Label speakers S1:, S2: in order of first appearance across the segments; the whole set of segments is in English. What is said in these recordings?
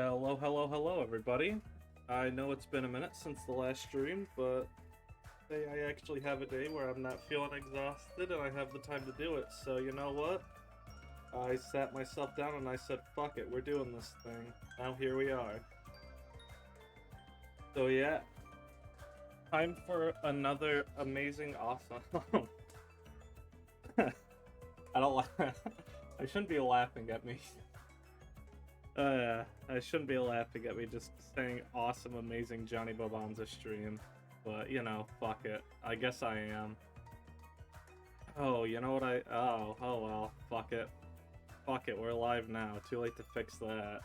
S1: Hello, hello, hello, everybody. I know it's been a minute since the last stream, but today I actually have a day where I'm not feeling exhausted and I have the time to do it. So, you know what? I sat myself down and I said, fuck it, we're doing this thing. Now here we are. So, yeah. Time for another amazing, awesome. I don't I shouldn't be laughing at me. I shouldn't be laughing at me just saying awesome, amazing Johnny Bobanza stream. But, you know, fuck it. I guess I am. Oh, you know what oh well, fuck it. Fuck it, we're live now. Too late to fix that.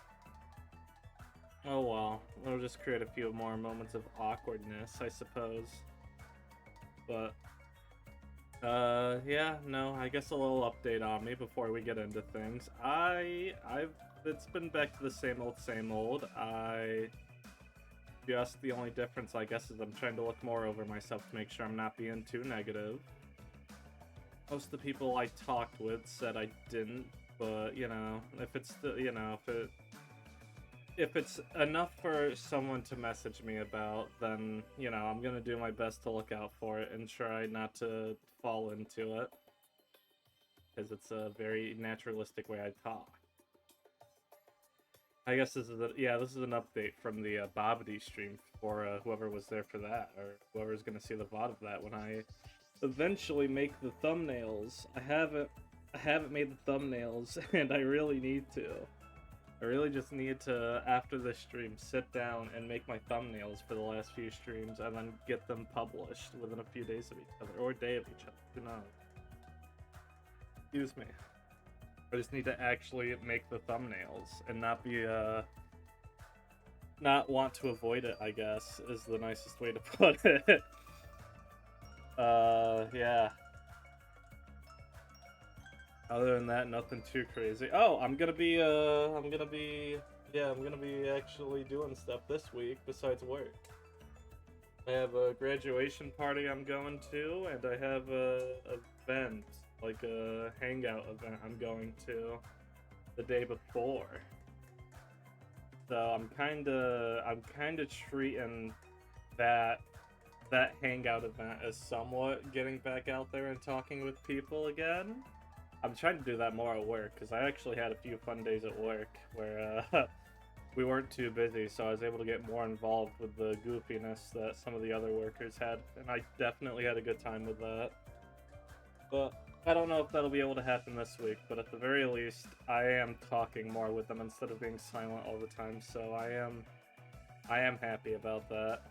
S1: Oh well, we'll just create a few more moments of awkwardness, I suppose. But, yeah, no, I guess a little update on me before we get into things. It's been back to the same old, just the only difference, I guess, is I'm trying to look more over myself to make sure I'm not being too negative. Most of the people I talked with said I didn't, but, you know, if it's the, you know, if it's enough for someone to message me about, then, you know, I'm gonna do my best to look out for it and try not to fall into it. Because it's a very naturalistic way I talk. I guess this is an update from the Bobbity stream for whoever was there for that, or whoever's gonna see the VOD of that when I eventually make the thumbnails. I haven't made the thumbnails, and I really need to. I really just need to, after this stream, sit down and make my thumbnails for the last few streams, and then get them published within a few days of each other, or a day of each other, who knows. Excuse me. I just need to actually make the thumbnails, and not be, not want to avoid it, I guess, is the nicest way to put it. Yeah. Other than that, nothing too crazy. Oh, I'm gonna be actually doing stuff this week besides work. I have a graduation party I'm going to, and I have a event, like a hangout event I'm going to the day before. So I'm kinda treating that hangout event as somewhat getting back out there and talking with people again. I'm trying to do that more at work, because I actually had a few fun days at work where we weren't too busy, so I was able to get more involved with the goofiness that some of the other workers had, and I definitely had a good time with that. But I don't know if that'll be able to happen this week, but at the very least, I am talking more with them instead of being silent all the time, so I am happy about that.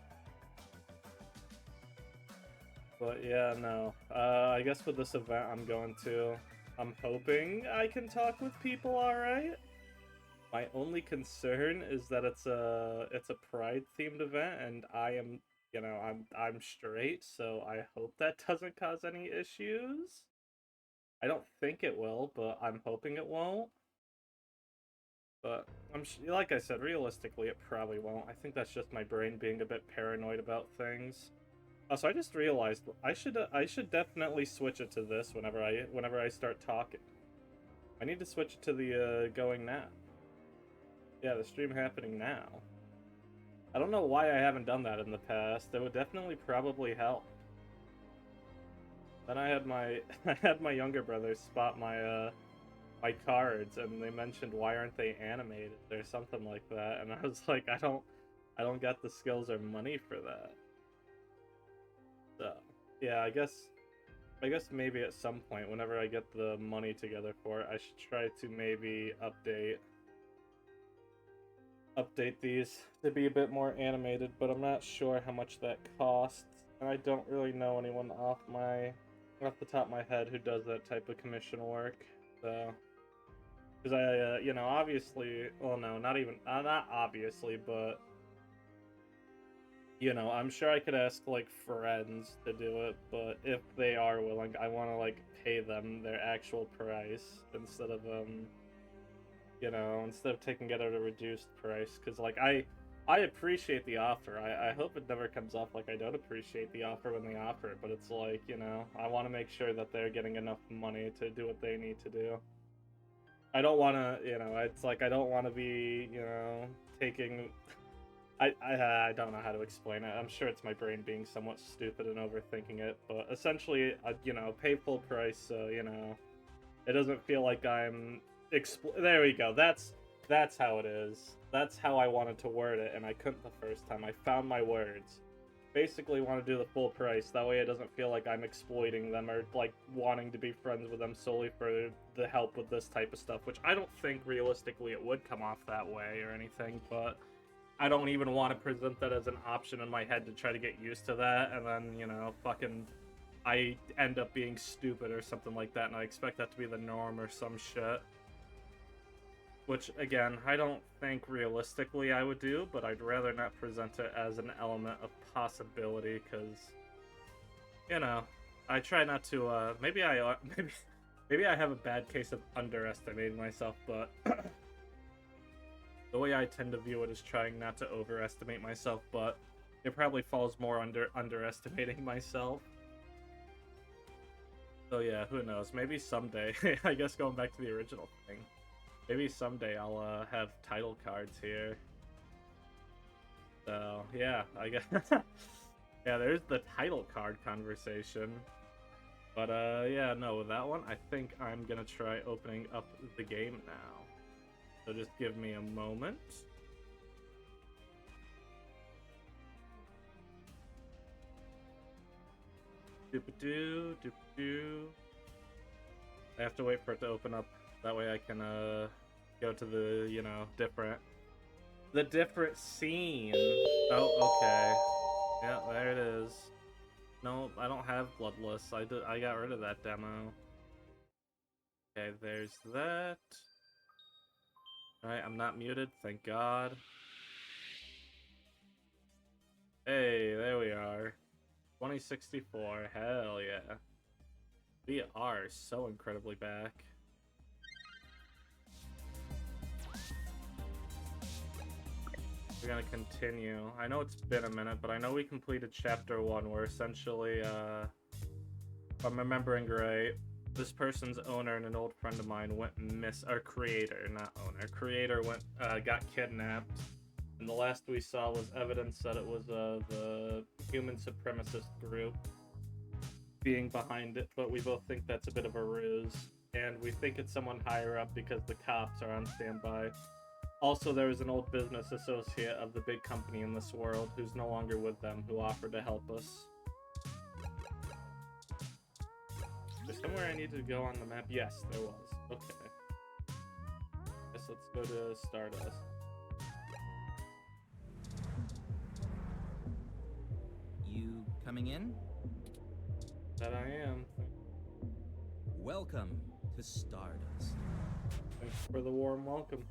S1: But yeah, no. I guess with this event I'm going to, I'm hoping I can talk with people alright. My only concern is that it's a pride themed event, and I am, you know, I'm straight, so I hope that doesn't cause any issues. I don't think it will, but I'm hoping it won't. But like I said, realistically, it probably won't. I think that's just my brain being a bit paranoid about things. So I just realized I should definitely switch it to this whenever I start talking. I need to switch it to the going now. Yeah, the stream happening now. I don't know why I haven't done that in the past. It would definitely probably help. Then I had my younger brothers spot my my cards, and they mentioned, why aren't they animated or something like that, and I was like, I don't got the skills or money for that. So yeah, I guess maybe at some point, whenever I get the money together for it, I should try to maybe update these to be a bit more animated, but I'm not sure how much that costs, and I don't really know anyone off the top of my head who does that type of commission work. So, because I, you know, obviously, well, no, not obviously, but, you know, I'm sure I could ask, like, friends to do it, but if they are willing, I want to, like, pay them their actual price instead of, you know, instead of taking it at a reduced price, because, like, I appreciate the offer. I hope it never comes off like I don't appreciate the offer when they offer it, but it's like, you know, I want to make sure that they're getting enough money to do what they need to do. I don't want to, you know, it's like, I don't want to be, you know, taking. I don't know how to explain it. I'm sure it's my brain being somewhat stupid and overthinking it, but essentially, you know, pay full price, so you know, it doesn't feel like I'm. There we go. That's how it is. That's how I wanted to word it, and I couldn't the first time. I found my words. Basically, want to do the full price. That way, it doesn't feel like I'm exploiting them or like wanting to be friends with them solely for the help with this type of stuff. Which I don't think realistically it would come off that way or anything, but I don't even want to present that as an option in my head to try to get used to that, and then, you know, fucking I end up being stupid or something like that, and I expect that to be the norm or some shit. Which, again, I don't think realistically I would do, but I'd rather not present it as an element of possibility, because, you know, I try not to, maybe I have a bad case of underestimating myself, but the way I tend to view it is trying not to overestimate myself, but it probably falls more under underestimating myself. So yeah, who knows? Maybe someday, I guess going back to the original thing, maybe someday I'll have title cards here. So yeah, I guess yeah, there's the title card conversation. But yeah, no, with that one, I think I'm gonna try opening up the game now. So just give me a moment. Doop-a-doo, doop-a-doo. I have to wait for it to open up. That way I can go to the, you know, different scene. Oh, okay. Yeah, there it is. No, I don't have Bloodless. I got rid of that demo. Okay, there's that. Alright, I'm not muted, thank God. Hey, there we are. 2064, hell yeah. We are so incredibly back. We're gonna continue. I know it's been a minute, but I know we completed chapter 1 where essentially, if I'm remembering right, this person's owner and an old friend of mine went creator, not owner. Creator got kidnapped, and the last we saw was evidence that it was the human supremacist group being behind it, but we both think that's a bit of a ruse, and we think it's someone higher up because the cops are on standby. Also, there was an old business associate of the big company in this world who's no longer with them who offered to help us. There's somewhere I need to go on the map? Yes, there was. Okay. Guess let's go to Stardust.
S2: You coming in?
S1: That I am.
S2: Welcome to Stardust.
S1: Thanks for the warm welcome.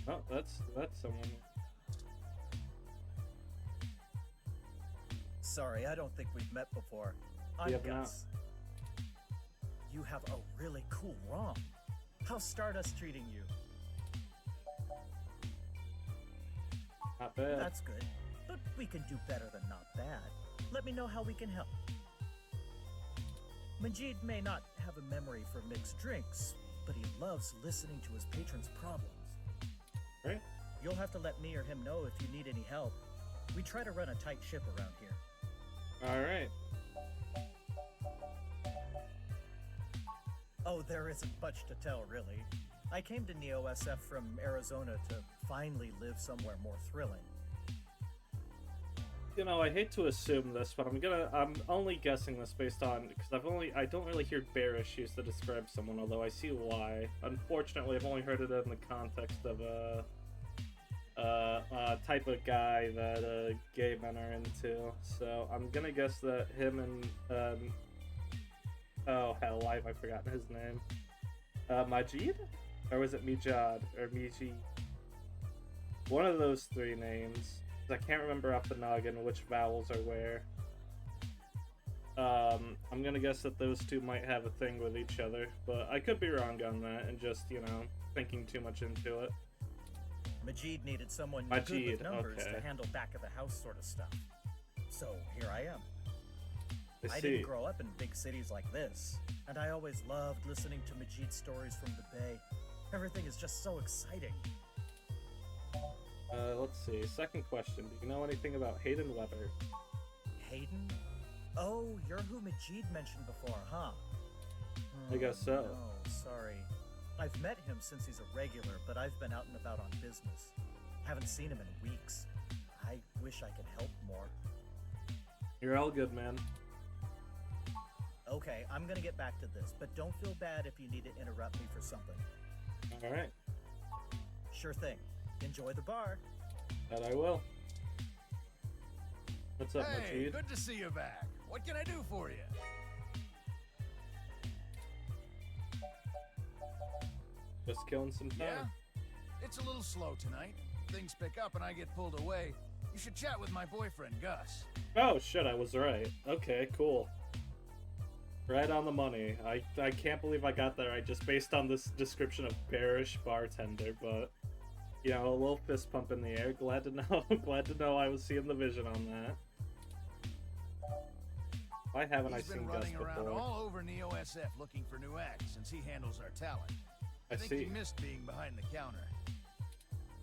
S1: Oh, that's someone.
S3: Sorry, I don't think we've met before. I'm Gus. You have a really cool ROM. How's Stardust treating you?
S1: Not bad.
S3: That's good, but we can do better than not bad. Let me know how we can help. Majid may not have a memory for mixed drinks, but he loves listening to his patrons' problems.
S1: Right.
S3: You'll have to let me or him know if you need any help. We try to run a tight ship around here.
S1: Alright.
S3: Oh, there isn't much to tell, really. I came to Neo SF from Arizona to finally live somewhere more thrilling.
S1: You know, I hate to assume this, but I'm only guessing this based on, because I don't really hear bearish used to describe someone, although I see why. Unfortunately, I've only heard it in the context of a type of guy that gay men are into. So I'm gonna guess that him and oh hell, why have I forgotten his name? Majid? Or was it Mijad? Or Miji? One of those three names. I can't remember off the noggin which vowels are where. I'm gonna guess that those two might have a thing with each other, but I could be wrong on that and just, you know, thinking too much into it.
S3: Majid needed someone good with numbers to handle back of the house sort of stuff. So here I am. I didn't grow up in big cities like this, and I always loved listening to Majid's stories from the Bay. Everything is just so exciting.
S1: Let's see. Second question. Do you know anything about Hayden Weber?
S3: Hayden? Oh, you're who Majid mentioned before, huh?
S1: I guess so.
S3: No, sorry. I've met him since he's a regular, but I've been out and about on business. Haven't seen him in weeks. I wish I could help more.
S1: You're all good, man.
S3: Okay, I'm gonna get back to this, but don't feel bad if you need to interrupt me for something.
S1: Alright.
S3: Sure thing. Enjoy the bar.
S1: That I will. What's up,
S4: Hey,
S1: Majid?
S4: good to see you back. What can I do for you?
S1: Just killing some time.
S4: Yeah? It's a little slow tonight. Things pick up and I get pulled away. You should chat with my boyfriend, Gus.
S1: Oh, shit, I was right. Okay, cool. Right on the money. I can't believe I got that right just based on this description of bearish bartender, but you know, a little fist pump in the air. Glad to know I was seeing the vision on that. Why haven't I seen Gus before?
S4: He's been running around all over Neo SF looking for new acts since he handles our talent. I think he missed being behind the counter.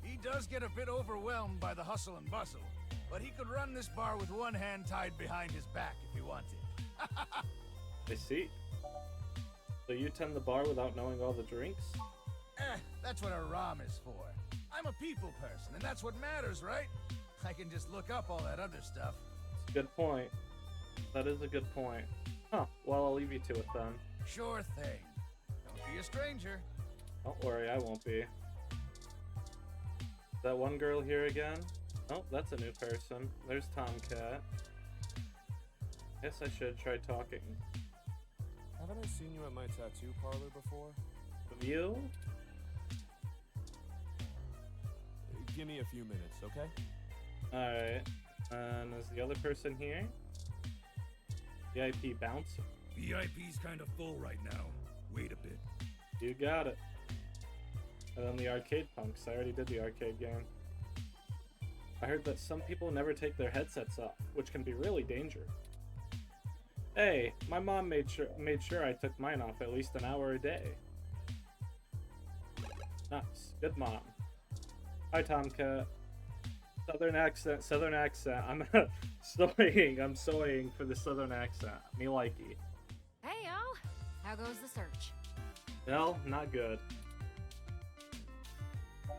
S4: He does get a bit overwhelmed by the hustle and bustle, but he could run this bar with one hand tied behind his back if he wanted.
S1: I see. So you tend the bar without knowing all the drinks?
S4: That's what a ROM is for. I'm a people person, and that's what matters, right? I can just look up all that other stuff.
S1: Good point. That is a good point. Huh, well, I'll leave you to it then.
S4: Sure thing. Don't be a stranger.
S1: Don't worry, I won't be. That one girl here again? Oh, that's a new person. There's Tomcat. Guess I should try talking.
S5: Haven't I seen you at my tattoo parlor before?
S1: You?
S5: Give me a few minutes, okay?
S1: Alright. And is the other person here? VIP bouncer.
S6: VIP's kind of full right now. Wait a bit.
S1: You got it. And then the arcade punks. I already did the arcade game. I heard that some people never take their headsets off, which can be really dangerous. Hey, my mom made sure I took mine off at least an hour a day. Nice. Good mom. Hi, Tomcat. Southern accent. I'm I'm soying for the southern accent. Me likey.
S7: Hey, y'all. How goes the search?
S1: No, not good.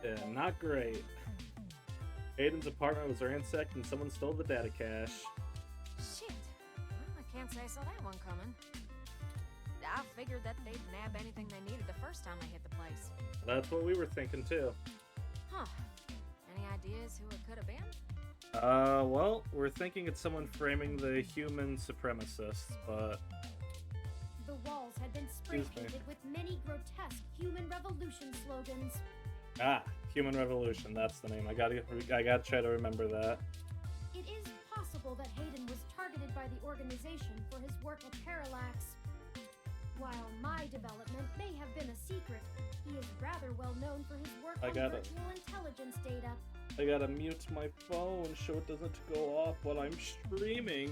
S1: Yeah, not great. Aiden's apartment was ransacked and someone stole the data cache.
S7: Shit. Well, I can't say I saw that one coming. I figured that they'd nab anything they needed the first time they hit the place.
S1: That's what we were thinking too.
S7: Huh. Any ideas who it could have been?
S1: Well, we're thinking it's someone framing the human supremacists, but...
S8: The walls had been spray-painted with many grotesque human revolution slogans.
S1: Ah, Human Revolution, that's the name. I gotta try to remember that.
S8: It is possible that Hayden was targeted by the organization for his work at Parallax. While my development may have been a secret, he is rather well known for his work on virtual intelligence data.
S1: I gotta mute my phone so it doesn't go off while I'm streaming.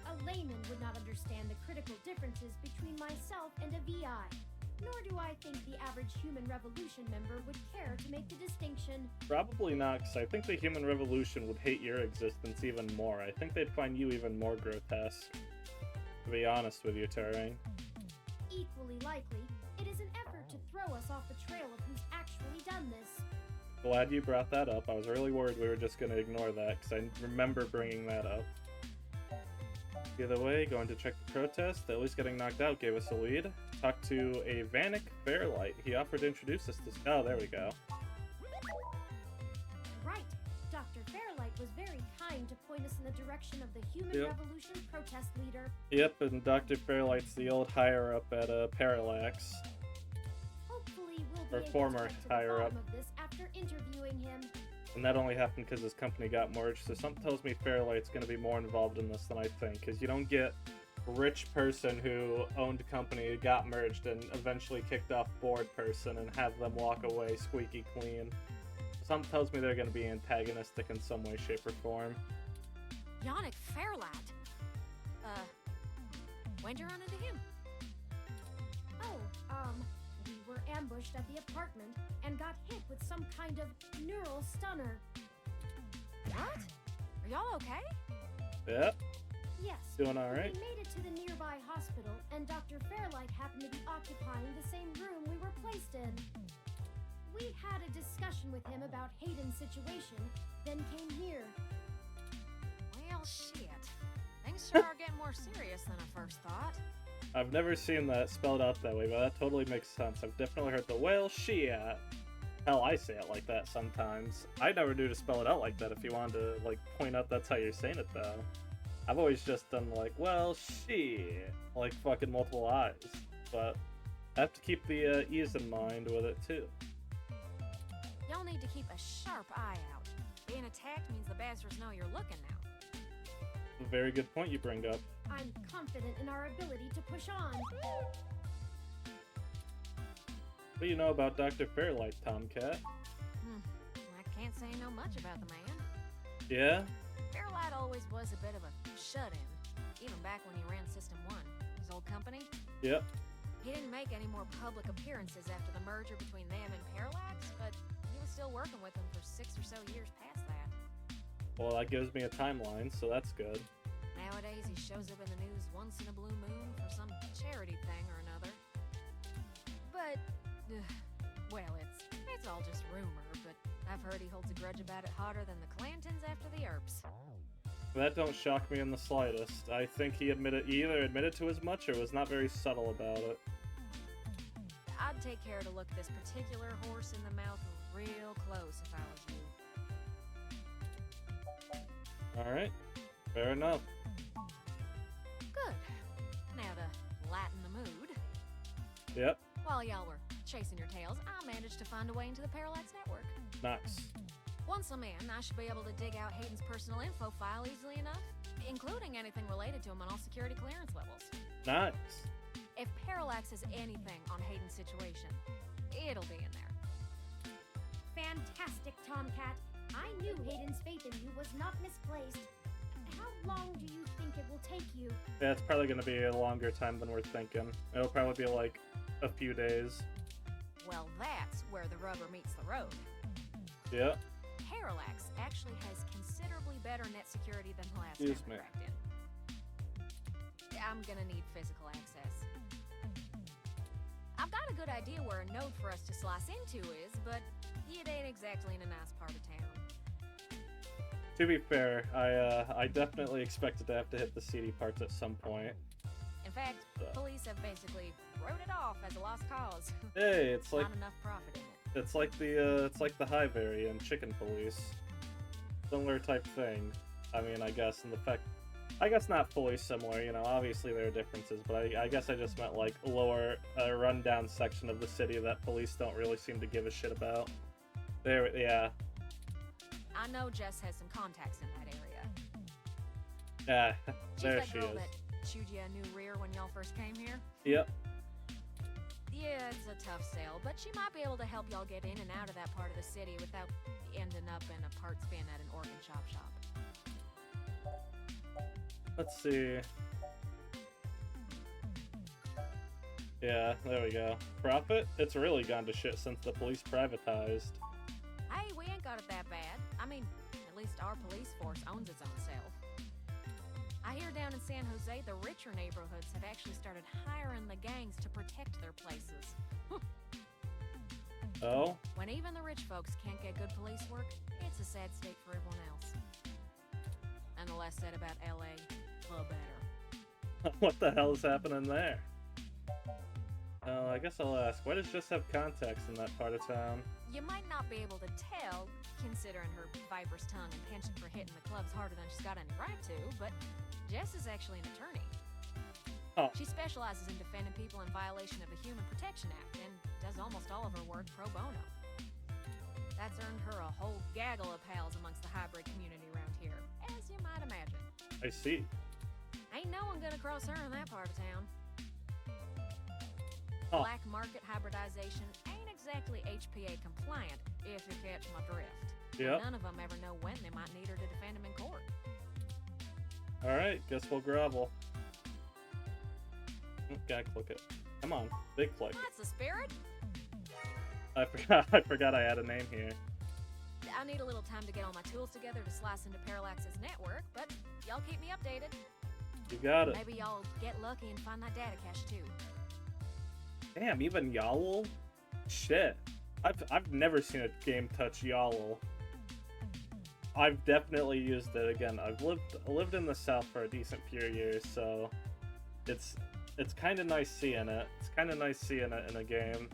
S8: A layman would not understand the critical differences between myself and a VI. Nor do I think the average Human Revolution member would care to make the distinction.
S1: Probably not, because I think the Human Revolution would hate your existence even more. I think they'd find you even more grotesque. To be honest with you, Turing.
S8: Equally likely, it is an effort to throw us off the trail of who's actually done this.
S1: Glad you brought that up. I was really worried we were just going to ignore that, because I remember bringing that up. Either way, going to check the protest. At least getting knocked out gave us a lead. Talked to a Vanek Fairlight. He offered to introduce us to... Oh, there we go.
S8: Right. Dr. Fairlight was very kind to point us in the direction of the Human Revolution protest leader.
S1: Yep, and Dr. Fairlight's the old higher-up at Parallax.
S8: Hopefully we'll be
S1: former higher-up.
S8: of this after interviewing him.
S1: And that only happened because his company got merged, so something tells me Fairlight's going to be more involved in this than I think, because you don't get a rich person who owned a company, got merged, and eventually kicked off board person and have them walk away squeaky clean. Something tells me they're going to be antagonistic in some way, shape, or form.
S7: Yannick Fairlight? When'd you run into him?
S8: Oh, we were ambushed at the apartment and got hit with some kind of neural stunner.
S7: What? Are y'all okay?
S1: Yep.
S8: Yes.
S1: Doing all right.
S8: We made it to the nearby hospital, and Dr. Fairlight happened to be occupying the same room we were placed in. We had a discussion with him about Hayden's situation, then came here.
S7: Well, shit. Things sure are getting more serious than I first thought.
S1: I've never seen that spelled out that way, but that totally makes sense. I've definitely heard the well shit. Hell, I say it like that sometimes. I never knew to spell it out like that if you wanted to, like, point out that's how you're saying it, though. I've always just done, like, well, shit. Like, fucking multiple I's. But I have to keep the E's in mind with it, too.
S7: Y'all need to keep a sharp eye out. Being attacked means the bastards know you're looking now.
S1: A very good point you bring up.
S8: I'm confident in our ability to push on.
S1: What do you know about Dr. Fairlight, Tomcat?
S7: I can't say no much about the man.
S1: Yeah?
S7: Fairlight always was a bit of a shut-in, even back when he ran System 1, his old company.
S1: Yep.
S7: He didn't make any more public appearances after the merger between them and Parallax, but he was still working with them for 6 or so years past that.
S1: Well, that gives me a timeline, so that's good.
S7: Nowadays, he shows up in the news once in a blue moon for some charity thing or another. But, well, it's all just rumor, but I've heard he holds a grudge about it hotter than the Clantons after the Earps.
S1: That don't shock me in the slightest. I think he either admitted to as much or was not very subtle about it.
S7: I'd take care to look this particular horse in the mouth real close if I was you.
S1: Alright. Fair enough.
S7: Good. Now to lighten the mood.
S1: Yep.
S7: While y'all were chasing your tails, I managed to find a way into the Parallax network.
S1: Nice.
S7: Once I'm in, I should be able to dig out Hayden's personal info file easily enough, including anything related to him on all security clearance levels.
S1: Nice.
S7: If Parallax has anything on Hayden's situation, it'll be in there.
S8: Fantastic, Tomcat. I knew Hayden's faith in you was not misplaced. How long do you think it will take you?
S1: Yeah, it's probably going to be a longer time than we're thinking. It'll probably be like a few days.
S7: Well, that's where the rubber meets the road.
S1: Yeah.
S7: Parallax actually has considerably better net security than the last time I cracked in. I'm gonna need physical access. I've got a good idea where a node for us to slice into is, but it ain't exactly in a nice part of town.
S1: To be fair, I definitely expected to have to hit the seedy parts at some point.
S7: In fact, police have basically wrote it off as a lost cause.
S1: Hey, it's like
S7: not enough profit in it.
S1: It's like the High variant, Chicken Police. Similar type thing. I mean, I guess not fully similar, you know, obviously there are differences, but I guess I just meant like lower, rundown section of the city that police don't really seem to give a shit about. There, yeah.
S7: I know Jess has some contacts in that area.
S1: Yeah, there
S7: She's
S1: she
S7: that girl
S1: is.
S7: that chewed you a new rear when y'all first came here?
S1: Yep.
S7: Yeah, it's a tough sale, but she might be able to help y'all get in and out of that part of the city without ending up in a parts bin at an organ shop.
S1: Let's see. Yeah, there we go. Profit? It's really gone to shit since the police privatized.
S7: Hey, we ain't got it that bad. I mean, at least our police force owns its own self. I hear down in San Jose, the richer neighborhoods have actually started hiring the gangs to protect their places.
S1: Oh?
S7: When even the rich folks can't get good police work, it's a sad state for everyone else. And the less said about LA, the better.
S1: What the hell is happening there? I guess I'll ask, why does Jess have contacts in that part of town?
S7: You might not be able to tell, considering her viper's tongue and penchant for hitting the clubs harder than she's got any right to, but Jess is actually an attorney.
S1: Oh.
S7: She specializes in defending people in violation of the Human Protection Act and does almost all of her work pro bono. That's earned her a whole gaggle of pals amongst the hybrid community around here, as you might imagine.
S1: I see.
S7: Ain't no one gonna cross her in that part of town.
S1: Oh.
S7: Black market hybridization ain't exactly HPA compliant, if you catch my drift.
S1: Yep.
S7: None of them ever know when they might need her to defend them in court.
S1: Alright, guess we'll grovel. Gotta click it. Come on, big click.
S7: That's the spirit.
S1: I forgot I had a name here.
S7: I need a little time to get all my tools together to slice into Parallax's network, but y'all keep me updated.
S1: You got it.
S7: Maybe y'all get lucky and find that data cache too.
S1: Damn, even YOLO? Shit. I've never seen a game touch YOLO. I've definitely used it. Again, I've lived in the South for a decent few years, so it's kind of nice seeing it. It's kind of nice seeing it in a game.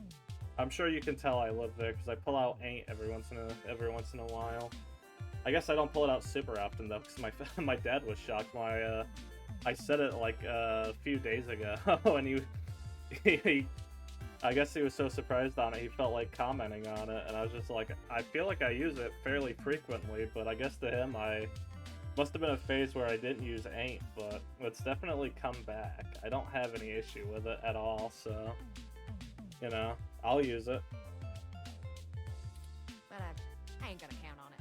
S1: I'm sure you can tell I live there because I pull out Ain't every once in a while. I guess I don't pull it out super often though, because my dad was shocked when I said it like a few days ago, and he I guess he was so surprised on it, he felt like commenting on it, and I was just like, I feel like I use it fairly frequently, but I guess to him, I must have been a phase where I didn't use Ain't, but it's definitely come back. I don't have any issue with it at all, so, you know, I'll use it.
S7: But I ain't gonna count on it.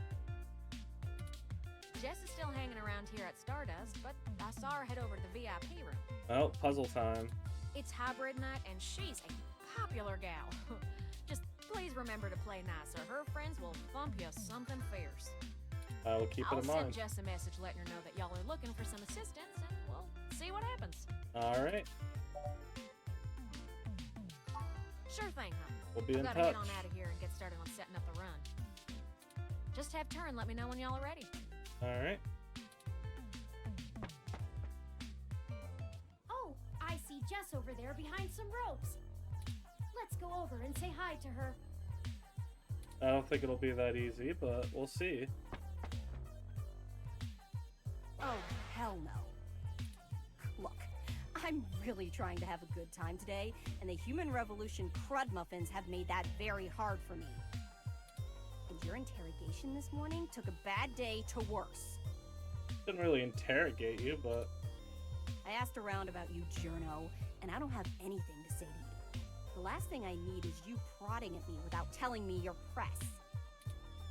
S7: Jess is still hanging around here at Stardust, but I saw her head over to the VIP room.
S1: Oh, puzzle time.
S7: It's hybrid night, and she's a popular gal. Just please remember to play nice, or her friends will bump you something fierce.
S1: I will keep it in mind.
S7: I'll send Jess a message letting her know that y'all are looking for some assistance, and we'll see what happens.
S1: Alright.
S7: Sure thing, huh?
S1: We'll be in touch.
S7: I've gotta get on out of here and get started on setting up the run. Just have turn, let me know when y'all are ready.
S1: Alright.
S8: Oh, I see Jess over there behind some ropes. Let's go over and say hi to her.
S1: I don't think it'll be that easy, but we'll see.
S9: Oh, hell no. Look, I'm really trying to have a good time today, and the Human Revolution crud muffins have made that very hard for me. And your interrogation this morning took a bad day to worse.
S1: Didn't really interrogate you, but...
S9: I asked around about you, Journo, and I don't have anything to say to you. The last thing I need is you prodding at me without telling me you're press.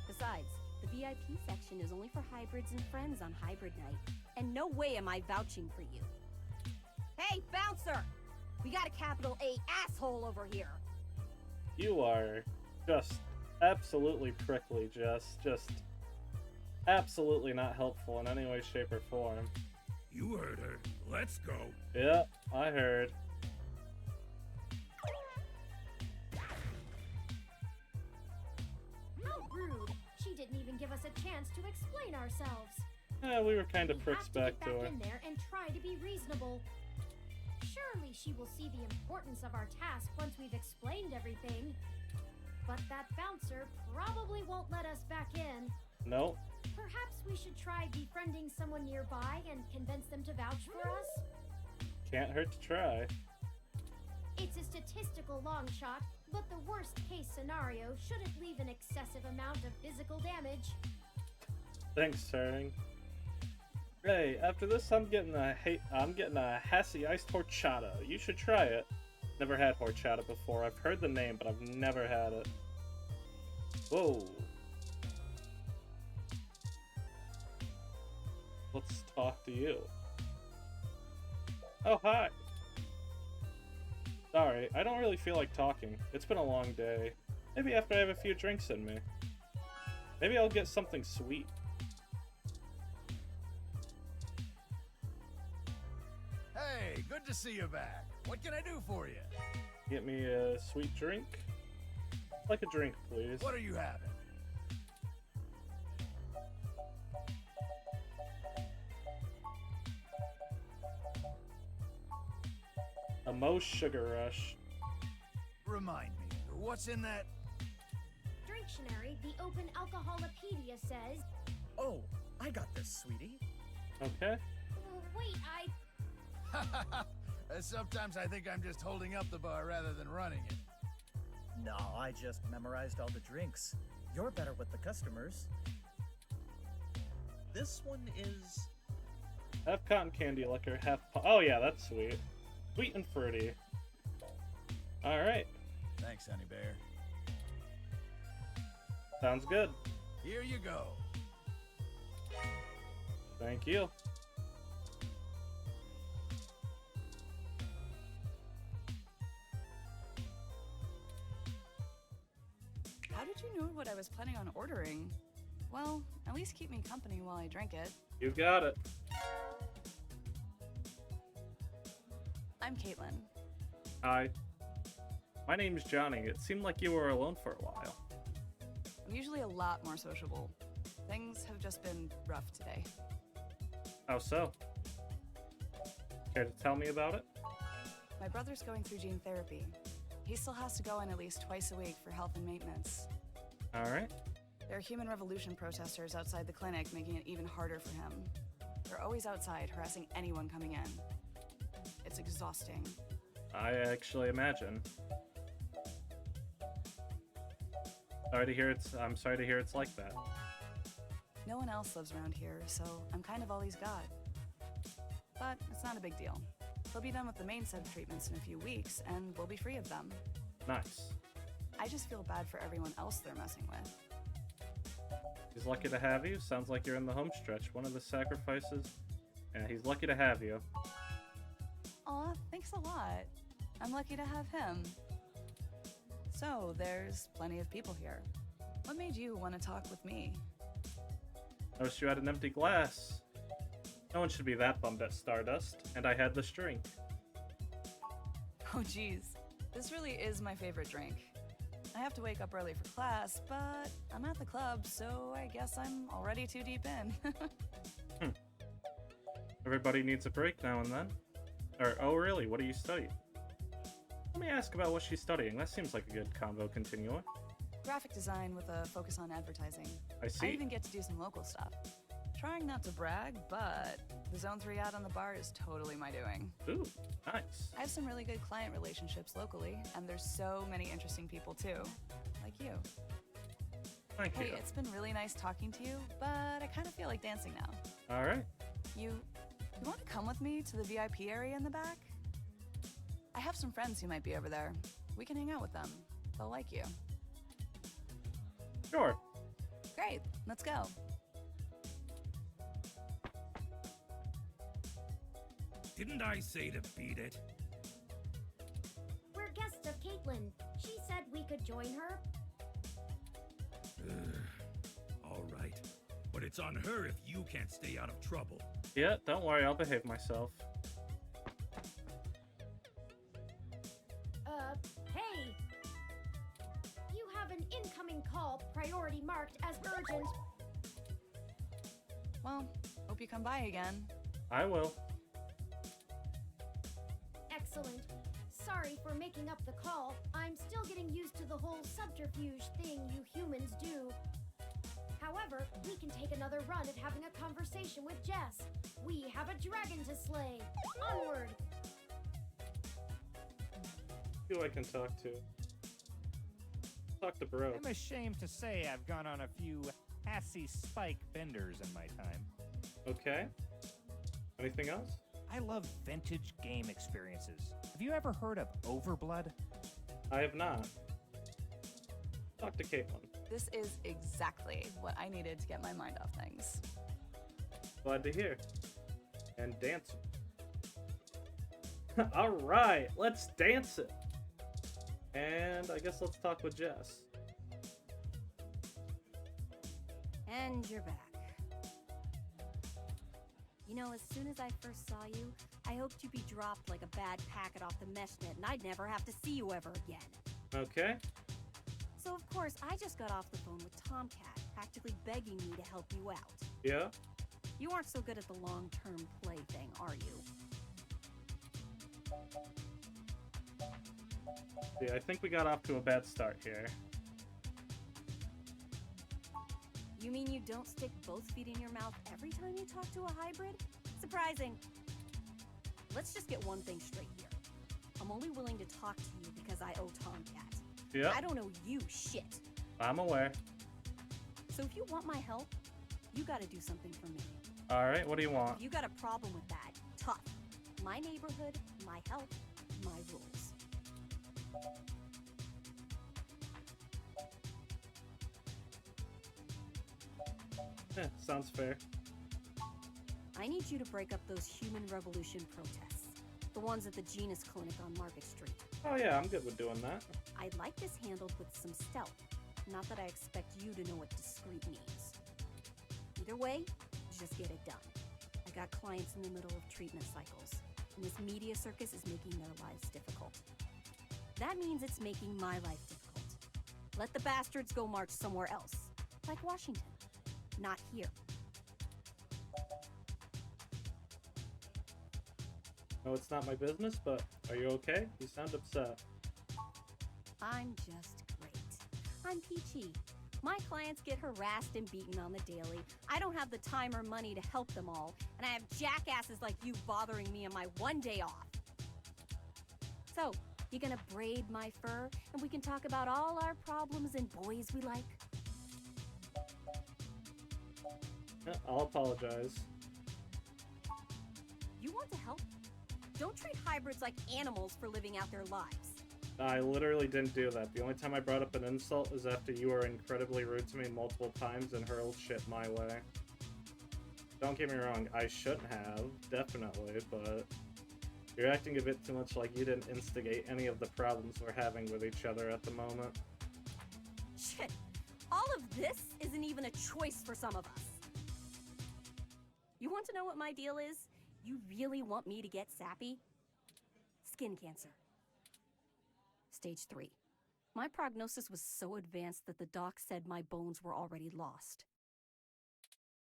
S9: Besides, the VIP section is only for hybrids and friends on hybrid night, and no way am I vouching for you. Hey, bouncer! We got a capital A asshole over here!
S1: You are just absolutely prickly, Jess. Just absolutely not helpful in any way, shape, or form.
S6: You heard her. Let's go.
S1: Yeah, I heard.
S8: How rude! She didn't even give us a chance to explain ourselves.
S1: Yeah, we were kind of pricks back to her.
S8: We have to get back in there and try to be reasonable. Surely she will see the importance of our task once we've explained everything. But that bouncer probably won't let us back in.
S1: Nope.
S8: Perhaps we should try befriending someone nearby and convince them to vouch for us?
S1: Can't hurt to try.
S8: It's a statistical long shot, but the worst case scenario shouldn't leave an excessive amount of physical damage.
S1: Thanks, Turing. Hey, after this I'm getting a Hassie iced horchata. You should try it. Never had horchata before. I've heard the name, but I've never had it. Whoa. Let's talk to you. Oh, hi. Sorry, I don't really feel like talking. It's been a long day. Maybe after I have a few drinks in me. Maybe I'll get something sweet.
S4: Hey, good to see you back. What can I do for you?
S1: Get me a sweet drink? Like a drink, please.
S4: What are you having?
S1: A Moe's Sugar Rush.
S4: Remind me, what's in that?
S8: Dictionary, the Open Alcoholopedia says...
S3: Oh, I got this, sweetie.
S1: Okay.
S8: Wait,
S4: Sometimes I think I'm just holding up the bar rather than running it.
S3: No, I just memorized all the drinks. You're better with the customers. This one is...
S1: Half cotton candy liquor, half... Oh yeah, that's sweet. Sweet and fruity. Alright.
S4: Thanks, Honey Bear.
S1: Sounds good.
S4: Here you go.
S1: Thank you.
S10: knew what I was planning on ordering, well, at least keep me company while I drink it.
S1: You got it.
S10: I'm Caitlin.
S1: Hi. My name's Johnny. It seemed like you were alone for a while.
S10: I'm usually a lot more sociable. Things have just been rough today.
S1: How so? Care to tell me about it?
S10: My brother's going through gene therapy. He still has to go in at least twice a week for health and maintenance.
S1: Alright.
S10: There are Human Revolution protesters outside the clinic, making it even harder for him. They're always outside, harassing anyone coming in. It's exhausting.
S1: I actually imagine. I'm sorry to hear it's like that.
S10: No one else lives around here, so I'm kind of all he's got. But it's not a big deal. He'll be done with the main set of treatments in a few weeks, and we'll be free of them.
S1: Nice.
S10: I just feel bad for everyone else they're messing with.
S1: He's lucky to have you. Sounds like you're in the home stretch. One of the sacrifices. Yeah, he's lucky to have you.
S10: Aw, thanks a lot. I'm lucky to have him. So, there's plenty of people here. What made you want to talk with me?
S1: Noticed you had an empty glass. No one should be that bummed at Stardust, and I had this drink.
S10: Oh geez, this really is my favorite drink. I have to wake up early for class, but I'm at the club, so I guess I'm already too deep in.
S1: Everybody needs a break now and then. Oh really? What do you study? Let me ask about what she's studying. That seems like a good combo continuum.
S10: Graphic design with a focus on advertising.
S1: I see.
S10: I even get to do some local stuff. Trying not to brag, but the Zone 3 ad on the bar is totally my doing.
S1: Ooh, nice.
S10: I have some really good client relationships locally, and there's so many interesting people too, like you.
S1: Thank you.
S10: Hey, it's been really nice talking to you, but I kind of feel like dancing now.
S1: All right.
S10: You want to come with me to the VIP area in the back? I have some friends who might be over there. We can hang out with them. They'll like you.
S1: Sure.
S10: Great, let's go.
S6: Didn't I say to beat it?
S8: We're guests of Caitlin. She said we could join her.
S6: All right. But it's on her if you can't stay out of trouble.
S1: Yeah, don't worry, I'll behave myself.
S8: Hey! You have an incoming call, priority marked as urgent.
S10: Well, hope you come by again.
S1: I will.
S8: Excellent. Sorry for making up the call. I'm still getting used to the whole subterfuge thing you humans do. However, we can take another run at having a conversation with Jess. We have a dragon to slay. Onward!
S1: Who I can talk to? Talk to bro.
S11: I'm ashamed to say I've gone on a few assy spike benders in my time.
S1: Okay. Anything else?
S11: I love vintage game experiences. Have you ever heard of Overblood?
S1: I have not. Talk to Caitlin.
S10: This is exactly what I needed to get my mind off things.
S1: Glad to hear. And dance. All right, let's dance it. And I guess let's talk with Jess.
S9: And you're back. You know, as soon as I first saw you, I hoped you'd be dropped like a bad packet off the mesh net and I'd never have to see you ever again.
S1: Okay.
S9: So of course, I just got off the phone with Tomcat, practically begging me to help you out.
S1: Yeah?
S9: You aren't so good at the long-term play thing, are you?
S1: Yeah, I think we got off to a bad start here.
S9: You mean you don't stick both feet in your mouth every time you talk to a hybrid? Surprising. Let's just get one thing straight here. I'm only willing to talk to you because I owe Tomcat.
S1: Yeah.
S9: I don't owe you shit.
S1: I'm aware.
S9: So if you want my help, you gotta do something for me.
S1: Alright, what do you want?
S9: If you got a problem with that, tough. My neighborhood, my help, my rules.
S1: Sounds fair.
S9: I need you to break up those Human Revolution protests. The ones at the Genus Clinic on Market Street.
S1: Oh yeah, I'm good with doing that.
S9: I'd like this handled with some stealth. Not that I expect you to know what discreet means. Either way, just get it done. I got clients in the middle of treatment cycles, and this media circus is making their lives difficult. That means it's making my life difficult. Let the bastards go march somewhere else, like Washington. Not here.
S1: No, it's not my business, but are you okay? You sound upset.
S9: I'm just great. I'm peachy. My clients get harassed and beaten on the daily. I don't have the time or money to help them all, and I have jackasses like you bothering me on my one day off. So, you gonna braid my fur, and we can talk about all our problems and boys we like?
S1: I'll apologize.
S9: You want to help? Don't treat hybrids like animals for living out their lives.
S1: I literally didn't do that. The only time I brought up an insult is after you were incredibly rude to me multiple times and hurled shit my way. Don't get me wrong, I shouldn't have, definitely, but you're acting a bit too much like you didn't instigate any of the problems we're having with each other at the moment.
S9: Shit, all of this isn't even a choice for some of us. You want to know what my deal is? You really want me to get sappy? Skin cancer. Stage 3. My prognosis was so advanced that the doc said my bones were already lost.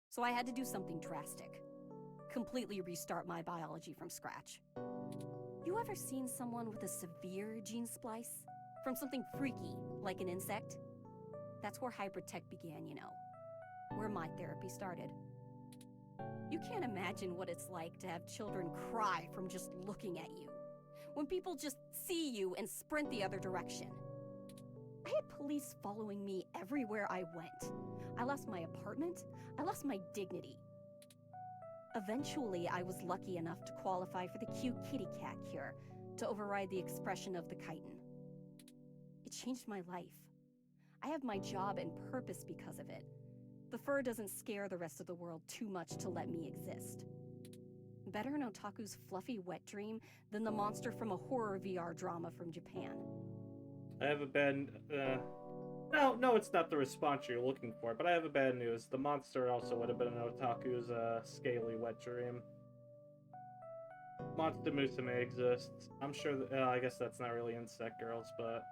S9: So I had to do something drastic. Completely restart my biology from scratch. You ever seen someone with a severe gene splice? From something freaky, like an insect? That's where hybrid tech began, you know. Where my therapy started. You can't imagine what it's like to have children cry from just looking at you. When people just see you and sprint the other direction. I had police following me everywhere I went. I lost my apartment. I lost my dignity. Eventually, I was lucky enough to qualify for the cute kitty cat cure to override the expression of the chitin. It changed my life. I have my job and purpose because of it. The fur doesn't scare the rest of the world too much to let me exist. Better an otaku's fluffy wet dream than the monster from a horror VR drama from Japan.
S1: I have a bad... No, it's not the response you're looking for, but I have a bad news. The monster also would have been an otaku's scaly wet dream. Monster Musume exists. I'm sure that... I guess that's not really Insect Girls, but...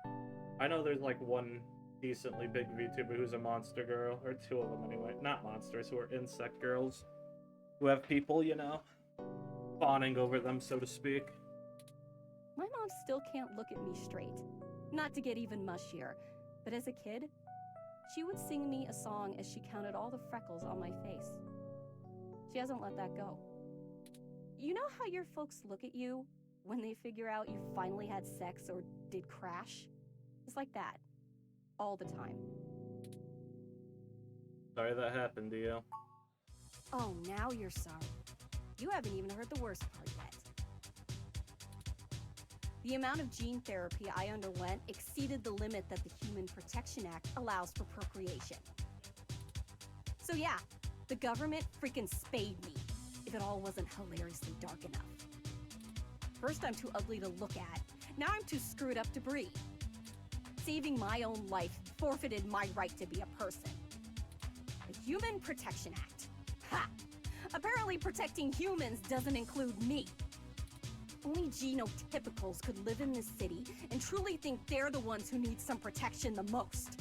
S1: I know there's like one decently big VTuber who's a monster girl, or two of them anyway. Not monsters, who are insect girls. Who have people, you know, fawning over them, so to speak.
S9: My mom still can't look at me straight. Not to get even mushier, but as a kid, she would sing me a song as she counted all the freckles on my face. She hasn't let that go. You know how your folks look at you when they figure out you finally had sex or did crash? It's like that. All the time.
S1: Sorry that happened to you.
S9: Oh, now you're sorry. You haven't even heard the worst part yet. The amount of gene therapy I underwent exceeded the limit that the Human Protection Act allows for procreation. So yeah, the government freaking spayed me, if it all wasn't hilariously dark enough. First I'm too ugly to look at, now I'm too screwed up to breathe. Saving my own life forfeited my right to be a person. The Human Protection Act. Ha! Apparently protecting humans doesn't include me. Only genotypicals could live in this city and truly think they're the ones who need some protection the most.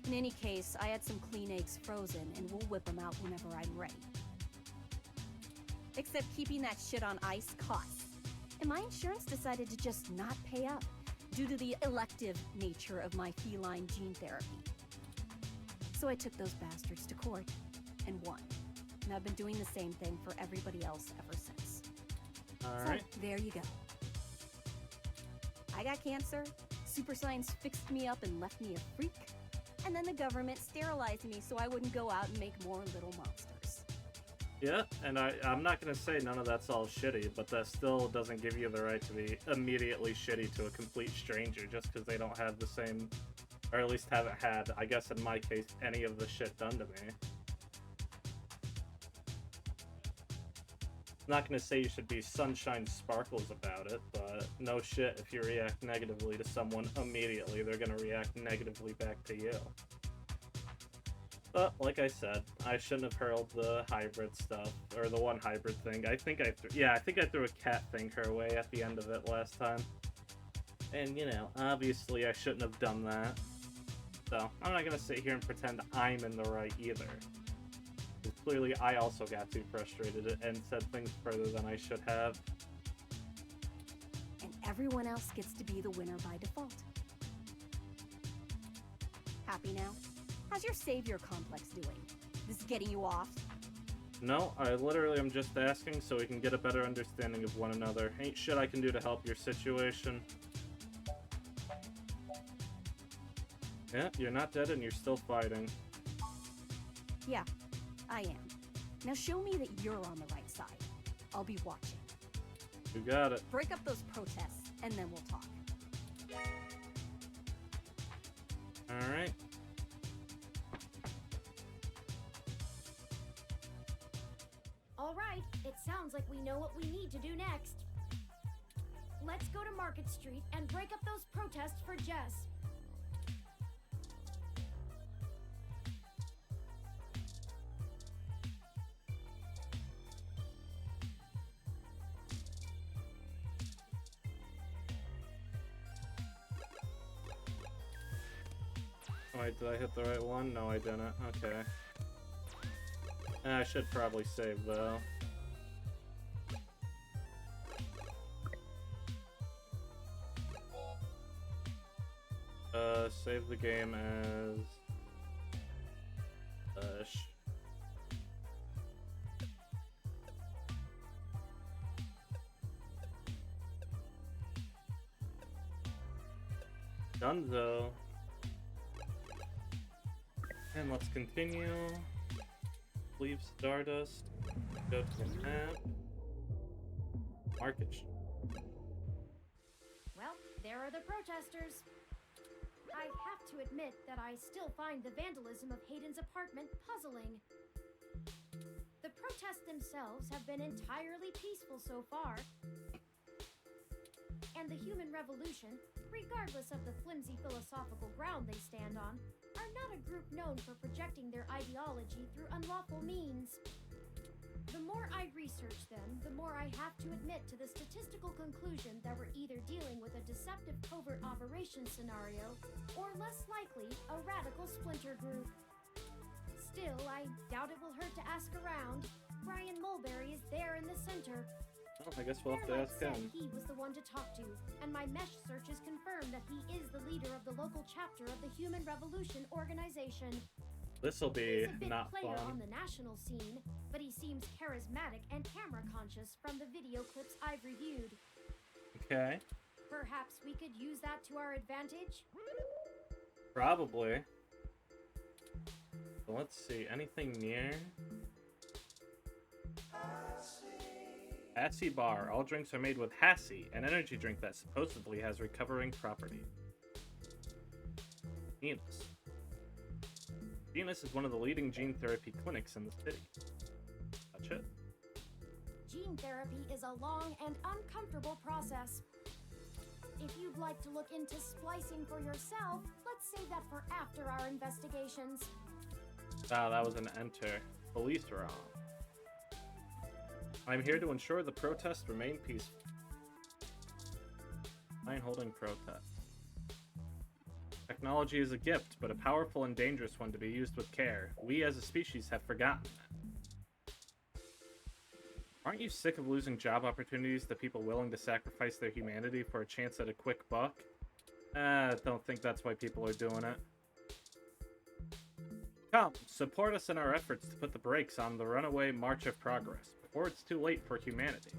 S9: In any case, I had some clean eggs frozen and we'll whip them out whenever I'm ready. Except keeping that shit on ice costs. And my insurance decided to just not pay up due to the elective nature of my feline gene therapy. So I took those bastards to court and won. And I've been doing the same thing for everybody else ever since.
S1: Alright.
S9: So, there you go. I got cancer, super science fixed me up and left me a freak, and then the government sterilized me so I wouldn't go out and make more little monsters.
S1: Yeah, and I'm not gonna say none of that's all shitty, but that still doesn't give you the right to be immediately shitty to a complete stranger just because they don't have the same, or at least haven't had, I guess in my case, any of the shit done to me. not gonna say you should be sunshine sparkles about it, but no shit, if you react negatively to someone immediately, they're gonna react negatively back to you. But, like I said, I shouldn't have hurled the hybrid stuff, or the one hybrid thing. I think I threw a cat thing her way at the end of it last time. And, you know, obviously I shouldn't have done that. So, I'm not gonna sit here and pretend I'm in the right either. Because clearly I also got too frustrated and said things further than I should have.
S9: And everyone else gets to be the winner by default. Happy now? How's your savior complex doing? This is getting you off?
S1: No, I literally am just asking so we can get a better understanding of one another. Ain't shit I can do to help your situation. Yeah, you're not dead and you're still fighting.
S9: Yeah, I am. Now show me that you're on the right side. I'll be watching.
S1: You got it.
S9: Break up those protests, and then we'll talk.
S1: Alright.
S8: Alright, it sounds like we know what we need to do next. Let's go to Market Street and break up those protests for Jess.
S1: Wait, did I hit the right one? No, I didn't. Okay. I should probably save, though. Save the game as... Dunzo. And let's continue. Leave Stardust. Go to the map. Market.
S8: Well, there are the protesters. I have to admit that I still find the vandalism of Hayden's apartment puzzling. The protests themselves have been entirely peaceful so far. And the human revolution, regardless of the flimsy philosophical ground they stand on, are not a group known for projecting their ideology through unlawful means. The more I research them, the more I have to admit to the statistical conclusion that we're either dealing with a deceptive covert operations scenario, or less likely, a radical splinter group. Still, I doubt it will hurt to ask around. Brian Mulberry is there in the center.
S1: Well, I guess we'll have to ask him.
S8: He was the one to talk to, and my mesh searches confirm that he is the leader of the local chapter of the Human Revolution organization.
S1: This'll be not
S8: fun. He's a big player on
S1: fun.
S8: the national scene, but he seems charismatic and camera conscious from the video clips I've reviewed.
S1: Okay.
S8: Perhaps we could use that to our advantage?
S1: Probably. So let's see, anything near? Hassie Bar. All drinks are made with Hassie, an energy drink that supposedly has recovering properties. Venus. Venus is one of the leading gene therapy clinics in the city. Touch it.
S8: Gene therapy is a long and uncomfortable process. If you'd like to look into splicing for yourself, let's save that for after our investigations.
S1: Wow, that was an enter. Police are on. I'm here to ensure the protests remain peaceful. Line holding protest. Technology is a gift, but a powerful and dangerous one to be used with care. We as a species have forgotten that. Aren't you sick of losing job opportunities to people willing to sacrifice their humanity for a chance at a quick buck? I don't think that's why people are doing it. Come, support us in our efforts to put the brakes on the runaway March of Progress, before it's too late for humanity.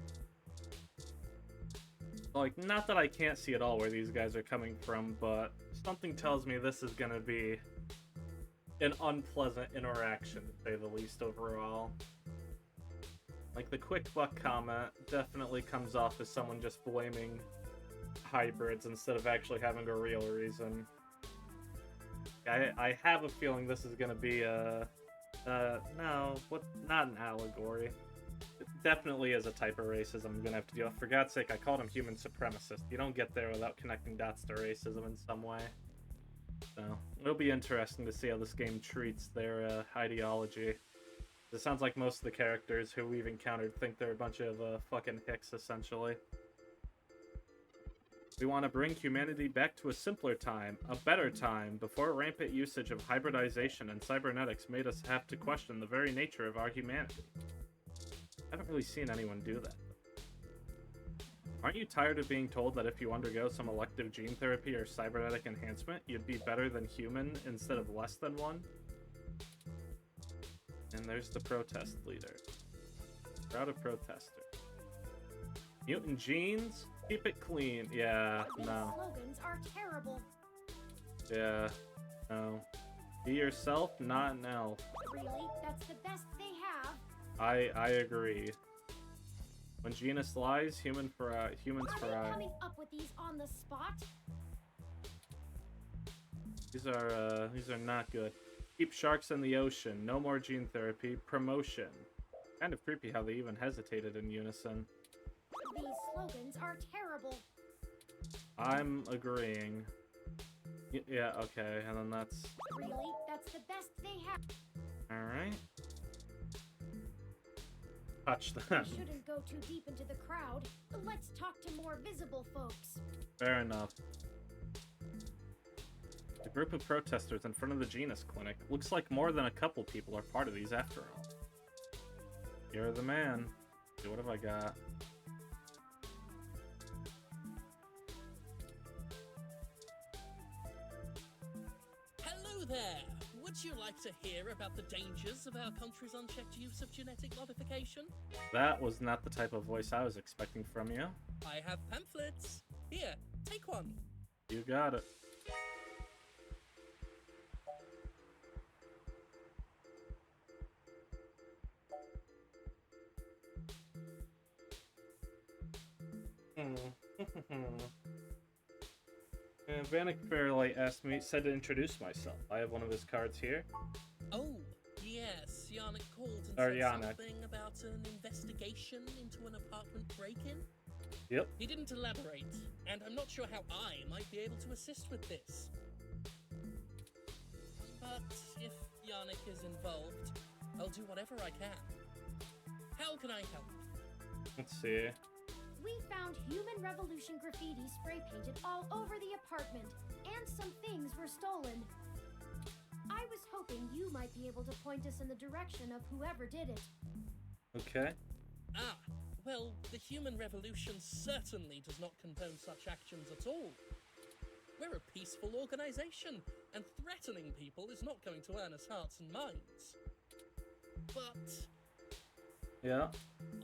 S1: Like, not that I can't see at all where these guys are coming from, but something tells me this is gonna be an unpleasant interaction, to say the least, overall. Like, the quick buck comment definitely comes off as someone just blaming hybrids instead of actually having a real reason. I have a feeling this is gonna be not an allegory. It definitely is a type of racism I'm gonna have to deal with. For God's sake, I called him human supremacist. You don't get there without connecting dots to racism in some way. So, it'll be interesting to see how this game treats their ideology. It sounds like most of the characters who we've encountered think they're a bunch of fucking hicks, essentially. We want to bring humanity back to a simpler time, a better time, before rampant usage of hybridization and cybernetics made us have to question the very nature of our humanity. I haven't really seen anyone do that. Aren't you tired of being told that if you undergo some elective gene therapy or cybernetic enhancement, you'd be better than human instead of less than one? And there's the protest leader. Crowd of protesters. Mutant genes? Keep it clean. Yeah,
S8: These
S1: no.
S8: slogans are terrible.
S1: Yeah, no. Be yourself, not an elf.
S8: Really? That's the best they have?
S1: I agree. When genus lies, humans for
S8: Are they coming up with these on the spot?
S1: These are not good. Keep sharks in the ocean. No more gene therapy. Promotion. Kind of creepy how they even hesitated in unison.
S8: These slogans are terrible.
S1: I'm agreeing. Yeah, okay, and then that's...
S8: Really? That's the best they have.
S1: Alright. Touch them.
S8: We shouldn't go too deep into the crowd. Let's talk to more visible folks.
S1: Fair enough. A group of protesters in front of the Genus Clinic. Looks like more than a couple people are part of these after all. You're the man. Okay, what have I got?
S12: Hello there! Would you like to hear about the dangers of our country's unchecked use of genetic modification?
S1: That was not the type of voice I was expecting from you.
S12: I have pamphlets. Here, take one.
S1: You got it. And Vanek Fairlight said to introduce myself. I have one of his cards here.
S12: Oh, yes. Yannick called and said something about an investigation into an apartment break-in?
S1: Yep.
S12: He didn't elaborate, and I'm not sure how I might be able to assist with this. But if Yannick is involved, I'll do whatever I can. How can I help?
S1: Let's see.
S8: We found Human Revolution graffiti spray painted all over the apartment, and some things were stolen. I was hoping you might be able to point us in the direction of whoever did it.
S1: Okay.
S12: Ah, well, the Human Revolution certainly does not condone such actions at all. We're a peaceful organization, and threatening people is not going to earn us hearts and minds. But...
S1: yeah?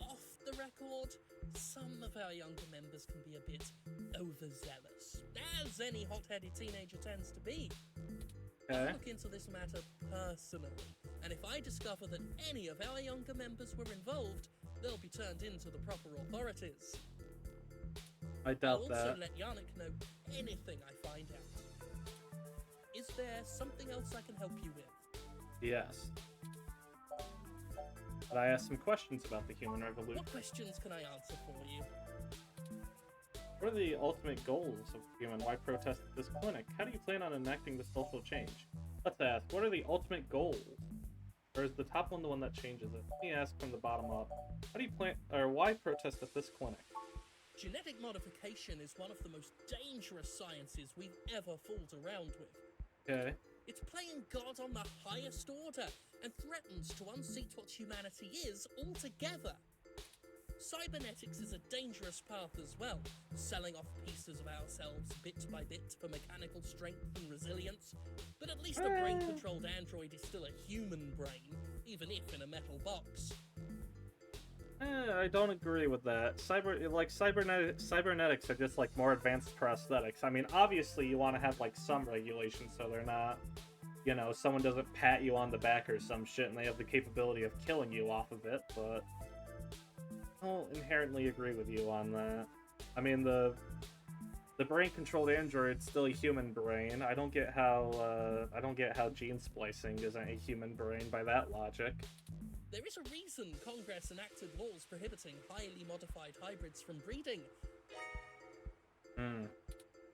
S12: Off the record, some of our younger members can be a bit overzealous, as any hot-headed teenager tends to be.
S1: Okay.
S12: I'll look into this matter personally, and if I discover that any of our younger members were involved, they'll be turned in to the proper authorities.
S1: I doubt that.
S12: I'll also let Yannick know anything I find out. Is there something else I can help you with?
S1: Yes. But I asked some questions about the Human Revolution.
S12: What questions can I answer for you?
S1: What are the ultimate goals of human? Why protest at this clinic? How do you plan on enacting the social change? Let's ask, what are the ultimate goals? Or is the top one the one that changes it? Let me ask from the bottom up. How do you plan, or why protest at this clinic?
S12: Genetic modification is one of the most dangerous sciences we've ever fooled around with.
S1: Okay.
S12: It's playing God on the highest order and threatens to unseat what humanity is altogether. Cybernetics is a dangerous path as well, selling off pieces of ourselves bit by bit for mechanical strength and resilience. But at least a brain-controlled android is still a human brain, even if in a metal box.
S1: I don't agree with that. Cybernetics are just like more advanced prosthetics. I mean, obviously you want to have like some regulations so they're not, you know, someone doesn't pat you on the back or some shit and they have the capability of killing you off of it, but I don't inherently agree with you on that. I mean, the brain-controlled android's still a human brain. I don't get how gene splicing isn't a human brain by that logic.
S12: There is a reason Congress enacted laws prohibiting highly modified hybrids from breeding.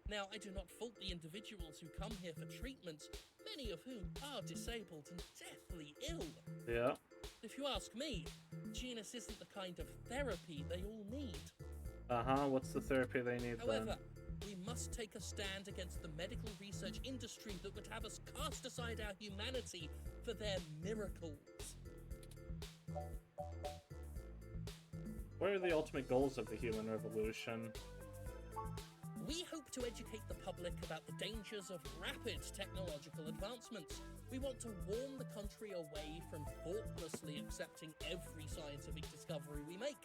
S12: Now, I do not fault the individuals who come here for treatment, many of whom are disabled and deathly ill.
S1: Yeah.
S12: If you ask me, genus isn't the kind of therapy they all need.
S1: What's the therapy they need
S12: However,
S1: then?
S12: we must take a stand against the medical research industry that would have us cast aside our humanity for their miracles.
S1: What are the ultimate goals of the human revolution?
S12: We hope to educate the public about the dangers of rapid technological advancements. We want to warn the country away from thoughtlessly accepting every scientific discovery we make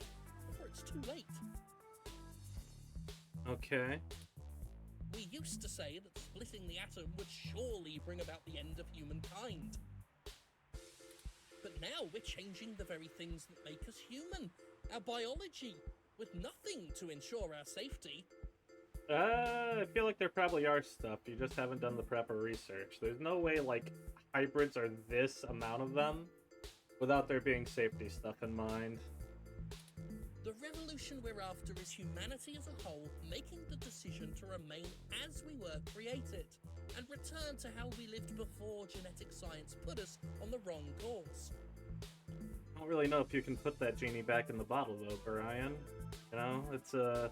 S12: before it's too late.
S1: Okay.
S12: We used to say that splitting the atom would surely bring about the end of humankind. But now we're changing the very things that make us human, our biology, with nothing to ensure our safety.
S1: I feel like there probably are stuff, you just haven't done the proper research. There's no way, like, hybrids are this amount of them without there being safety stuff in mind.
S12: The revolution we're after is humanity as a whole making the decision to remain as we were created and return to how we lived before genetic science put us on the wrong course.
S1: I don't really know if you can put that genie back in the bottle, though, Brian. You know, it's a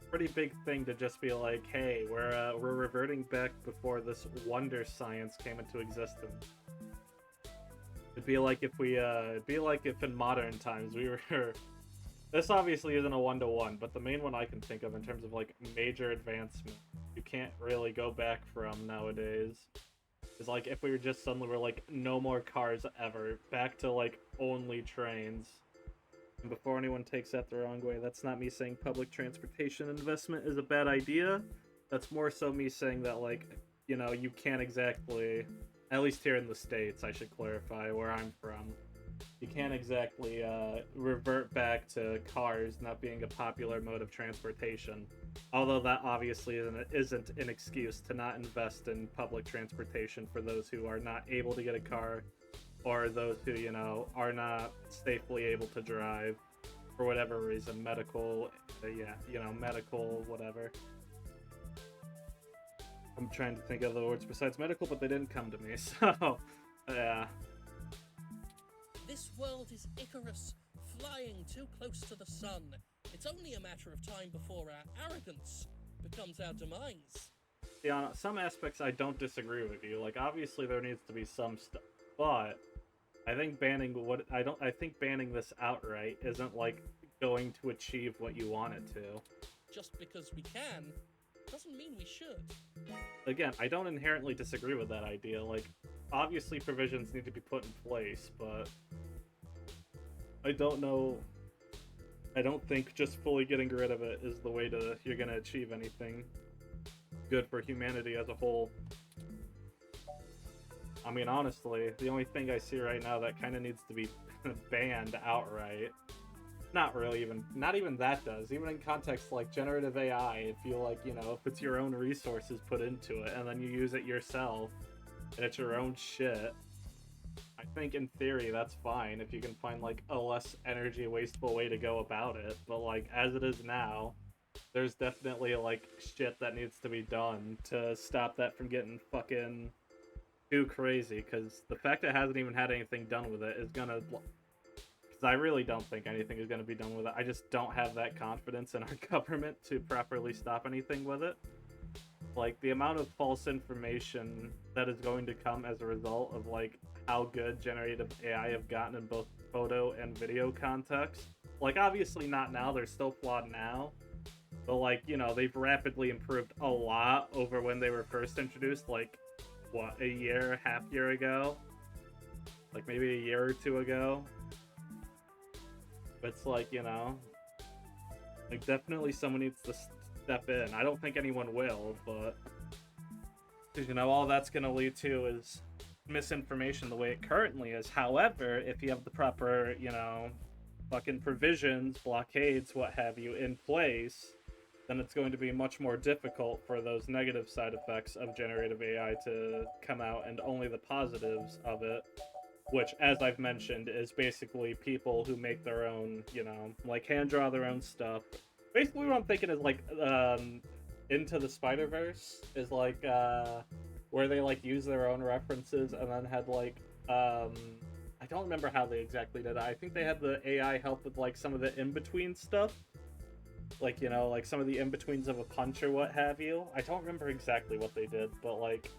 S1: pretty big thing to just be like, hey, we're reverting back before this wonder science came into existence. It'd be like if in modern times we were. This obviously isn't a one-to-one, but the main one I can think of in terms of like major advancement you can't really go back from nowadays is like if we were just suddenly were like no more cars ever, back to like only trains. And before anyone takes that the wrong way, that's not me saying public transportation investment is a bad idea. That's more so me saying that, like, you know, you can't exactly, at least here in the States, I should clarify where I'm from, you can't exactly revert back to cars not being a popular mode of transportation. Although that obviously isn't an excuse to not invest in public transportation for those who are not able to get a car, or those who, you know, are not safely able to drive for whatever reason, medical, medical, whatever. I'm trying to think of the words besides medical, but they didn't come to me, so, yeah.
S12: This world is Icarus, flying too close to the sun. It's only a matter of time before our arrogance becomes our demise.
S1: Yeah, on some aspects I don't disagree with you. Like, obviously there needs to be some stuff, but I think banning this outright isn't like going to achieve what you want it to.
S12: Just because we can doesn't mean we should.
S1: Again, I don't inherently disagree with that idea. Like, obviously provisions need to be put in place, but I don't know. I don't think just fully getting rid of it is the way you're gonna achieve anything good for humanity as a whole. I mean, honestly, the only thing I see right now that kind of needs to be banned outright, not even that does, even in context like generative AI, if you like, you know, if it's your own resources put into it and then you use it yourself and it's your own shit, I think in theory that's fine if you can find like a less energy wasteful way to go about it, but like as it is now, there's definitely like shit that needs to be done to stop that from getting fucking too crazy, because the fact that it hasn't even had anything done with it is gonna, because I really don't think anything is gonna be done with it. I just don't have that confidence in our government to properly stop anything with it. Like, the amount of false information that is going to come as a result of like how good generative AI have gotten in both photo and video context. Like, obviously not now, they're still flawed now, but like, you know, they've rapidly improved a lot over when they were first introduced, like, what, half year ago? Like, maybe a year or two ago? But it's like, you know, like, definitely someone needs to step in. I don't think anyone will, but, because, you know, all that's going to lead to is misinformation the way it currently is. However, if you have the proper, you know, fucking provisions, blockades, what have you, in place, then it's going to be much more difficult for those negative side effects of generative AI to come out, and only the positives of it which, as I've mentioned, is basically people who make their own, you know, like hand draw their own stuff. Basically, what I'm thinking is like Into the Spider-Verse is like where they like use their own references and then had like I don't remember how they exactly did it. I think they had the AI help with like some of the in-between stuff. Like, you know, like some of the in-betweens of a punch or what have you. I don't remember exactly what they did, but like,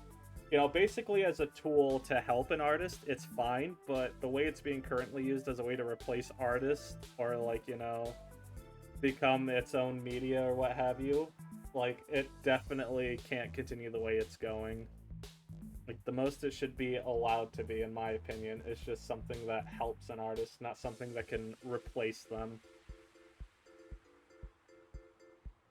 S1: you know, basically as a tool to help an artist, it's fine, but the way it's being currently used as a way to replace artists or like, you know, become its own media or what have you, like, it definitely can't continue the way it's going. Like, the most it should be allowed to be, in my opinion, is just something that helps an artist, not something that can replace them.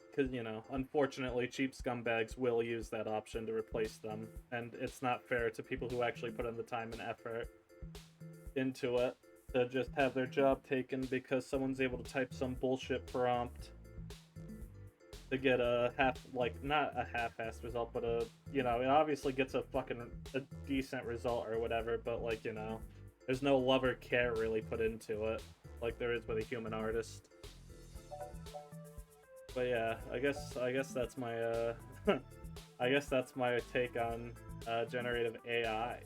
S1: Because, you know, unfortunately, cheap scumbags will use that option to replace them, and it's not fair to people who actually put in the time and effort into it to just have their job taken because someone's able to type some bullshit prompt to get a not a half-assed result, but a, you know, it obviously gets a decent result or whatever, but, like, you know, there's no love or care really put into it, like there is with a human artist. But yeah, I guess that's my I guess that's my take on generative AI.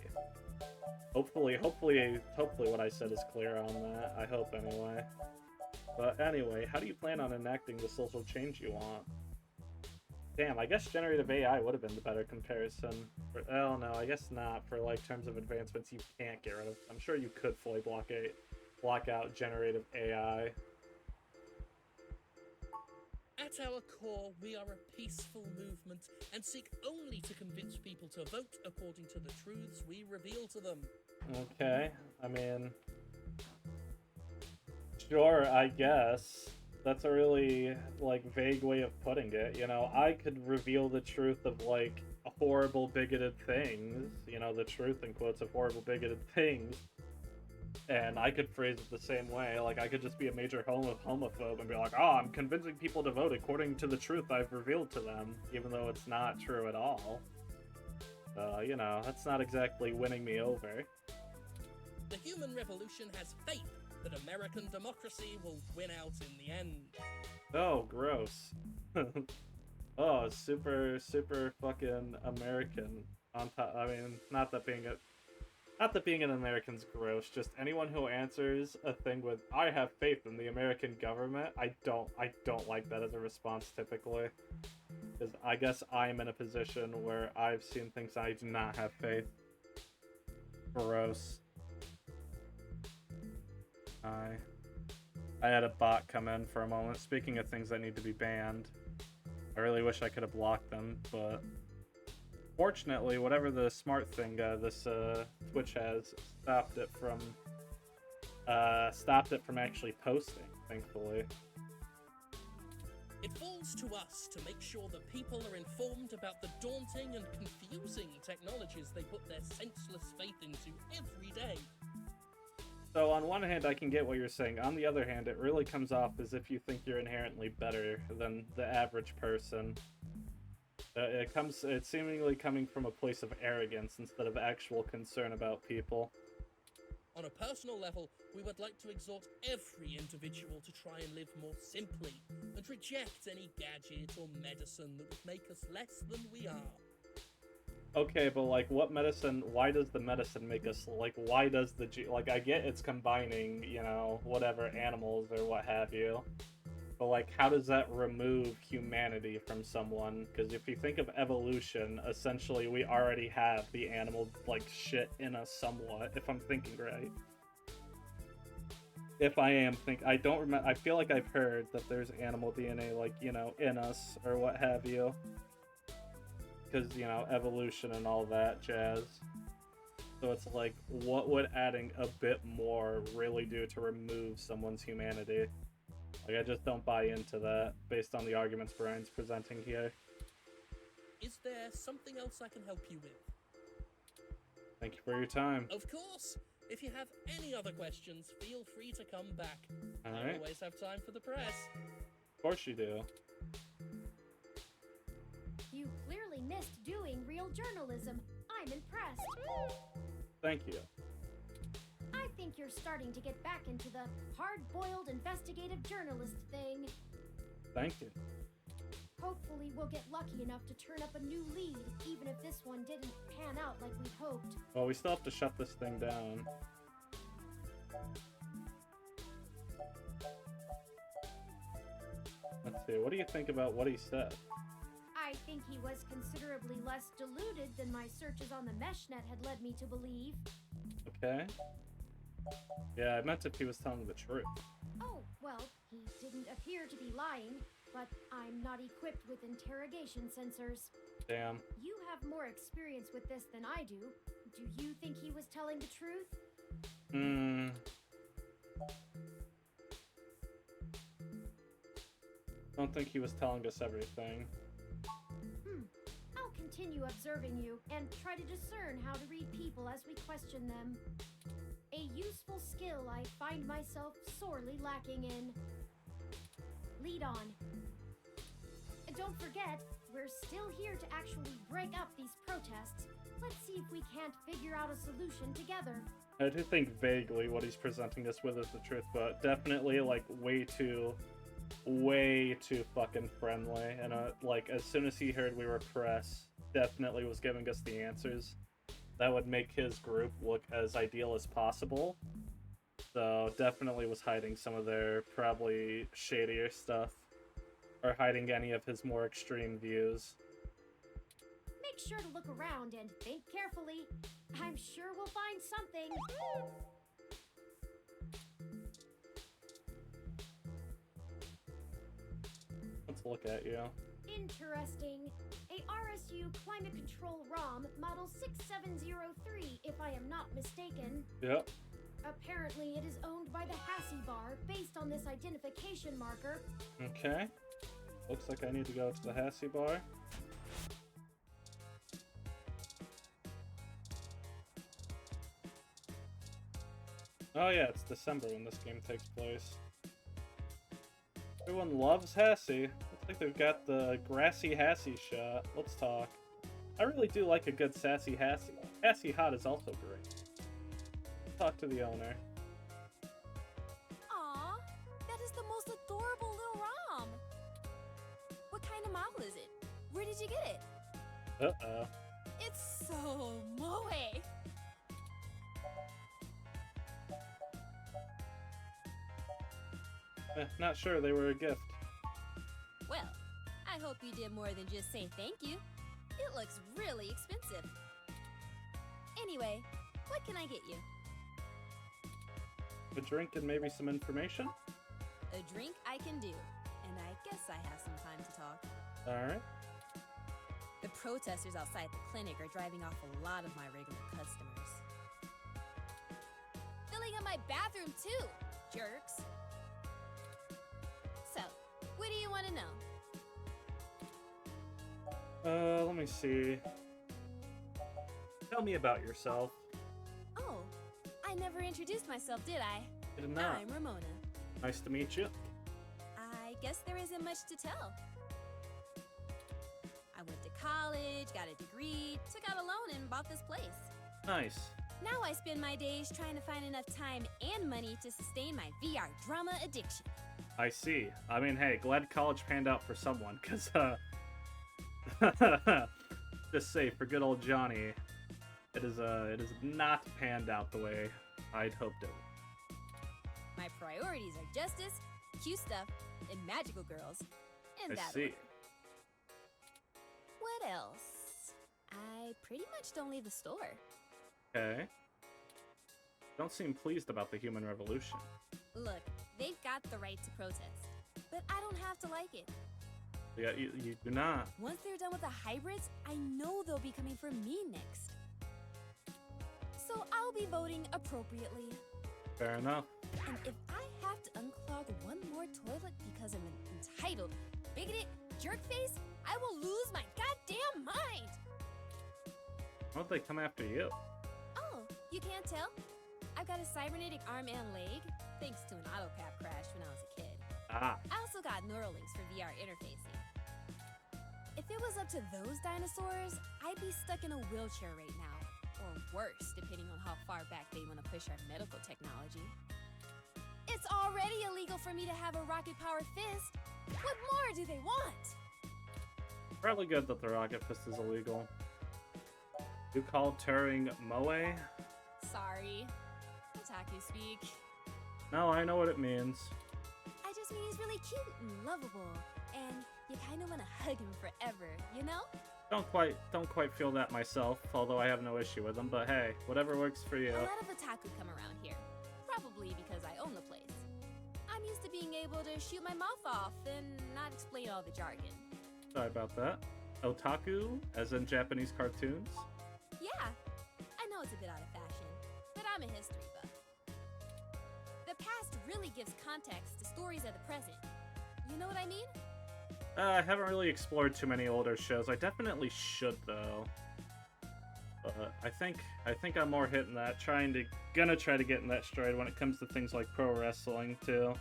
S1: Hopefully what I said is clear on that. I hope anyway. But anyway, how do you plan on enacting the social change you want? Damn, I guess generative AI would have been the better comparison. Oh no, I guess not. For like terms of advancements you can't get rid of. I'm sure you could fully block out generative AI.
S12: At our core, we are a peaceful movement and seek only to convince people to vote according to the truths we reveal to them.
S1: Okay, I mean, sure, I guess. That's a really, like, vague way of putting it. You know, I could reveal the truth of, like, horrible, bigoted things. You know, the truth, in quotes, of horrible, bigoted things. And I could phrase it the same way. Like, I could just be a major homophobe and be like, oh, I'm convincing people to vote according to the truth I've revealed to them, even though it's not true at all. You know, that's not exactly winning me over.
S12: The human revolution has faith that American democracy will win out in the end.
S1: Oh, gross. Oh, super fucking American on top. I mean, not that being an American's gross, just anyone who answers a thing with, I have faith in the American government, I don't like that as a response typically. Because I guess I'm in a position where I've seen things I do not have faith. Gross. I had a bot come in for a moment. Speaking of things that need to be banned, I really wish I could have blocked them, but fortunately, whatever the smart thing this Twitch has stopped it from actually posting, thankfully.
S12: It falls to us to make sure that people are informed about the daunting and confusing technologies they put their senseless faith into every day.
S1: So on one hand, I can get what you're saying. On the other hand, it really comes off as if you think you're inherently better than the average person. It's seemingly coming from a place of arrogance instead of actual concern about people.
S12: On a personal level, we would like to exhort every individual to try and live more simply and reject any gadget or medicine that would make us less than we are.
S1: Okay, but like, what medicine, why does the medicine make us, like, why does the, like, I get it's combining, you know, whatever, animals or what have you, but like, how does that remove humanity from someone? Because if you think of evolution, essentially we already have the animal, like, shit in us somewhat, if I'm thinking right. If I am I don't remember, I feel like I've heard that there's animal DNA, like, you know, in us or what have you. Because, you know, evolution and all that jazz. So it's like, what would adding a bit more really do to remove someone's humanity? Like, I just don't buy into that, based on the arguments Brian's presenting here.
S12: Is there something else I can help you with?
S1: Thank you for your time.
S12: Of course! If you have any other questions, feel free to come back. I always have time for the press.
S1: Of course you do.
S8: You clearly missed doing real journalism. I'm impressed.
S1: Thank you.
S8: think you're starting to get back into the hard-boiled investigative journalist thing.
S1: Thank you.
S8: Hopefully we'll get lucky enough to turn up a new lead, even if this one didn't pan out like we'd hoped.
S1: Well, we still have to shut this thing down. Let's see, what do you think about what he said?
S8: I think he was considerably less deluded than my searches on the meshnet had led me to believe.
S1: Okay. Yeah, I meant if he was telling the truth.
S8: Oh, well, he didn't appear to be lying, but I'm not equipped with interrogation sensors.
S1: Damn.
S8: You have more experience with this than I do. Do you think he was telling the truth?
S1: Don't think he was telling us everything.
S8: I'll continue observing you and try to discern how to read people as we question them. A useful skill I find myself sorely lacking in. Lead on. Don't forget, we're still here to actually break up these protests. Let's see if we can't figure out a solution together.
S1: I do think vaguely what he's presenting us with is the truth, but definitely, like, way too fucking friendly. And, like, as soon as he heard we were press, definitely was giving us the answers. That would make his group look as ideal as possible. So, definitely was hiding some of their probably shadier stuff. Or hiding any of his more extreme views.
S8: Make sure to look around and think carefully. I'm sure we'll find something.
S1: Let's look at you.
S8: Interesting. A RSU Climate Control ROM Model 6703, if I am not mistaken.
S1: Yep.
S8: Apparently it is owned by the Hassie Bar, based on this identification marker.
S1: Okay. Looks like I need to go to the Hassie Bar. Oh yeah, it's December when this game takes place. Everyone loves Hassie. Looks like they've got the grassy Hassie shot. Let's talk. I really do like a good sassy Hassie. Hassie Hot is also great. Let's talk to the owner.
S9: Aw, that is the most adorable little ROM. What kind of model is it? Where did you get it?
S1: Uh-oh.
S9: It's so moe.
S1: Not sure they were a gift.
S9: Well, I hope you did more than just say thank you. It looks really expensive. Anyway, what can I get you?
S1: A drink and maybe some information?
S9: A drink I can do, and I guess I have some time to talk.
S1: Alright.
S9: The protesters outside the clinic are driving off a lot of my regular customers. Filling up my bathroom too, jerks. So, what do you want to know?
S1: Let me see. Tell me about yourself.
S9: Oh, I never introduced myself, did I?
S1: You did not.
S9: I'm Ramona.
S1: Nice to meet you.
S9: I guess there isn't much to tell. I went to college, got a degree, took out a loan, and bought this place.
S1: Nice.
S9: Now I spend my days trying to find enough time and money to sustain my VR drama addiction.
S1: I see. I mean, hey, glad college panned out for someone, because, just say, for good old Johnny, it is not panned out the way I'd hoped it would.
S9: My priorities are justice, cute stuff, and magical girls, and
S1: I
S9: that
S1: see.
S9: order. What else? I pretty much don't leave the store.
S1: Okay. Don't seem pleased about the human revolution.
S9: Look, they've got the right to protest, but I don't have to like it.
S1: Yeah, you do not.
S9: Once they're done with the hybrids, I know they'll be coming for me next. So I'll be voting appropriately.
S1: Fair enough.
S9: And if I have to unclog one more toilet because I'm an entitled, bigoted jerkface, I will lose my goddamn mind!
S1: Why would they come after you?
S9: Oh, you can't tell? I've got a cybernetic arm and leg, thanks to an autocap crash when I was a kid.
S1: Ah.
S9: I also got Neuralinks for VR interfacing. If it was up to those dinosaurs, I'd be stuck in a wheelchair right now. Or worse, depending on how far back they want to push our medical technology. It's already illegal for me to have a rocket-powered fist. What more do they want?
S1: Probably good that the rocket fist is illegal. You call Turing Moe?
S9: Sorry. Otaku speak.
S1: No, I know what it means.
S9: I just mean he's really cute and lovable, and you kind of want to hug him forever, you know?
S1: Don't quite feel that myself, although I have no issue with him, but hey, whatever works for you.
S9: A lot of otaku come around here, probably because I own the place. I'm used to being able to shoot my mouth off and not explain all the jargon.
S1: Sorry about that. Otaku, as in Japanese cartoons?
S9: Yeah, I know it's a bit out of fashion, but I'm a history buff. The past really gives context to stories of the present. You know what I mean?
S1: I haven't really explored too many older shows. I definitely should, though. But I think I'm more hitting that. Gonna try to get in that stride when it comes to things like pro wrestling too.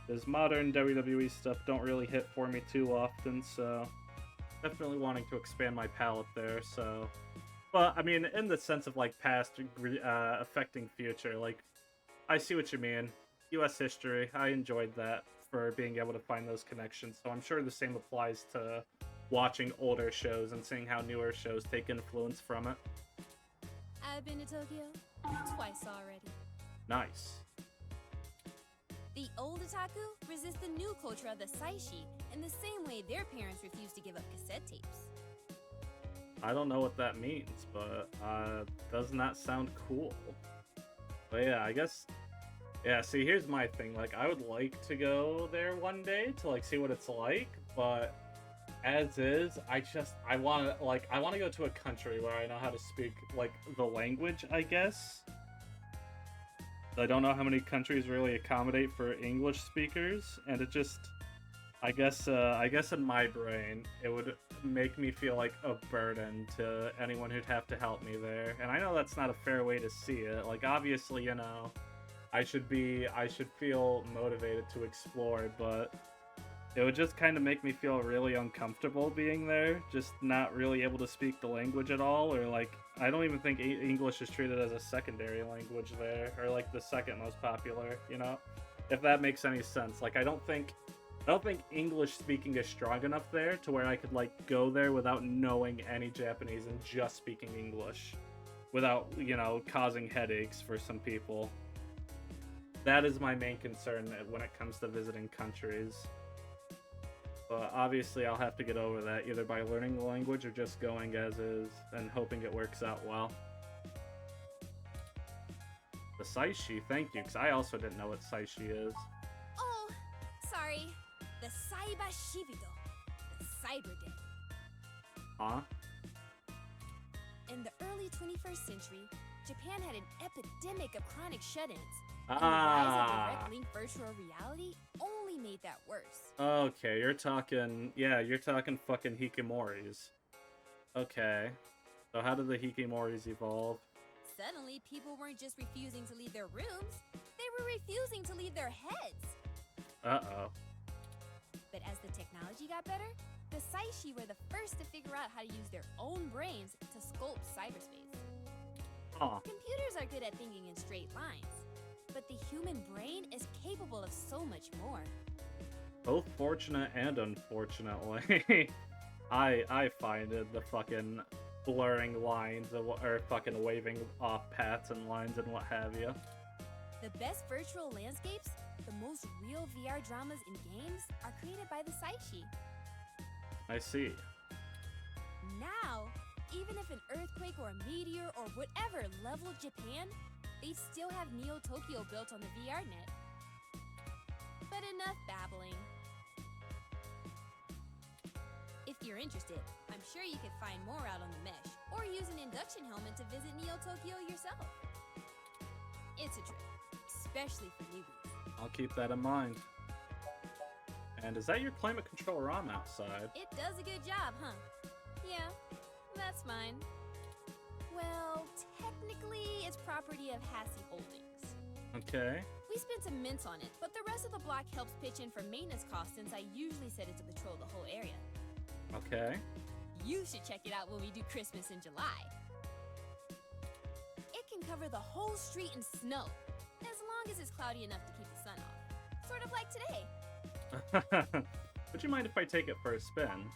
S1: Because modern WWE stuff don't really hit for me too often, so definitely wanting to expand my palette there. So, but I mean, in the sense of like past affecting future, like I see what you mean. U.S. history, I enjoyed that for being able to find those connections. So I'm sure the same applies to watching older shows and seeing how newer shows take influence from it.
S9: I've been to Tokyo twice already.
S1: Nice.
S9: The old otaku resist the new culture of the saishi in the same way their parents refuse to give up cassette tapes.
S1: I don't know what that means, but does not sound cool. But yeah, I guess. Yeah, see, here's my thing. Like, I would like to go there one day to like see what it's like, but as is, I want to go to a country where I know how to speak like the language, I guess. I don't know how many countries really accommodate for English speakers, and it just, I guess in my brain, it would make me feel like a burden to anyone who'd have to help me there. And I know that's not a fair way to see it. Like, obviously, you know, I should feel motivated to explore, but it would just kind of make me feel really uncomfortable being there, just not really able to speak the language at all, or like, I don't even think English is treated as a secondary language there, or like the second most popular, you know? If that makes any sense. Like, I don't think English speaking is strong enough there to where I could like go there without knowing any Japanese and just speaking English without, you know, causing headaches for some people. That is my main concern when it comes to visiting countries. But obviously I'll have to get over that either by learning the language or just going as is and hoping it works out well. The Saishi, thank you, because I also didn't know what Saishi is.
S9: Oh, sorry. The Saiba Shibido. The Cyber Day.
S1: Huh?
S9: In the early 21st century, Japan had an epidemic of chronic shut-ins.
S1: Ah.
S9: And the rise of direct link virtual reality only made that worse.
S1: Okay, you're talking fucking hikimoris. Okay. So how did the hikimoris evolve?
S9: Suddenly, people weren't just refusing to leave their rooms, they were refusing to leave their heads.
S1: Uh-oh.
S9: But as the technology got better, the Saishi were the first to figure out how to use their own brains to sculpt cyberspace.
S1: Huh.
S9: Computers are good at thinking in straight lines, but the human brain is capable of so much more.
S1: Both fortunate and unfortunately. I find it the fucking blurring lines or fucking waving off paths and lines and what have you.
S9: The best virtual landscapes, the most real VR dramas in games, are created by the Saishi.
S1: I see.
S9: Now, even if an earthquake or a meteor or whatever leveled Japan, they'd still have Neo Tokyo built on the VR net. But enough babbling. If you're interested, I'm sure you could find more out on the mesh, or use an induction helmet to visit Neo Tokyo yourself. It's a trip, especially for newbies.
S1: I'll keep that in mind. And is that your climate control ROM outside?
S9: It does a good job, huh? Yeah, that's mine. Well, technically, it's property of Hassie Holdings.
S1: Okay.
S9: We spent some mints on it, but the rest of the block helps pitch in for maintenance costs since I usually set it to patrol the whole area.
S1: Okay.
S9: You should check it out when we do Christmas in July. can cover the whole street in snow, as long as it's cloudy enough to keep the sun off. Sort of like today.
S1: Would you mind if I take it for a spin?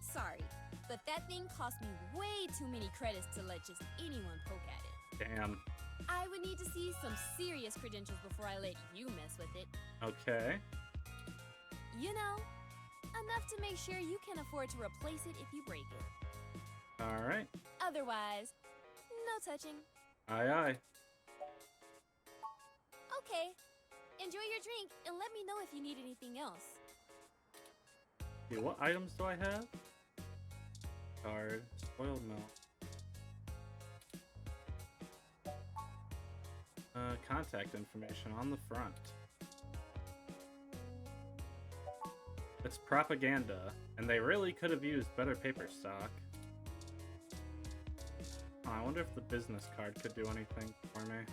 S9: Sorry, but that thing cost me way too many credits to let just anyone poke at it.
S1: Damn.
S9: I would need to see some serious credentials before I let you mess with it.
S1: Okay.
S9: You know, enough to make sure you can afford to replace it if you break it.
S1: Alright.
S9: Otherwise, no touching.
S1: Aye aye.
S9: Okay. Enjoy your drink and let me know if you need anything else.
S1: Okay, what items do I have? Card, spoiled milk. Contact information on the front. It's propaganda, and they really could have used better paper stock. Oh, I wonder if the business card could do anything for me.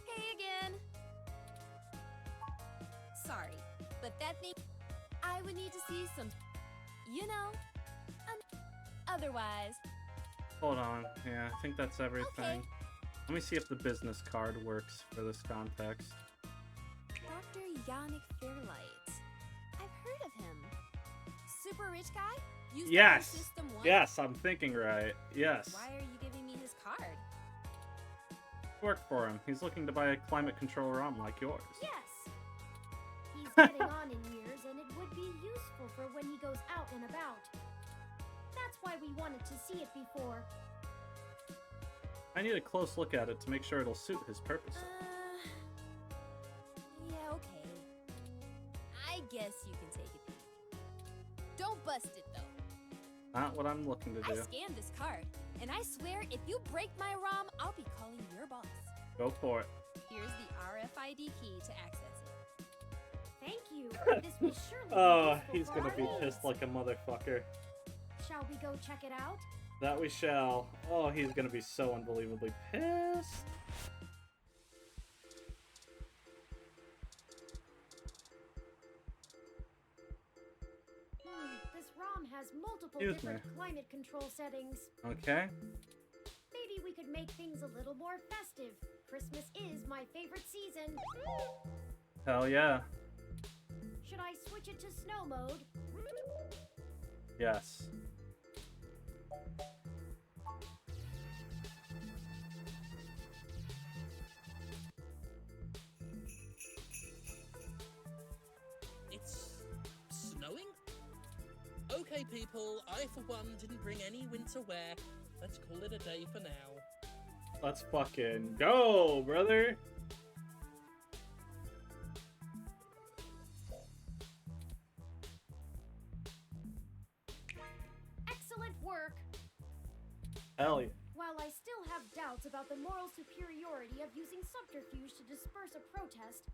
S9: Hey again! Sorry, but that thing... I would need to see some... You know... Otherwise...
S1: Hold on. Yeah, I think that's everything.
S9: Okay.
S1: Let me see if the business card works for this context.
S9: Dr. Yannick Fairlight. I've heard of him. Super rich guy? Used
S1: Yes!
S9: System 1?
S1: Yes, I'm thinking right. Yes.
S9: Why are you giving me his card?
S1: Work for him. He's looking to buy a climate control ROM like yours.
S8: Yes. He's getting on in years, and it would be useful for when he goes out and about. That's why we wanted to see it before.
S1: I need a close look at it to make sure it'll suit his purpose.
S9: Yeah, okay. I guess you can take a peek. Don't bust it, though.
S1: Not what I'm looking to do.
S9: I scanned this card, and I swear if you break my ROM, I'll be calling your boss.
S1: Go for it.
S9: Here's the RFID key to access it.
S8: Thank you. This will surely be
S1: Oh,
S8: useful
S1: he's
S8: for
S1: gonna
S8: our
S1: be
S8: needs.
S1: pissed like a motherfucker.
S8: Shall we go check it out?
S1: That we shall. Oh, he's gonna be so unbelievably pissed.
S8: This ROM has multiple
S1: Excuse
S8: different
S1: me.
S8: climate control settings.
S1: Okay.
S8: Maybe we could make things a little more festive. Christmas is my favorite season.
S1: Hell yeah.
S8: Should I switch it to snow mode?
S1: Yes.
S12: It's snowing? Okay, people, I for one didn't bring any winter wear. Let's call it a day for now.
S1: Let's fucking go, brother.
S8: Excellent work!
S1: Hell yeah.
S8: While I still have doubts about the moral superiority of using subterfuge to disperse a protest,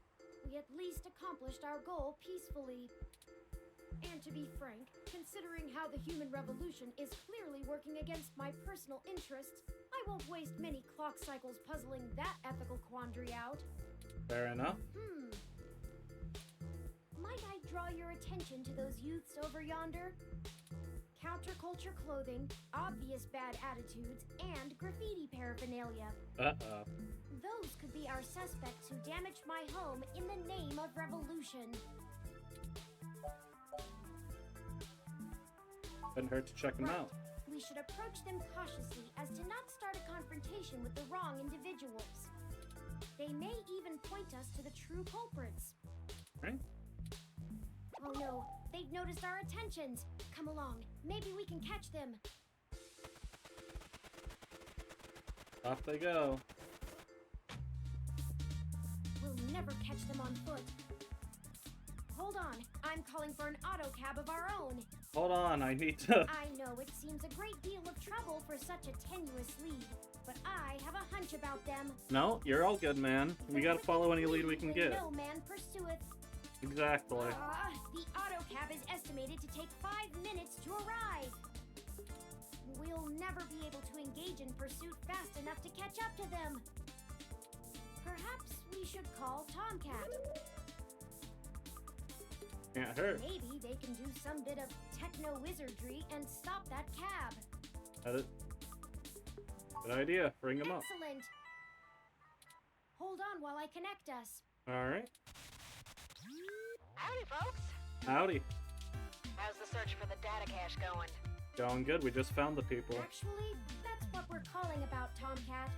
S8: we at least accomplished our goal peacefully. And to be frank, considering how the human revolution is clearly working against my personal interests, I won't waste many clock cycles puzzling that ethical quandary out.
S1: Fair enough.
S8: Might I draw your attention to those youths over yonder? Counterculture clothing, obvious bad attitudes, and graffiti paraphernalia.
S1: Uh-oh.
S8: Those could be our suspects who damaged my home in the name of revolution.
S1: Couldn't hurt to check them out.
S8: We should approach them cautiously as to not start a confrontation with the wrong individuals. They may even point us to the true culprits.
S1: Right?
S8: Oh no, they've noticed our attentions. Come along, maybe we can catch them.
S1: Off they go.
S8: We'll never catch them on foot. Hold on, I'm calling for an auto cab of our own.
S1: Hold on, I need to...
S8: I know it seems a great deal of trouble for such a tenuous lead, but I have a hunch about them.
S1: No, you're all good, man. We gotta follow any lead we can get.
S8: No man pursueth.
S1: Exactly.
S8: The auto cab is estimated to take 5 minutes to arrive. We'll never be able to engage in pursuit fast enough to catch up to them. Perhaps we should call Tomcat.
S1: Can't hurt.
S8: Maybe they can do some bit of techno-wizardry and stop that cab.
S1: That it. Good idea. Bring them up.
S8: Excellent. Hold on while I connect us.
S1: Alright.
S13: Howdy, folks.
S1: Howdy.
S13: How's the search for the data cache going?
S1: Going good. We just found the people.
S8: Actually, that's what we're calling about, Tomcat.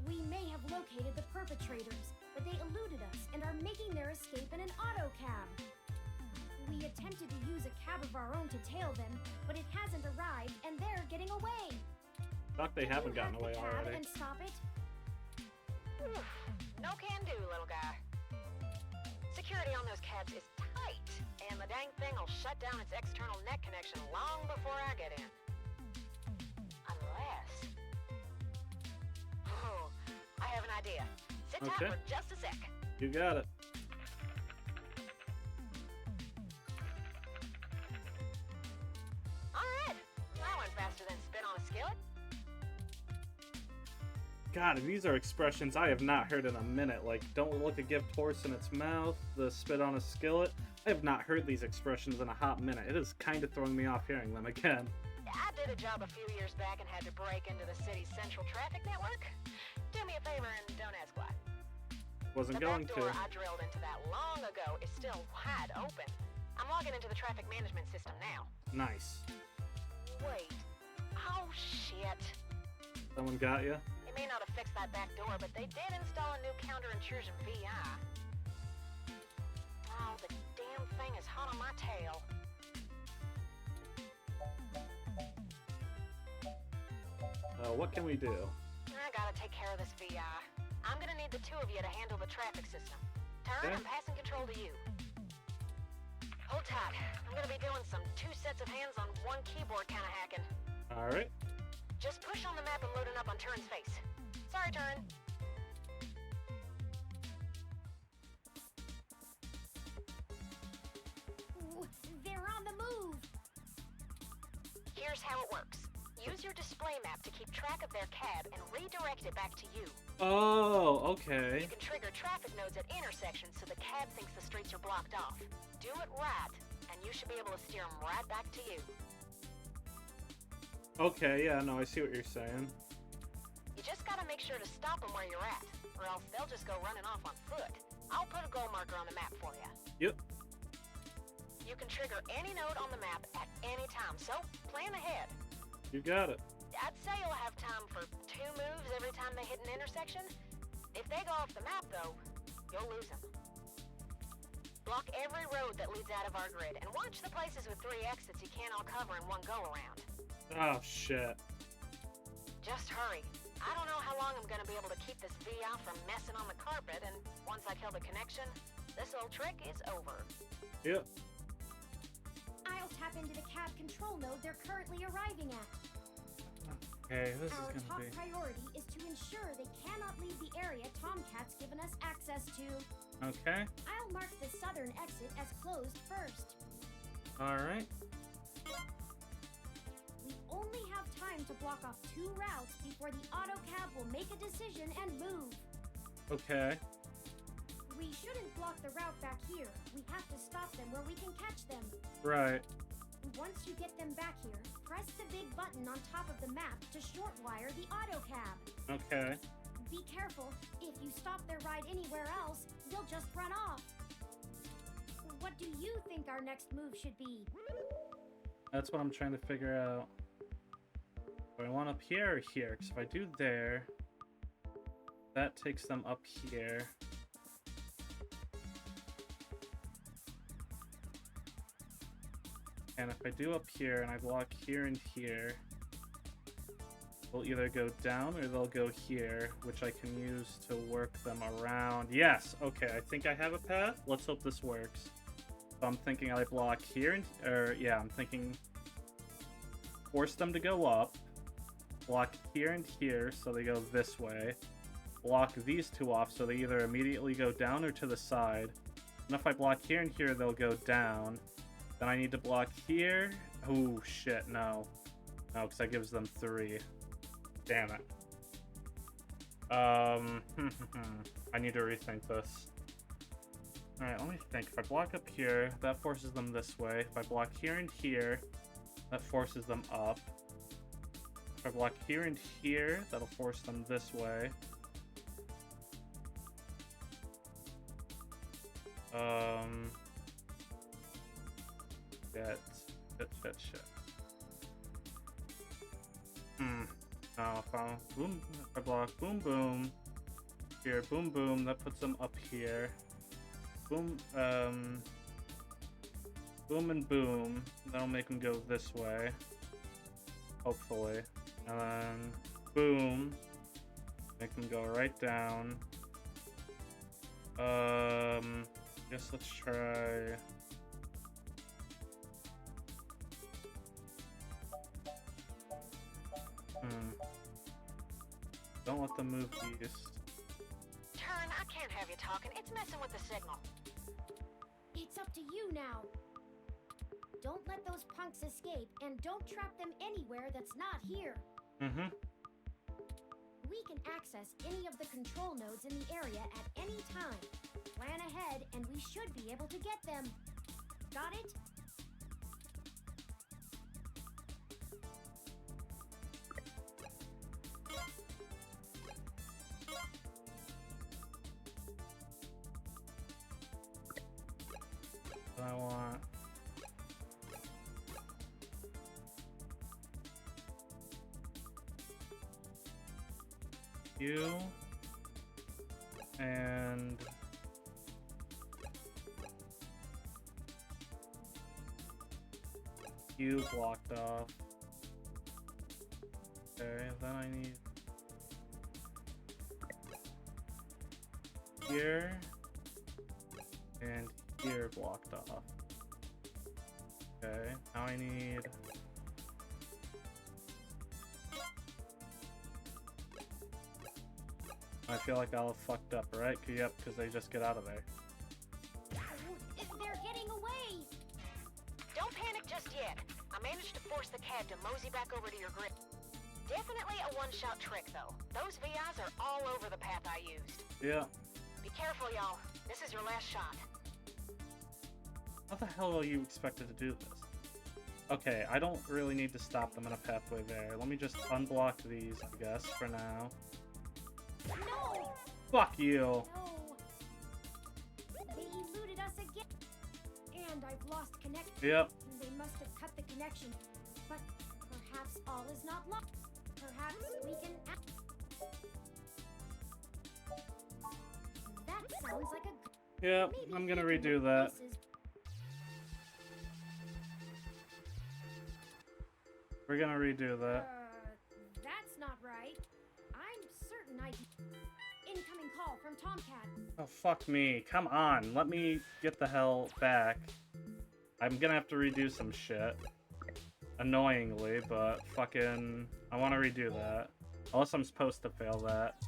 S8: We may have located the perpetrators, but they eluded us and are making their escape in an auto cab. We attempted to use a cab of our own to tail them, but it hasn't arrived and they're getting away.
S1: Fuck, they haven't gotten away already.
S8: And stop it?
S13: No can do, little guy. Security on those cabs is tight, and the dang thing will shut down its external net connection long before I get in. Unless... Oh, I have an idea. Sit tight for just a sec.
S1: You got it.
S13: Alright, that went faster than spit on a skillet.
S1: God, these are expressions I have not heard in a minute. Like, don't look a gift horse in its mouth, the spit on a skillet. I have not heard these expressions in a hot minute. It is kind of throwing me off hearing them again.
S13: I did a job a few years back and had to break into the city's central traffic network. Do me a favor and don't ask why.
S1: Wasn't going to.
S13: The back door I drilled into that long ago is still wide open. I'm logging into the traffic management system now.
S1: Nice.
S13: Wait. Oh, shit.
S1: Someone got you?
S13: They may not have fixed that back door, but they did install a new counter-intrusion VI. Oh, the damn thing is hot on my tail.
S1: What can we do?
S13: I gotta take care of this VI. I'm gonna need the two of you to handle the traffic system. Turn, I'm passing control to you. Hold tight. I'm gonna be doing some 2 sets of hands on 1 keyboard kind of hacking.
S1: Alright.
S13: Just push on the map and load it up on Turin's face. Sorry, Turin.
S8: Ooh, they're on the move.
S13: Here's how it works. Use your display map to keep track of their cab and redirect it back to you.
S1: Oh, okay.
S13: You can trigger traffic nodes at intersections so the cab thinks the streets are blocked off. Do it right, and you should be able to steer them right back to you.
S1: Okay, yeah, no, I see what you're saying.
S13: You just gotta make sure to stop them where you're at, or else they'll just go running off on foot. I'll put a goal marker on the map for you.
S1: Yep.
S13: You can trigger any node on the map at any time, so plan ahead.
S1: You got it.
S13: I'd say you'll have time for 2 moves every time they hit an intersection. If they go off the map, though, you'll lose them. Block every road that leads out of our grid, and watch the places with 3 exits you can't all cover in one go-around.
S1: Oh, shit.
S13: Just hurry. I don't know how long I'm gonna be able to keep this VI from messing on the carpet, and once I kill the connection, this little trick is over.
S1: Yep.
S8: I'll tap into the cab control node they're currently arriving at.
S1: Okay, this
S8: Our
S1: is
S8: top
S1: gonna be...
S8: priority is to ensure they cannot leave the area Tomcat's given us access to.
S1: Okay.
S8: I'll mark the southern exit as closed first.
S1: Alright.
S8: We only have time to block off 2 routes before the autocab will make a decision and move.
S1: Okay.
S8: We shouldn't block the route back here. We have to stop them where we can catch them.
S1: Right.
S8: Once you get them back here, press the big button on top of the map to shortwire the autocab.
S1: Okay.
S8: Be careful. If you stop their ride anywhere else, they'll just run off. What do you think our next move should be?
S1: That's what I'm trying to figure out. Do I want up here or here? Because if I do there, that takes them up here. And if I do up here and I block here and here, they'll either go down or they'll go here, which I can use to work them around. Yes! Okay, I think I have a path. Let's hope this works. So I'm thinking I block here and... I'm thinking... Force them to go up. Block here and here so they go this way. Block these 2 off so they either immediately go down or to the side. And if I block here and here, they'll go down. Then I need to block here. Oh, shit, no. No, because that gives them 3. Damn it. I need to rethink this. Alright, let me think. If I block up here, that forces them this way. If I block here and here, that forces them up. I block here and here, that'll force them this way. Shit. No, boom, I block boom boom. Here, boom boom, that puts them up here. Boom, boom and boom. That'll make them go this way. Hopefully. And then boom. Make them go right down. Guess let's try. Don't let them move east.
S13: Turn, I can't have you talking. It's messing with the signal.
S8: It's up to you now. Don't let those punks escape, and don't trap them anywhere that's not here.
S1: Mm-hmm.
S8: We can access any of the control nodes in the area at any time. Plan ahead, and we should be able to get them. Got it?
S1: I want you and you blocked off. Okay, then I need here and here blocked off. Okay, now I need I feel like I'll have fucked up, right? Yep, because they just get out of there.
S8: They're getting away!
S13: Don't panic just yet. I managed to force the cab to mosey back over to your grid. Definitely a one-shot trick, though. Those VIs are all over the path I used.
S1: Yeah.
S13: Be careful, y'all. This is your last shot.
S1: How the hell are you expected to do this? Okay, I don't really need to stop them in a pathway there. Let me just unblock these, I guess, for now.
S8: No!
S1: Fuck you!
S8: No! They eluded us again! And I've lost connection.
S1: Yep.
S8: They must have cut the connection. But perhaps all is not lost. Perhaps we can act. That sounds like a...
S1: Yep, I'm gonna redo that. We're gonna redo that.
S8: That's not right. I'm certain I... Incoming call from Tomcat.
S1: Oh, fuck me. Come on. Let me get the hell back. I'm gonna have to redo some shit. Annoyingly, but fucking... I want to redo that. Unless I'm supposed to fail that.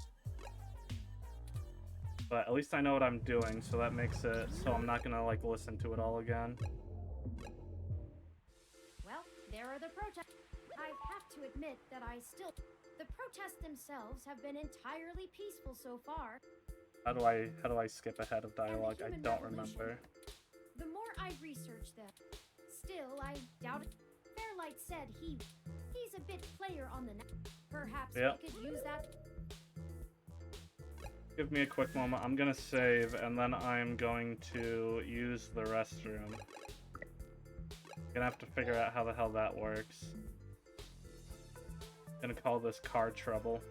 S1: But at least I know what I'm doing, so that makes it so I'm not gonna, like, listen to it all again.
S8: Well, there are the protests. I have to admit that I still... The protests themselves have been entirely peaceful so far.
S1: How do I skip ahead of dialogue? I don't remember.
S8: The more I research them, still I doubt it. Fairlight said he's a bit player on the net. Perhaps we could use that.
S1: Give me a quick moment. I'm gonna save, and then I'm going to use the restroom. Gonna have to figure out how the hell that works. Gonna call this car trouble.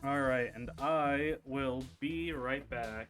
S1: Alright, and I will be right back.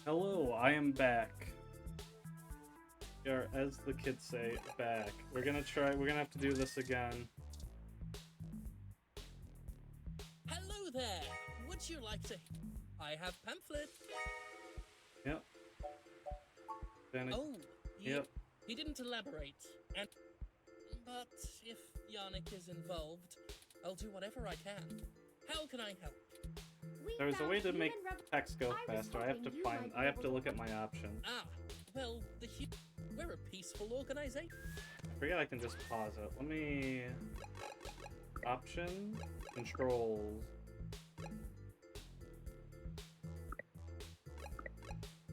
S1: Hello, I am back. We are, as the kids say, back. We're gonna have to do this again.
S12: Hello there! Would you like to... I have pamphlet.
S1: Yep.
S12: Oh,
S1: yep.
S12: He didn't elaborate. But if Yannick is involved, I'll do whatever I can. How can I help?
S1: There's a way to make text go faster. I have to look at my options.
S12: Ah, well, we're a peaceful organization.
S1: I forget I can just pause it. Let me... Option, controls.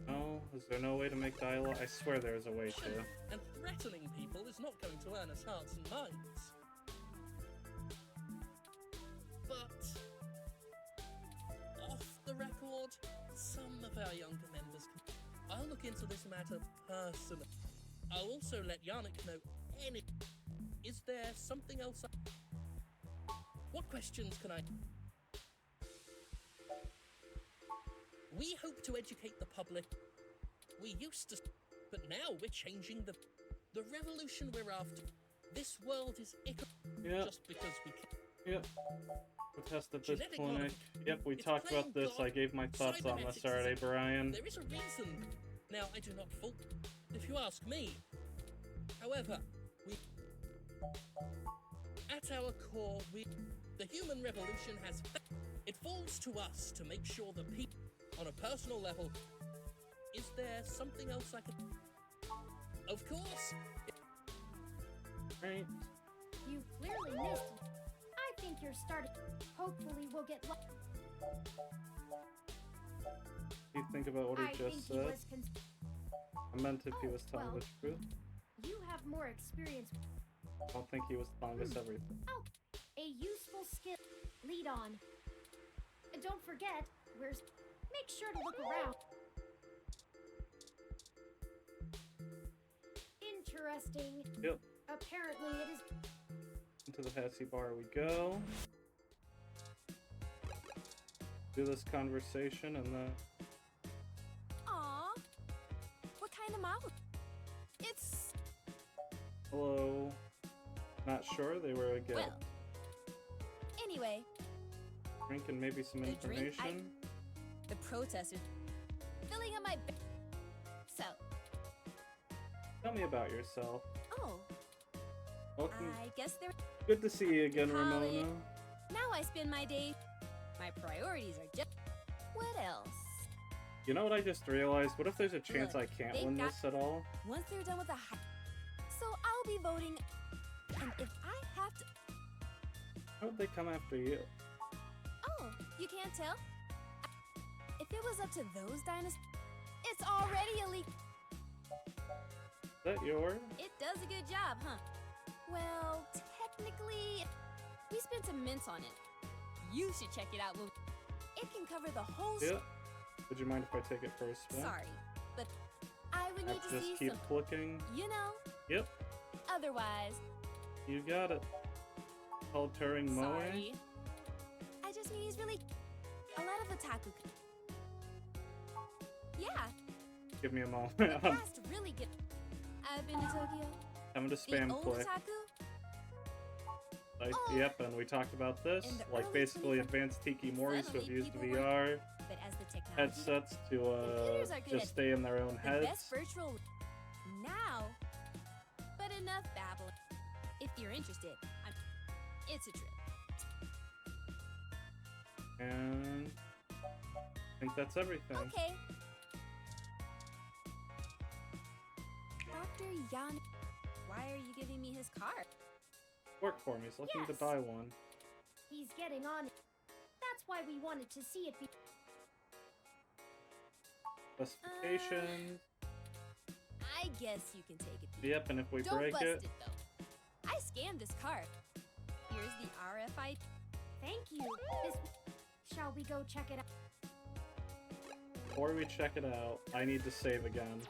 S1: No, is there no way to make dialogue? I swear there's a way to.
S12: And threatening people is not going to earn us hearts and minds. But off the record, some of our younger members can... I'll look into this matter personally. I'll also let Yannick know any... Is there something else What questions can I... We hope to educate the public. We used to... But now we're changing the revolution we're after. This world is just because we can.
S1: Yep. We tested this clinic. Yep, we talked about this. I gave my thoughts on this already, Brian.
S12: There is a reason. Now, I do not fault if you ask me. However, at our core, the human revolution has... It falls to us to make sure the people, on a personal level... Is there something else I could... Of course!
S1: Right.
S8: You clearly missed it. I think you're starting... Hopefully we'll get...
S1: You think about what he just said? I meant if he was telling the truth.
S8: You have more experience.
S1: I don't think he was telling us everything.
S8: Oh, a useful skill. Lead on. And don't forget, make sure to look around. Interesting.
S1: Yep.
S8: Apparently it is...
S1: Into the Hassy Bar we go. Do this conversation and then...
S9: Aww. What kind of mouth? It's...
S1: Hello. Not sure, they were a gift.
S9: Well, anyway.
S1: Drink and maybe some information.
S9: The protesters filling up my... So...
S1: Tell me about yourself.
S9: Oh.
S1: Welcome.
S9: I guess they're...
S1: Good to see you again, Ramona.
S9: Now I spend my day... My priorities are just... What else?
S1: You know what I just realized? What if there's a chance I can't win this at all?
S9: Once they're done with the so I'll be voting... And if I have to...
S1: How would they come after you?
S9: Oh, you can't tell? If it was up to those dinosaurs... It's already illegal.
S1: Is that yours?
S9: It does a good job, huh? Well, technically, we spent some mints on it. You should check it out. It can cover the whole...
S1: Yeah. Would you mind if I take it for a spin?
S9: Sorry, but I would need to see
S1: just keep flicking.
S9: You know?
S1: Yep.
S9: Otherwise...
S1: You got it. Called Turing Moe.
S9: Sorry. I just mean he's really... A lot of otaku... Yeah.
S1: Give me a moment.
S9: The past really good... I've been to Tokyo.
S1: I'm gonna spam click. Like, yep, and we talked about this. Like, basically advanced Tiki Moris who have used VR headsets to just stay in their own heads.
S9: Best virtual now, but enough babbling. If you're interested, it's a trip.
S1: And I think that's everything.
S9: Okay. Dr. Yan, why are you giving me his card?
S1: Work for me. He's looking to buy one.
S8: He's getting on it. That's why we wanted to see it.
S1: Specifications.
S9: I guess you can take it.
S1: Yep, and if we
S9: Don't
S1: break
S9: bust
S1: it
S9: though. I scanned this card. Here's the RFID.
S8: Thank you. Shall we go check it out?
S1: Before we check it out, I need to save again.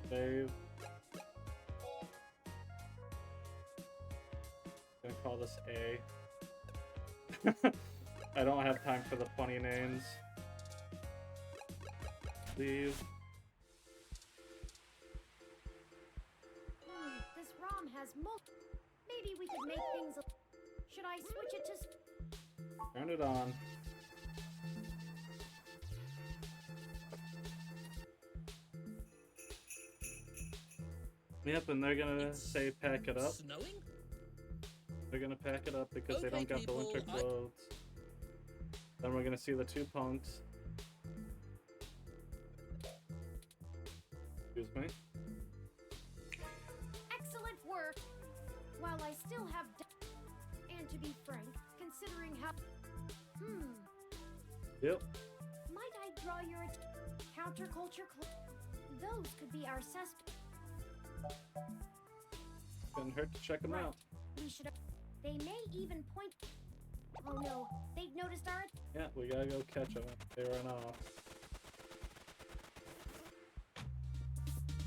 S1: Save. I'm gonna call this A. I don't have time for the funny names. Leave.
S8: This ROM has maybe we could make things. Should I switch it to?
S1: Turn it on. Yep, and they're gonna say pack it up.
S12: Snowing?
S1: They're gonna pack it up because they don't got the winter clothes. Then we're gonna see the two punks. Excuse me.
S8: Excellent work. While I still have, and to be frank, considering how,
S1: Yep.
S8: Might I draw your counterculture? Those could be our suspects.
S1: Couldn't hurt to check them out.
S8: We should. They may even point. Oh no, they've noticed our.
S1: Yeah, we gotta go catch them. They run off.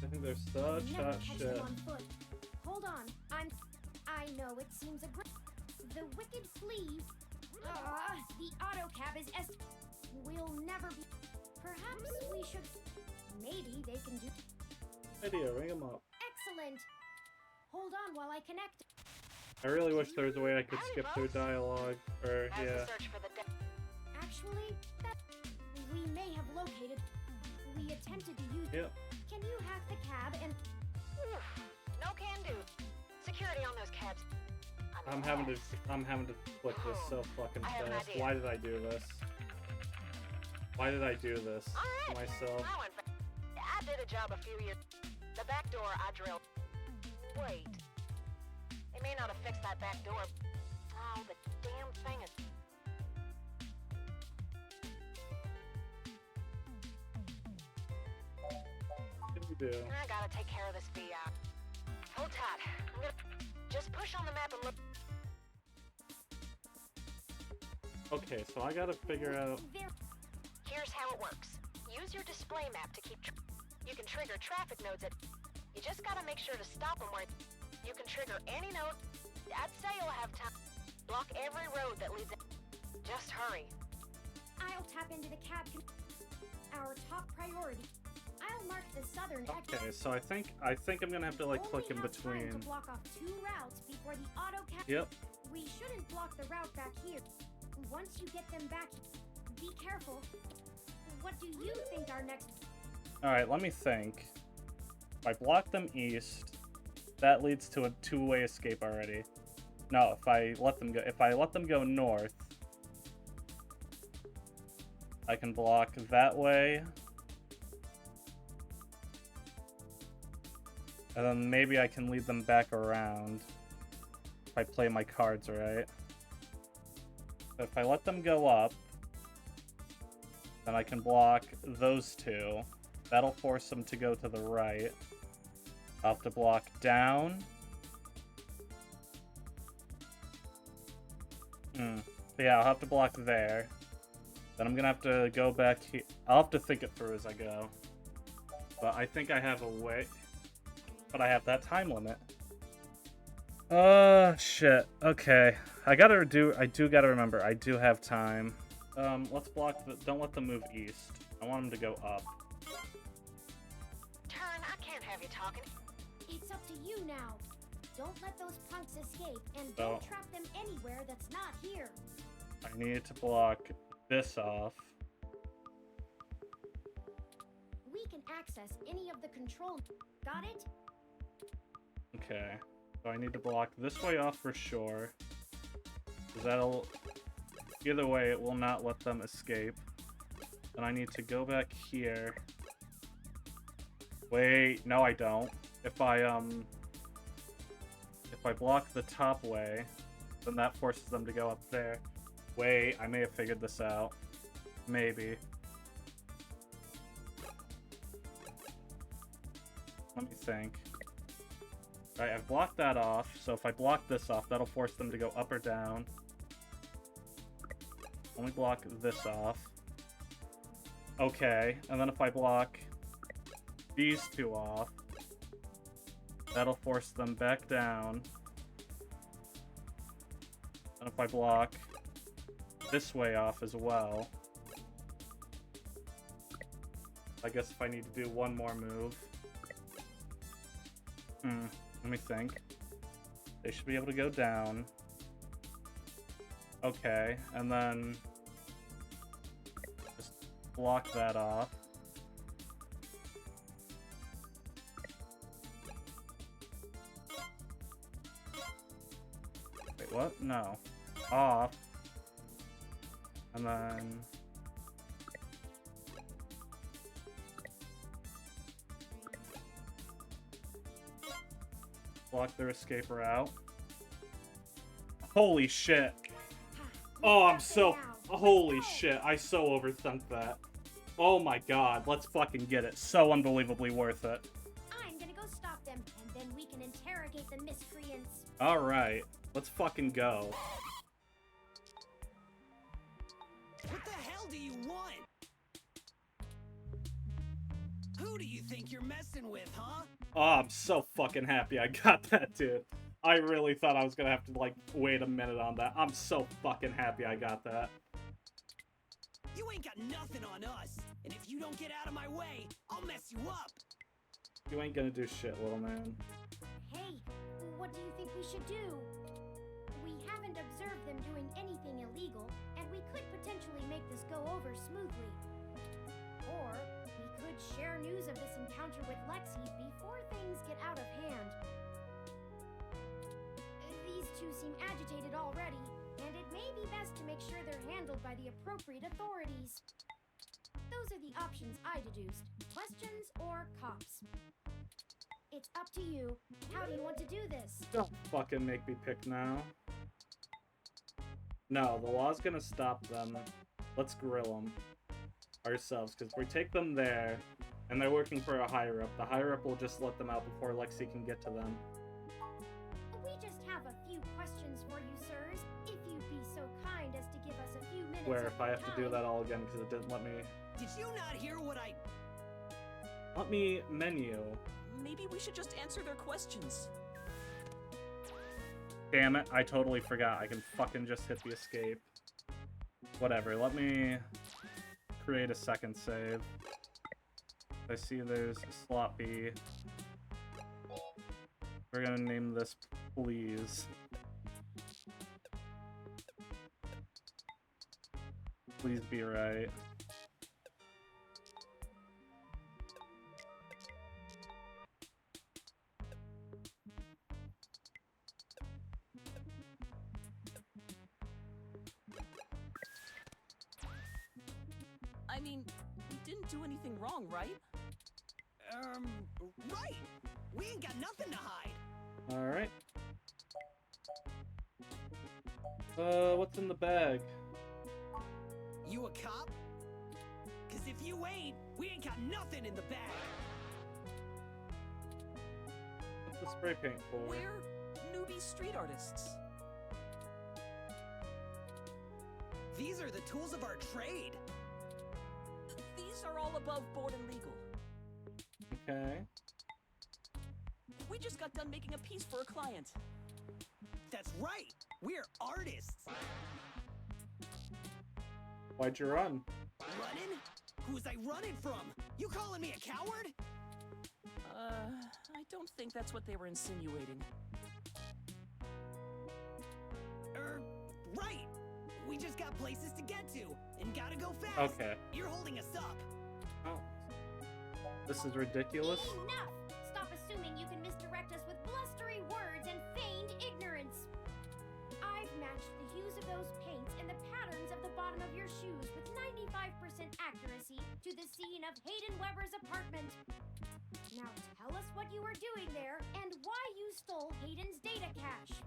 S1: I think they're such hot shit.
S8: On foot. Hold on, I know it seems the wicked flee. The auto cab is We'll never be. Perhaps we should. Maybe they can do.
S1: Idea, ring them up.
S8: Excellent. Hold on while I connect.
S1: I really wish there was a way I could skip through dialogue, or yeah.
S8: Actually, we may have located. We attempted to use.
S1: Yep.
S8: Can you hack the cab and?
S13: No can do. Security on those cabs.
S1: I'm having to click this so fucking fast. Why did I do this? Why did I do this to myself?
S13: I did a job a few years. The back door I drilled. Wait. They may not have fixed that back door. Oh, the damn thing is.
S1: What did we do?
S13: I gotta take care of this VI. Hold tight. I'm gonna just push on the map and look.
S1: Okay, so I gotta figure out.
S13: Here's how it works. Use your display map to keep. You can trigger traffic nodes at. You just gotta make sure to stop them where. You can trigger any node. I'd say you'll have time. Block every road that leads. Just hurry.
S8: I'll tap into the cab. Our top priority. I'll mark the southern exit.
S1: Okay, so I think I'm gonna have to like click in between.
S8: To block off 2 routes before the auto cab.
S1: Yep.
S8: We shouldn't block the route back here. Once you get them back, be careful. What do you think our next?
S1: All right, let me think. If I block them east, that leads to a 2-way escape already. No, if I let them go north, I can block that way. And then maybe I can lead them back around if I play my cards right. But if I let them go up, then I can block those two. That'll force them to go to the right. I'll have to block down. Yeah, I'll have to block there. Then I'm gonna have to go back here. I'll have to think it through as I go. But I think I have a way. But I have that time limit. Shit. Okay. I do gotta remember, I do have time. Let's block don't let them move east. I want them to go up.
S13: Turn, I can't have you talking.
S8: It's up to you now. Don't let those punks escape, and don't trap them anywhere that's not here.
S1: I need to block this off.
S8: We can access any of the control. Got it?
S1: Okay. So I need to block this way off for sure. 'Cause that'll... Either way, it will not let them escape. And I need to go back here. Wait, no I don't. If I block the top way, then that forces them to go up there. Wait, I may have figured this out. Maybe. Let me think. Alright, I've blocked that off, so if I block this off, that'll force them to go up or down. Let me block this off. Okay, and then if I block these two off, that'll force them back down. And if I block this way off as well. I guess if I need to do one more move. Let me think. They should be able to go down. Okay, and then just block that off. Wait, what? No. Off. And then... block their escape route. Holy shit. Oh, I'm so... holy shit. I so overthunk that. Oh my god. Let's fucking get it. So unbelievably worth it.
S8: I'm gonna go stop them, and then we can interrogate the miscreants.
S1: Alright. Let's fucking go.
S14: What the hell do you want? Who do you think you're messing with, huh?
S1: Oh, I'm so fucking happy I got that, dude. I really thought I was gonna have to, like, wait a minute on that. I'm so fucking happy I got that.
S14: You ain't got nothing on us, and if you don't get out of my way, I'll mess you up.
S1: You ain't gonna do shit, little man.
S8: Hey, what do you think we should do? We haven't observed them doing anything illegal, and we could potentially make this go over smoothly. Or we could share news of this encounter with Lexi before things get out of hand. These two seem agitated already, and it may be best to make sure they're handled by the appropriate authorities. Those are the options I deduced. Questions or cops? It's up to you. How do you want to do this?
S1: Don't fucking make me pick now. No, the law's gonna stop them. Let's grill them ourselves, because if we take them there, and they're working for a higher-up, the higher-up will just let them out before Lexi can get to them.
S8: We just have a few questions for you, sirs. If you'd be so kind as to give us a few minutes.
S1: Where if I have to do that all again because it didn't let me...
S14: Did you not hear what I...
S1: Let me menu.
S15: Maybe we should just answer their questions.
S1: Damn it, I totally forgot. I can fucking just hit the escape. Whatever, let me create a second save. I see there's a slot B. We're gonna name this Please. Please be right.
S15: I mean, we didn't do anything wrong, right?
S14: Right! We ain't got nothing to hide!
S1: Alright. What's in the bag?
S14: You a cop? Cause if you ain't, we ain't got nothing in the bag!
S1: What's the spray paint for?
S15: We're newbie street artists.
S14: These are the tools of our trade!
S15: These are all above board and legal.
S1: Okay.
S15: We just got done making a piece for a client.
S14: That's right! We're artists!
S1: Why'd you run?
S14: Running? Who's I running from? You calling me a coward?
S15: I don't think that's what they were insinuating.
S14: Right! We just got places to get to, and gotta go fast!
S1: Okay.
S14: You're holding us up!
S1: Oh. This is ridiculous.
S8: Enough! Stop assuming you can misdirect us with blustery words and feigned ignorance. I've matched the hues of those paints and the patterns of the bottom of your shoes with 95% accuracy to the scene of Hayden Weber's apartment. Now tell us what you were doing there and why you stole Hayden's data cache.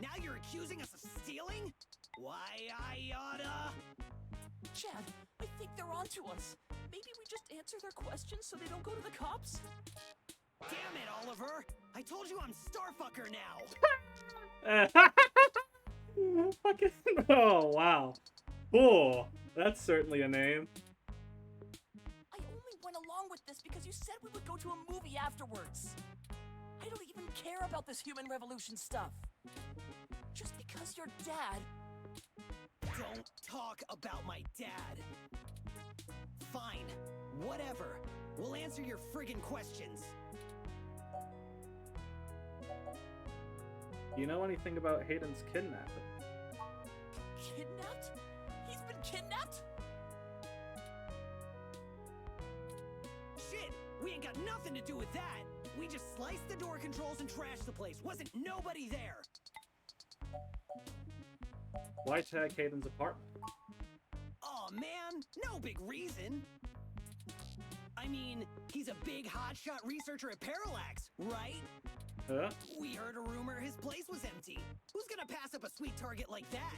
S14: Now you're accusing us of stealing? Why, I oughta...
S15: Chad, I think they're onto us. Maybe we just answer their questions so they don't go to the cops?
S14: Damn it, Oliver! I told you I'm Starfucker now!
S1: Fucking... Oh, wow. Oh, that's certainly a name.
S15: I only went along with this because you said we would go to a movie afterwards. I don't even care about this human revolution stuff. Just because your dad...
S14: Don't talk about my dad. Fine. Whatever. We'll answer your friggin' questions.
S1: Do you know anything about Hayden's kidnapping?
S15: Kidnapped? He's been kidnapped?
S14: Shit! We ain't got nothing to do with that! We just sliced the door controls and trashed the place. Wasn't nobody there!
S1: Why tag Hayden's apartment?
S14: Aw, man! No big reason! I mean, he's a big hotshot researcher at Parallax, right?
S1: Huh?
S14: We heard a rumor his place was empty. Who's gonna pass up a sweet target like that?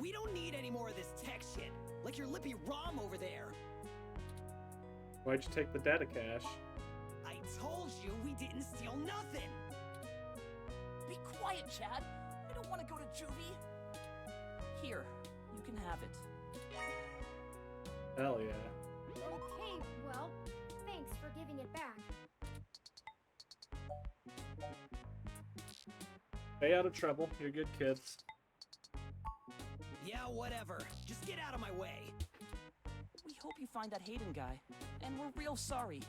S14: We don't need any more of this tech shit, like your lippy ROM over there.
S1: Why'd you take the data cache?
S14: I told you we didn't steal nothing!
S15: Be quiet, Chad. I don't want to go to juvie. Here, you can have it.
S1: Hell yeah.
S8: Okay, well, thanks for giving it back.
S1: Stay out of trouble. You're good kids.
S14: Yeah, whatever. Just get out of my way.
S15: We hope you find that Hayden guy. And we're real sorry.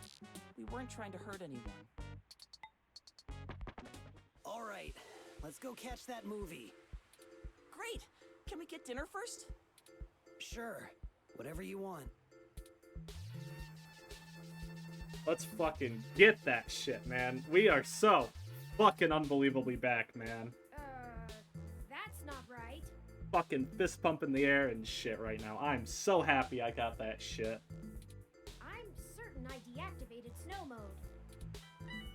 S15: We weren't trying to hurt anyone.
S14: Alright, let's go catch that movie.
S15: Great! Can we get dinner first?
S14: Sure. Whatever you want.
S1: Let's fucking get that shit, man. We are so fucking unbelievably back, man.
S8: That's not right.
S1: Fucking fist pump in the air and shit right now. I'm so happy I got that shit.
S8: I'm certain I deactivated snow mode.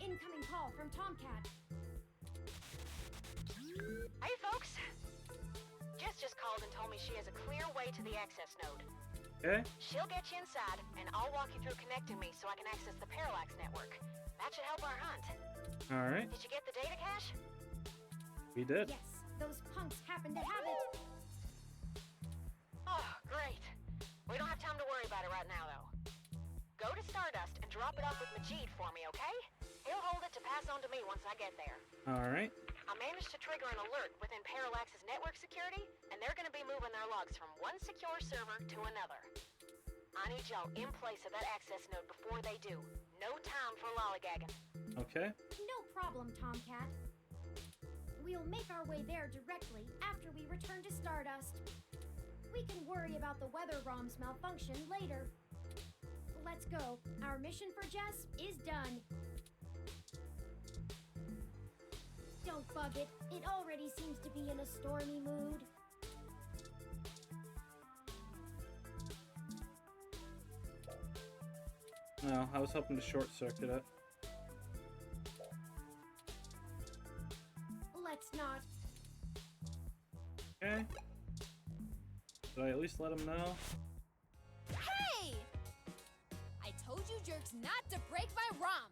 S8: Incoming call from Tomcat.
S13: Hey, folks. Jess just called and told me she has a clear way to the access node.
S1: Okay.
S13: She'll get you inside, and I'll walk you through connecting me so I can access the Parallax network. That should help our hunt.
S1: Alright.
S13: Did you get the data cache?
S1: We did.
S8: Yes, those punks happen to have it.
S13: Oh, great. We don't have time to worry about it right now, though. Go to Stardust and drop it off with Majid for me, okay? He'll hold it to pass on to me once I get there.
S1: Alright.
S13: I managed to trigger an alert within Parallax's network security, and they're going to be moving their logs from one secure server to another. I need y'all in place of that access node before they do. No time for lollygagging.
S1: Okay.
S8: No problem, Tomcat. We'll make our way there directly after we return to Stardust. We can worry about the weather ROM's malfunction later. Let's go. Our mission for Jess is done. Don't bug it. It already seems to be in a stormy mood.
S1: No, I was hoping to short circuit it.
S8: Let's not.
S1: Okay. Did I at least let him know?
S16: Hey! I told you jerks not to break my ROM.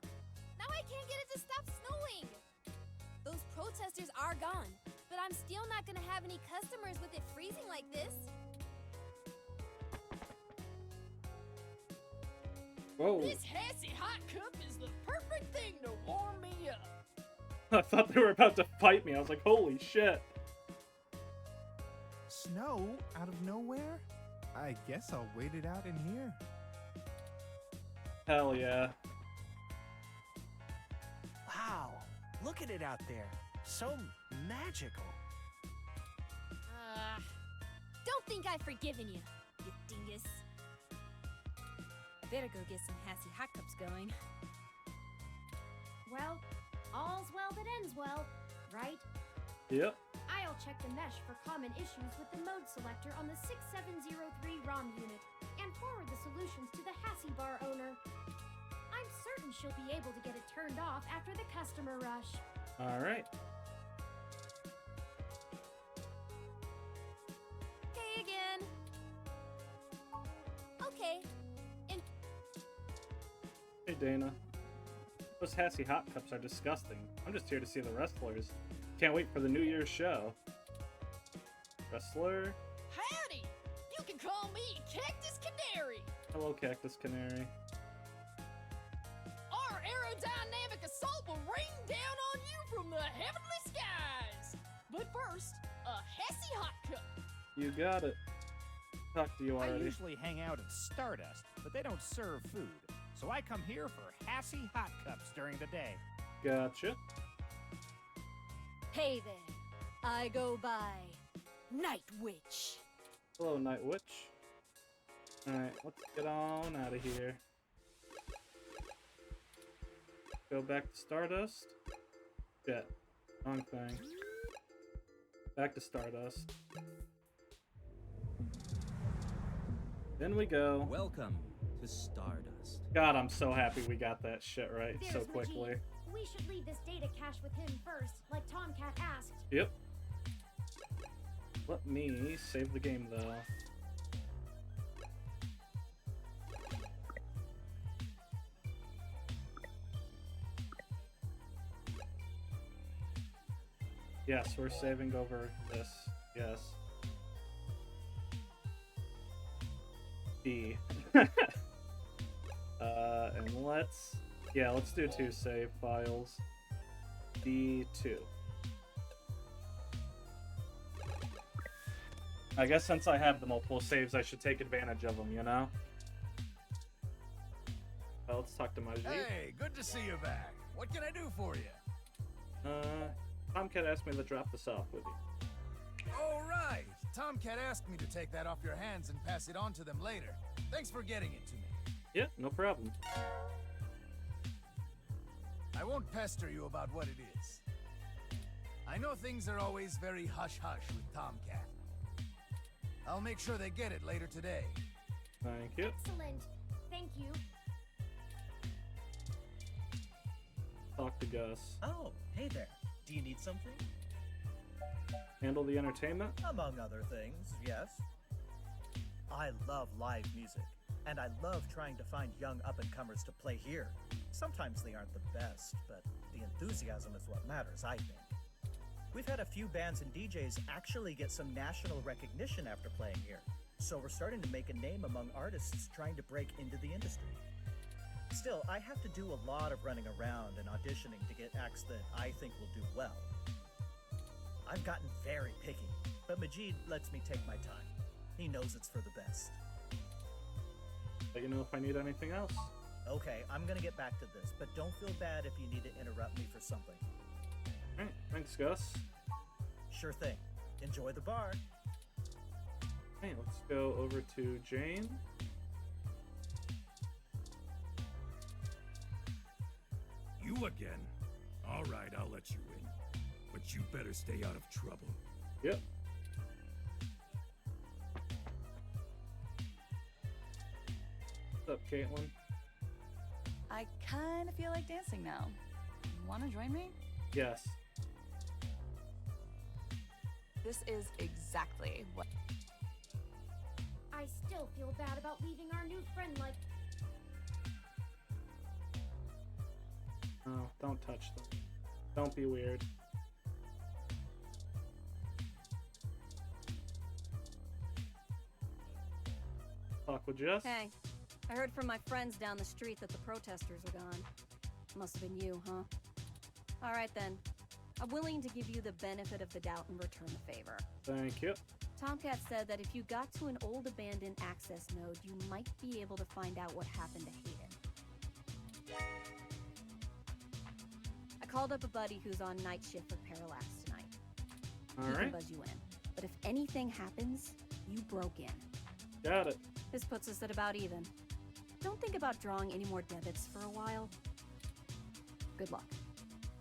S16: Now I can't get it to stop snowing. Those protesters are gone, but I'm still not gonna have any customers with it freezing like this.
S1: Whoa.
S15: This Hassie hot cup is the perfect thing to warm me up.
S1: I thought they were about to fight me. I was like, holy shit.
S5: Snow out of nowhere? I guess I'll wait it out in here.
S1: Hell yeah.
S3: Wow, look at it out there. So magical.
S16: Don't think I've forgiven you, you dingus. Better go get some Hassie hot cups going.
S8: Well, all's well that ends well, right?
S1: Yep.
S8: I'll check the mesh for common issues with the mode selector on the 6703 ROM unit and forward the solutions to the Hassie bar owner. I'm certain she'll be able to get it turned off after the customer rush.
S1: Alright.
S16: Hey again. Okay.
S1: Hey Dana. Those Hassie hot cups are disgusting. I'm just here to see the wrestlers. Can't wait for the New Year's show. Wrestler?
S15: Howdy! You can call me Cactus Canary.
S1: Hello, Cactus Canary.
S15: Our aerodynamic assault will rain down on you from the heavenly skies. But first, a Hassie hot cup.
S1: You got it. Talk to you already.
S11: I usually hang out at Stardust, but they don't serve food. So I come here for Hassie hot cups during the day.
S1: Gotcha.
S16: Hey there. I go by Night Witch.
S1: Hello, Night Witch. Alright, let's get on out of here. Go back to Stardust. Shit. Wrong thing. Back to Stardust. Then we go.
S2: Welcome to Stardust.
S1: God, I'm so happy we got that shit right so quickly.
S8: Majid. We should leave this data cache with him first, like Tomcat asked.
S1: Yep. Let me save the game though. Yes, we're saving over this. Yes. D. And let's do 2 save files. D2. I guess since I have the multiple saves, I should take advantage of them, you know? Well, let's talk to Majid.
S4: Hey, good to see you back. What can I do for you?
S1: Tomcat asked me to drop this off with you.
S4: Oh, right. Tomcat asked me to take that off your hands and pass it on to them later. Thanks for getting it to me.
S1: Yeah, no problem.
S4: I won't pester you about what it is. I know things are always very hush-hush with Tomcat. I'll make sure they get it later today.
S1: Thank you.
S8: Excellent. Thank you.
S1: Talk to Gus.
S3: Oh, hey there. Do you need something?
S1: Handle the entertainment?
S3: Among other things, yes. I love live music, and I love trying to find young up-and-comers to play here. Sometimes they aren't the best, but the enthusiasm is what matters, I think. We've had a few bands and DJs actually get some national recognition after playing here, so we're starting to make a name among artists trying to break into the industry. Still, I have to do a lot of running around and auditioning to get acts that I think will do well. I've gotten very picky, but Majid lets me take my time. He knows it's for the best.
S1: Let you know if I need anything else.
S3: Okay, I'm gonna get back to this, but don't feel bad if you need to interrupt me for something.
S1: Alright, thanks, Gus.
S3: Sure thing. Enjoy the bar.
S1: Hey, let's go over to Jane.
S6: You again? Alright, I'll let you in. But you better stay out of trouble.
S1: Yep. What's up, Caitlin?
S10: I kind of feel like dancing now. Want to join me?
S1: Yes.
S10: This is exactly what...
S8: I still feel bad about leaving our new friend like...
S1: Oh, don't touch them. Don't be weird. Talk with Jess?
S9: Hey, I heard from my friends down the street that the protesters are gone. Must have been you, huh? All right then. I'm willing to give you the benefit of the doubt and return the favor.
S1: Thank you.
S9: Tomcat said that if you got to an old abandoned access node, you might be able to find out what happened to Hayden. I called up a buddy who's on night shift for Parallax tonight. He can buzz you in. But if anything happens, you broke in.
S1: Got it.
S9: This puts us at about even. Don't think about drawing any more debits for a while. Good luck.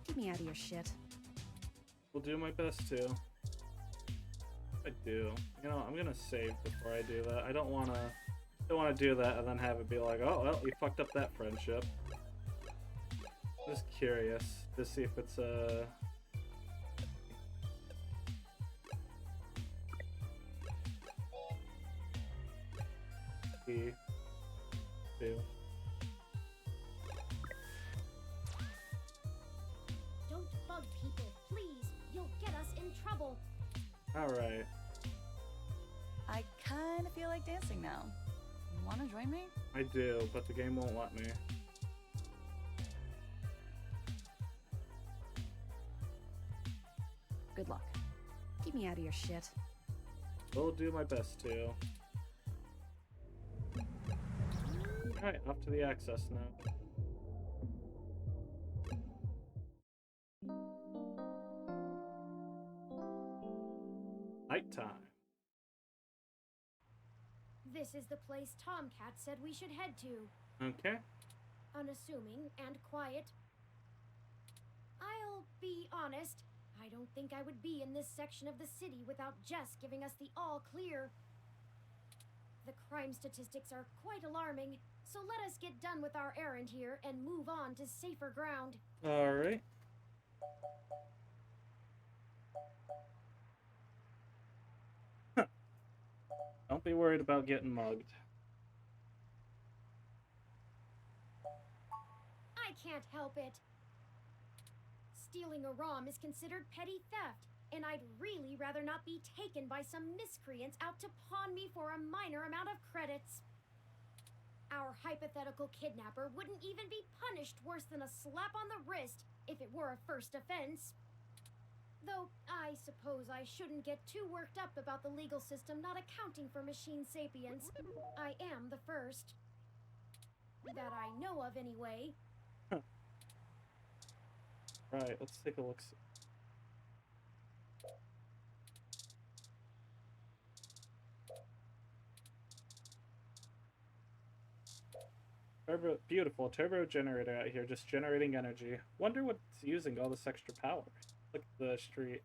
S9: Keep me out of your shit.
S1: Will do my best to. I do. You know, I'm gonna save before I do that. I don't wanna do that and then have it be like, oh well, you fucked up that friendship. Just curious to see if it's E2.
S8: Don't bug people, please. You'll get us in trouble.
S1: Alright.
S10: I kind of feel like dancing now. Want to join me?
S1: I do, but the game won't let me.
S9: Good luck. Keep me out of your shit.
S1: Will do my best to. Alright, off to the access now. Nighttime.
S8: This is the place Tomcat said we should head to.
S1: Okay.
S8: Unassuming and quiet. I'll be honest, I don't think I would be in this section of the city without Jess giving us the all clear. The crime statistics are quite alarming, so let us get done with our errand here and move on to safer ground.
S1: Alright. Don't be worried about getting mugged.
S8: I can't help it. Stealing a ROM is considered petty theft, and I'd really rather not be taken by some miscreants out to pawn me for a minor amount of credits. Our hypothetical kidnapper wouldn't even be punished worse than a slap on the wrist if it were a first offense. Though, I suppose I shouldn't get too worked up about the legal system not accounting for machine sapience. I am the first. That I know of, anyway.
S1: Huh. Right, let's take a look. Beautiful turbo generator out here, just generating energy. Wonder what's using all this extra power. Look at the street.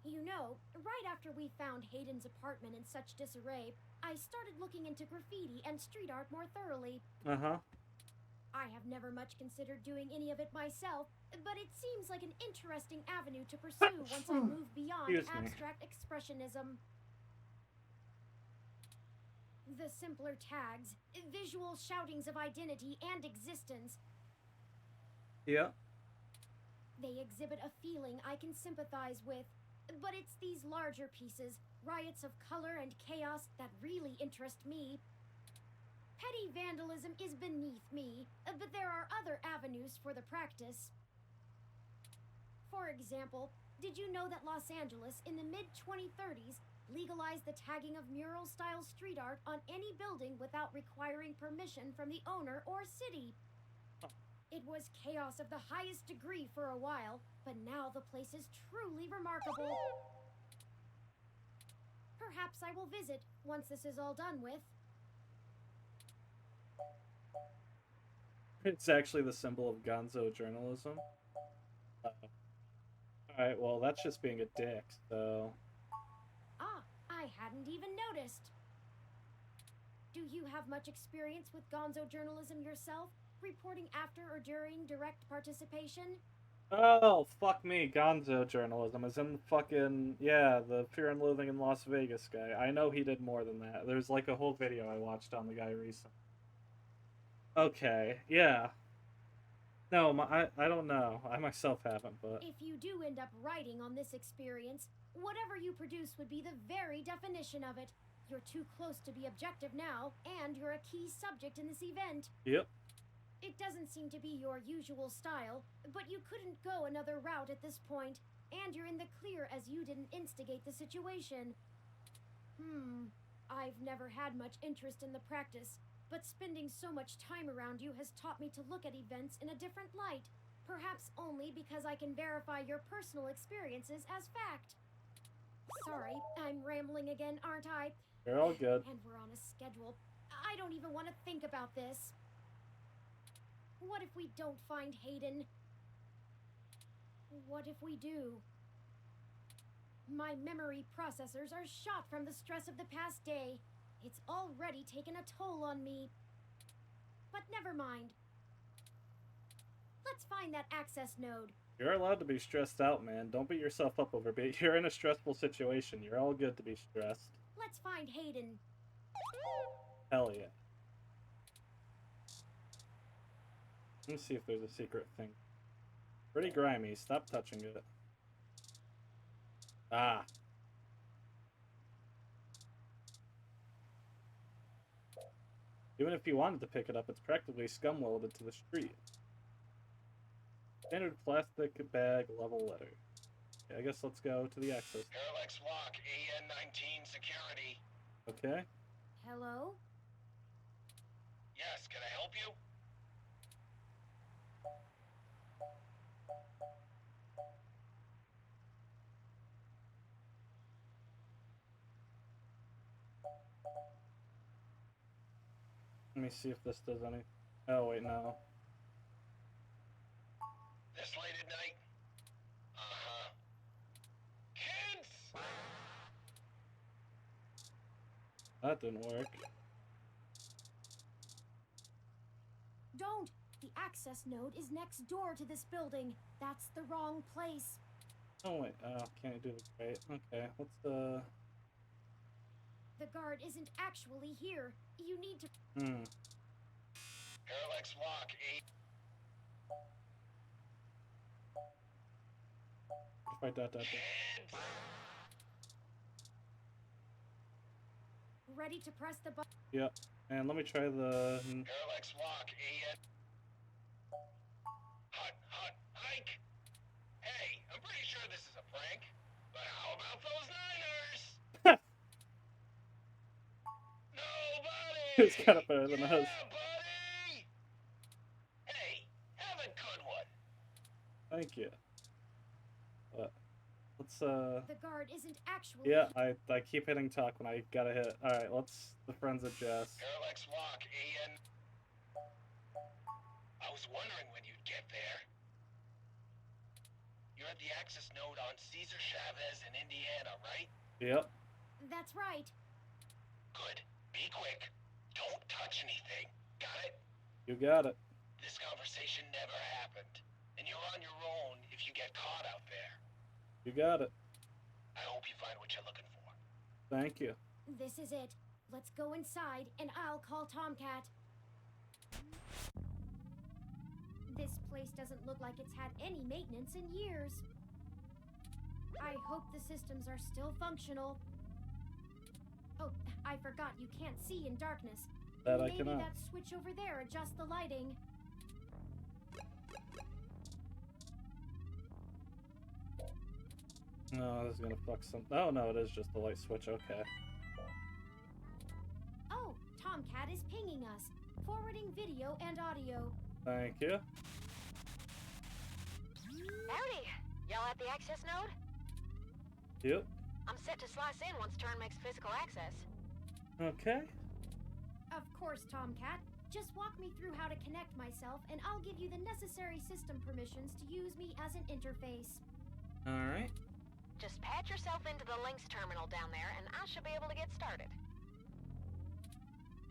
S8: You know, right after we found Hayden's apartment in such disarray, I started looking into graffiti and street art more thoroughly.
S1: Uh-huh.
S8: I have never much considered doing any of it myself, but it seems like an interesting avenue to pursue once I move beyond abstract expressionism. The simpler tags, visual shoutings of identity and existence.
S1: Yeah.
S8: They exhibit a feeling I can sympathize with, but it's these larger pieces, riots of color and chaos, that really interest me. Petty vandalism is beneath me, but there are other avenues for the practice. For example, did you know that Los Angeles in the mid-2030s legalized the tagging of mural-style street art on any building without requiring permission from the owner or city? It was chaos of the highest degree for a while, but now the place is truly remarkable. Perhaps I will visit once this is all done with.
S1: It's actually the symbol of gonzo journalism. Alright, well, that's just being a dick, so...
S8: Ah, I hadn't even noticed. Do you have much experience with gonzo journalism yourself? Reporting after or during direct participation?
S1: Oh, fuck me, gonzo journalism is in the fucking... Yeah, the Fear and Loathing in Las Vegas guy. I know he did more than that. There's like a whole video I watched on the guy recently. Okay, yeah. No, I don't know. I myself haven't, but...
S8: If you do end up writing on this experience, whatever you produce would be the very definition of it. You're too close to be objective now, and you're a key subject in this event.
S1: Yep.
S8: It doesn't seem to be your usual style, but you couldn't go another route at this point, and you're in the clear as you didn't instigate the situation. I've never had much interest in the practice, but spending so much time around you has taught me to look at events in a different light, perhaps only because I can verify your personal experiences as fact. Sorry, I'm rambling again, aren't I?
S1: You're all good.
S8: And we're on a schedule. I don't even want to think about this. What if we don't find Hayden? What if we do? My memory processors are shot from the stress of the past day. It's already taken a toll on me. But never mind. Let's find that access node.
S1: You're allowed to be stressed out, man. Don't beat yourself up over it. You're in a stressful situation. You're all good to be stressed.
S8: Let's find Hayden.
S1: Hell yeah. Let me see if there's a secret thing. Pretty grimy. Stop touching it. Ah. Even if you wanted to pick it up, it's practically scum welded to the street. Standard plastic bag level letter. I guess let's go to the access.
S17: Parallax Walk, AN-19 security.
S1: Okay.
S8: Hello?
S17: Yes, can I help you?
S1: Let me see if this does any. Oh, wait, no.
S17: This late at night? Uh-huh. Kids!
S1: That didn't work.
S8: Don't! The access node is next door to this building. That's the wrong place.
S1: Oh, wait. Oh, can't do the crate. Okay, what's the...
S8: The guard isn't actually here. You need to...
S17: Parallax Walk,
S1: If I dot.
S8: Ready to press the button?
S1: Yep. And let me try the...
S17: Parallax Walk, AN... Hut, hike! Hey, I'm pretty sure this is a prank, but how about those Niners? Nobody!
S1: It's kind of better than us.
S17: Buddy! Hey, have a good one.
S1: Thank you. Let's
S8: The guard isn't actually...
S1: Yeah, I keep hitting talk when I gotta hit. Alright, let's... The friends adjust.
S17: Parallax Walk, AN... I was wondering when you'd get there. You're at the access node on Cesar Chavez in Indiana, right?
S1: Yep.
S8: That's right.
S17: Good. Be quick. Don't touch anything. Got it?
S1: You got it.
S17: This conversation never happened. And you're on your own if you get caught out there.
S1: You got it.
S17: I hope you find what you're looking for.
S1: Thank you.
S8: This is it. Let's go inside, and I'll call Tomcat. This place doesn't look like it's had any maintenance in years. I hope the systems are still functional. Oh, I forgot you can't see in darkness.
S1: That
S8: Maybe
S1: I cannot.
S8: that switch over there adjusts the lighting.
S1: No, this is gonna fuck some... Oh, no, it is just the light switch. Okay.
S8: Oh, Tomcat is pinging us. Forwarding video and audio.
S1: Thank you.
S13: Howdy. Y'all at the access node?
S1: Yep.
S13: I'm set to slice in once Turn makes physical access.
S1: Okay.
S8: Of course, Tomcat. Just walk me through how to connect myself, and I'll give you the necessary system permissions to use me as an interface.
S1: Alright.
S13: Just patch yourself into the links terminal down there, and I should be able to get started.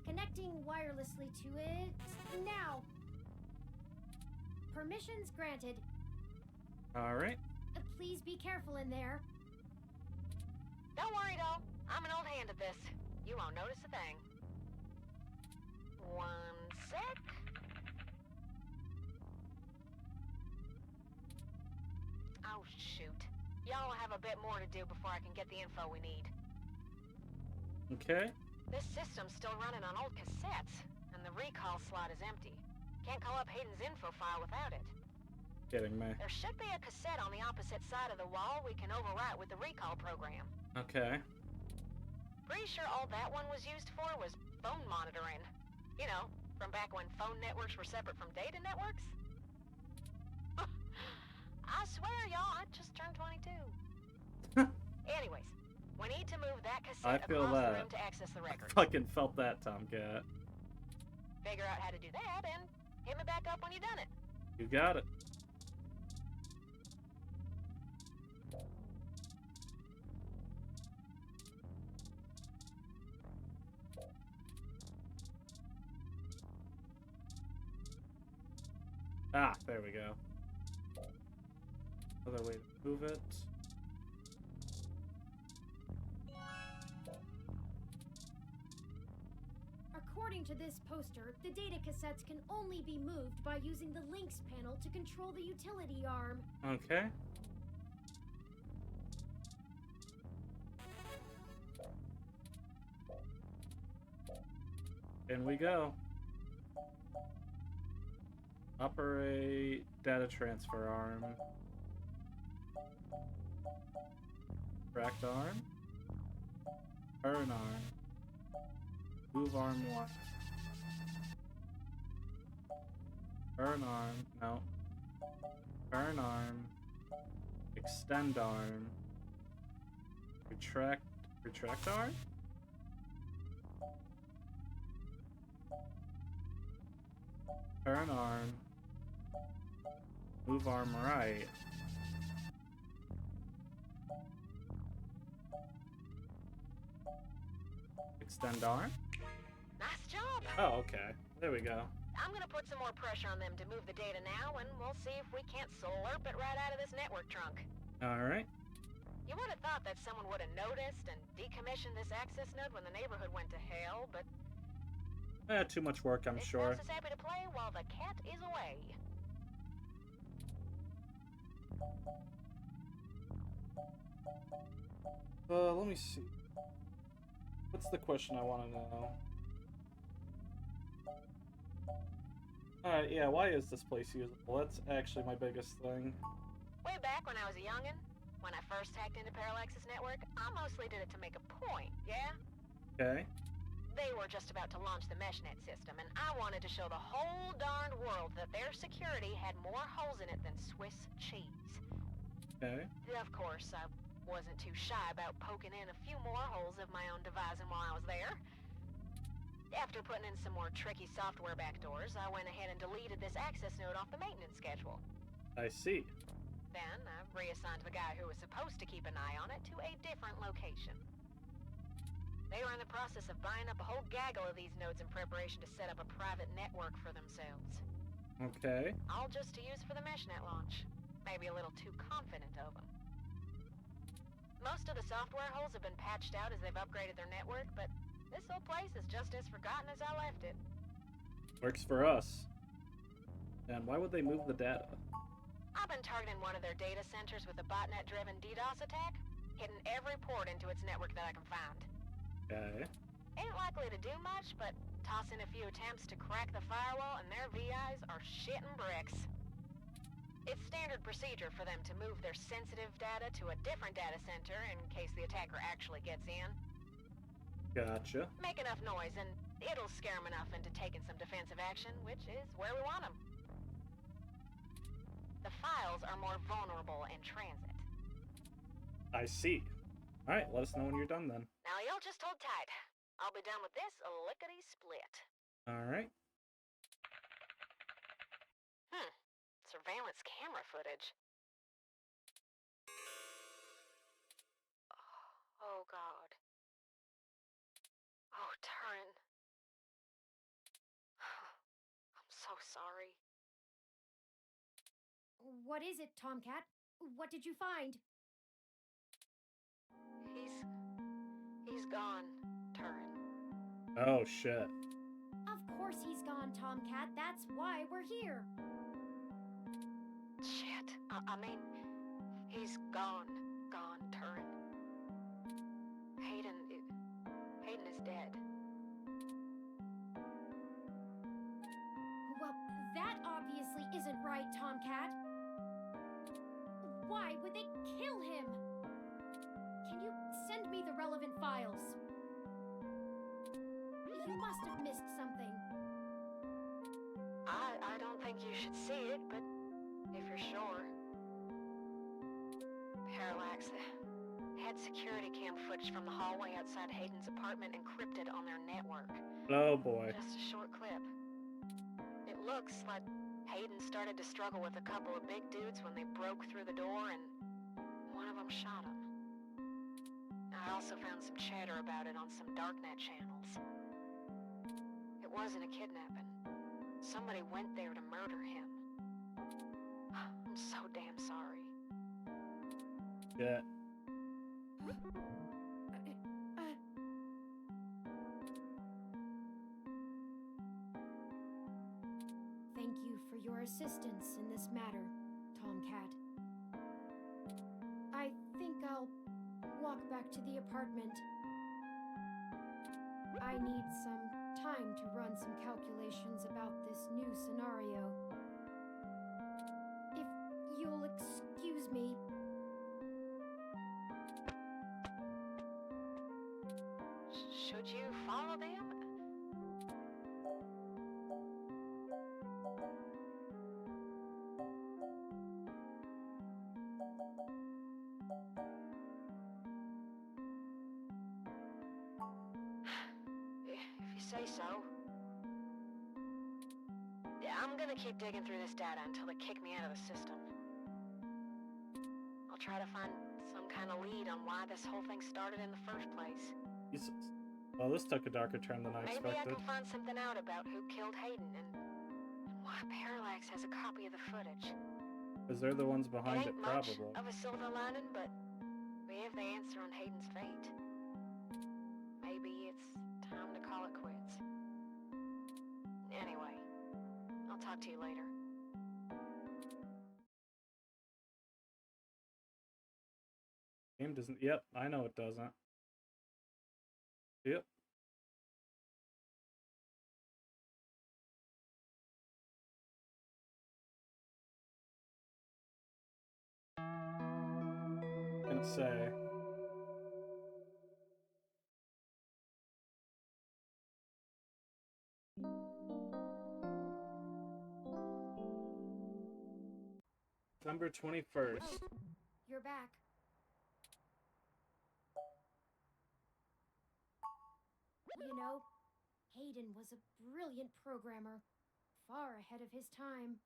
S8: Connecting wirelessly to it now. Permissions granted.
S1: Alright.
S8: Please be careful in there.
S13: Don't worry, though. I'm an old hand at this. You won't notice a thing. 1 sec. Oh, shoot. Y'all have a bit more to do before I can get the info we need.
S1: Okay.
S13: This system's still running on old cassettes, and the recall slot is empty. Can't call up Hayden's info file without it.
S1: Kidding me.
S13: There should be a cassette on the opposite side of the wall we can overwrite with the recall program.
S1: Okay.
S13: Pretty sure all that one was used for was phone monitoring. You know, from back when phone networks were separate from data networks. I swear, y'all, I just turned 22. Anyways, we need to move that cassette across the room to access the record.
S1: I fucking felt that, Tomcat.
S13: Figure out how to do that and hit me back up when you've done it.
S1: You got it. Ah, there we go. Other way to move it.
S8: According to this poster, the data cassettes can only be moved by using the links panel to control the utility arm.
S1: Okay. In we go. Operate data transfer arm. Retract arm. Turn arm. Move arm 1. Turn arm. No. Turn arm. Extend arm. Retract arm? Turn arm. Move arm right. Extend arm?
S13: Nice job.
S1: Oh, okay. There we go.
S13: I'm gonna put some more pressure on them to move the data now, and we'll see if we can't slurp it right out of this network trunk.
S1: Alright.
S13: You would have thought that someone would have noticed and decommissioned this access node when the neighborhood went to hell, but...
S1: Too much work, I'm sure.
S13: This mouse is happy to play while the cat is away.
S1: Let me see. What's the question I want to know? Alright, yeah, why is this place usable? That's actually my biggest thing.
S13: Way back when I was a youngin', when I first hacked into Parallax's network, I mostly did it to make a point, yeah?
S1: Okay.
S13: They were just about to launch the MeshNet system, and I wanted to show the whole darned world that their security had more holes in it than Swiss cheese.
S1: Okay.
S13: Of course, I wasn't too shy about poking in a few more holes of my own devising while I was there. After putting in some more tricky software backdoors, I went ahead and deleted this access node off the maintenance schedule.
S1: I see.
S13: Then I reassigned the guy who was supposed to keep an eye on it to a different location. They were in the process of buying up a whole gaggle of these nodes in preparation to set up a private network for themselves.
S1: Okay.
S13: All just to use for the MeshNet launch. Maybe a little too confident of them. Most of the software holes have been patched out as they've upgraded their network, but this old place is just as forgotten as I left it.
S1: Works for us. And why would they move the data?
S13: I've been targeting one of their data centers with a botnet-driven DDoS attack, hitting every port into its network that I can find.
S1: Okay.
S13: Ain't likely to do much, but toss in a few attempts to crack the firewall and their VIs are shitting bricks. It's standard procedure for them to move their sensitive data to a different data center in case the attacker actually gets in.
S1: Gotcha.
S13: Make enough noise and it'll scare them enough into taking some defensive action, which is where we want them. The files are more vulnerable in transit.
S1: I see. Alright, let us know when you're done then.
S13: Now y'all just hold tight. I'll be done with this lickety-split.
S1: Alright.
S13: Surveillance camera footage. Oh, God. Oh, Turin. I'm so sorry.
S8: What is it, Tomcat? What did you find?
S13: He's gone, Turin.
S1: Oh, shit.
S8: Of course he's gone, Tomcat. That's why we're here.
S13: Shit. I mean, he's gone, Turin. Hayden is dead.
S8: Well, that obviously isn't right, Tomcat. Why would they kill him? Can you send me the relevant files? You must have missed something.
S13: I don't think you should see it, but if you're sure. Parallax had security cam footage from the hallway outside Hayden's apartment encrypted on their network.
S1: Oh boy.
S13: Just a short clip. It looks like Hayden started to struggle with a couple of big dudes when they broke through the door and one of them shot him. I also found some chatter about it on some darknet channels. It wasn't a kidnapping. Somebody went there to murder him. I'm so damn sorry.
S1: Yeah.
S8: Thank you for your assistance in this matter, Tomcat. I think I'll walk back to the apartment. I need some time to run some calculations about this new scenario. If you'll excuse me.
S13: Should you follow them? If you say so. I'm gonna keep digging through this data until they kick me out of the system. I'll try to find some kind of lead on why this whole thing started in the first place.
S1: Jesus. Well, this took a darker turn than I expected.
S13: Maybe I can find something out about who killed Hayden and why Parallax has a copy of the footage.
S1: Because they're the ones behind it, probably.
S13: Much of a silver lining, but we have the answer on Hayden's fate. Maybe it's time to call it quits. Anyway, I'll talk to you later.
S1: Game doesn't. Yep, I know it doesn't. Yep. Didn't say. December 21st.
S8: You're back. You know, Hayden was a brilliant programmer, far ahead of his time.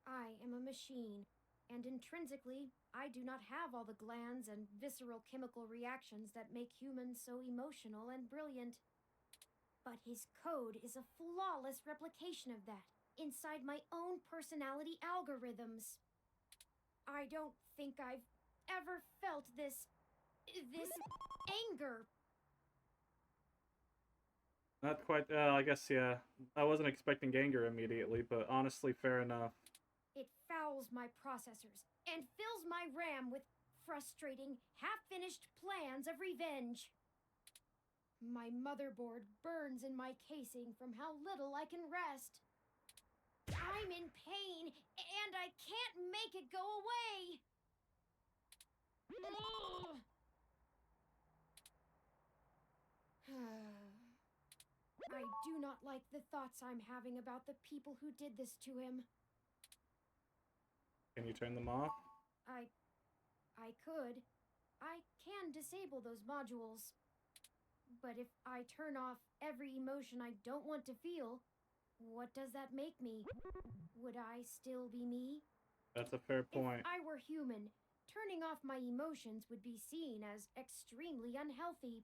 S8: I am a machine, and intrinsically, I do not have all the glands and visceral chemical reactions that make humans so emotional and brilliant. But his code is a flawless replication of that, inside my own personality algorithms. I don't think I've ever felt this anger.
S1: Not quite, I guess, yeah. I wasn't expecting anger immediately, but honestly, fair enough.
S8: It fouls my processors and fills my RAM with frustrating, half-finished plans of revenge. My motherboard burns in my casing from how little I can rest. I'm in pain, and I can't make it go away! I do not like the thoughts I'm having about the people who did this to him.
S1: Can you turn them off?
S8: I could. I can disable those modules. But if I turn off every emotion I don't want to feel, what does that make me? Would I still be me?
S1: That's a fair point.
S8: If I were human, turning off my emotions would be seen as extremely unhealthy.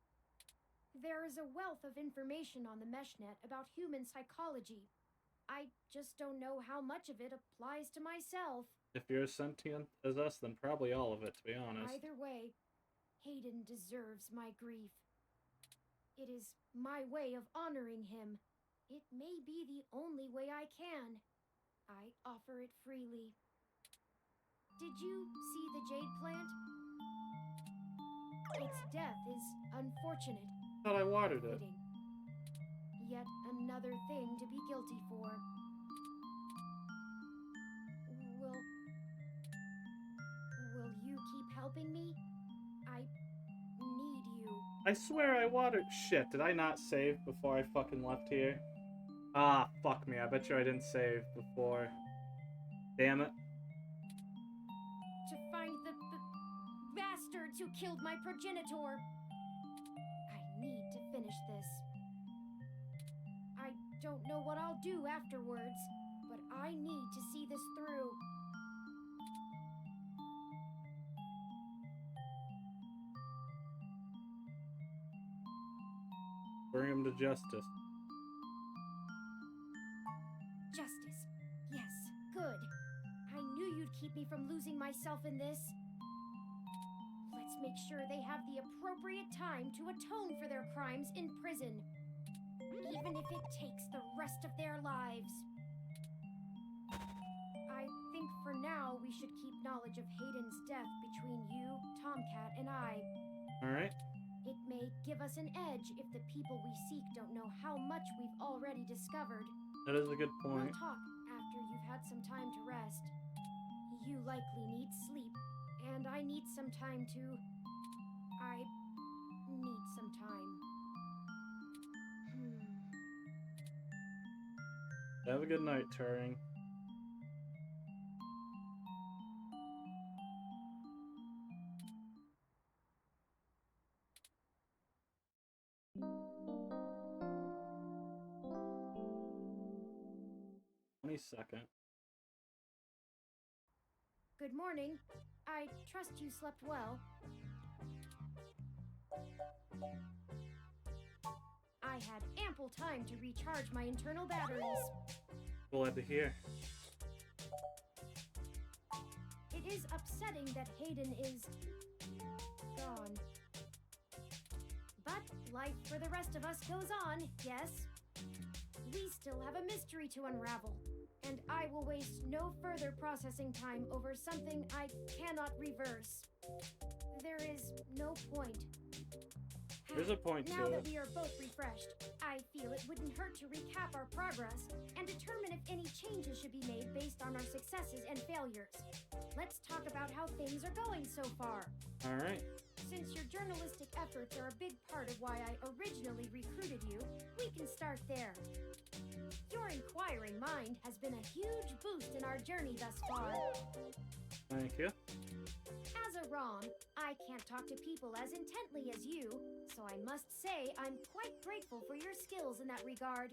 S8: There is a wealth of information on the meshnet about human psychology. I just don't know how much of it applies to myself.
S1: If you're as sentient as us, then probably all of it, to be honest.
S8: Either way, Hayden deserves my grief. It is my way of honoring him. It may be the only way I can. I offer it freely. Did you see the jade plant? Its death is unfortunate.
S1: I thought I watered it.
S8: Yet another thing to be guilty for. Will you keep helping me? I need you.
S1: I swear I watered. Shit, did I not save before I fucking left here? Ah, fuck me. I bet you I didn't save before. Damn it.
S8: To find the bastards who killed my progenitor. I need to finish this. I don't know what I'll do afterwards, but I need to see this through.
S1: Bring him to justice.
S8: Justice. Yes, good. I knew you'd keep me from losing myself in this. Let's make sure they have the appropriate time to atone for their crimes in prison. Even if it takes the rest of their lives. I think for now we should keep knowledge of Hayden's death between you, Tomcat, and I.
S1: Alright.
S8: It may give us an edge if the people we seek don't know how much we've already discovered.
S1: That is a good point.
S8: We'll talk after you've had some time to rest. You likely need sleep, and I need some time to... I need some time.
S1: Have a good night, Turing. Second.
S8: Good morning. I trust you slept well. I had ample time to recharge my internal batteries.
S1: Glad to hear.
S8: It is upsetting that Hayden is gone. But life for the rest of us goes on, yes? We still have a mystery to unravel, and I will waste no further processing time over something I cannot reverse. There is no point.
S1: There's a point to it.
S8: Now that we are both refreshed, I feel it wouldn't hurt to recap our progress and determine if any changes should be made based on our successes and failures. Let's talk about how things are going so far.
S1: All right.
S8: Since your journalistic efforts are a big part of why I originally recruited you, we can start there. Your inquiring mind has been a huge boost in our journey thus far.
S1: Thank you.
S8: As a ROM, I can't talk to people as intently as you, so I must say I'm quite grateful for your skills in that regard.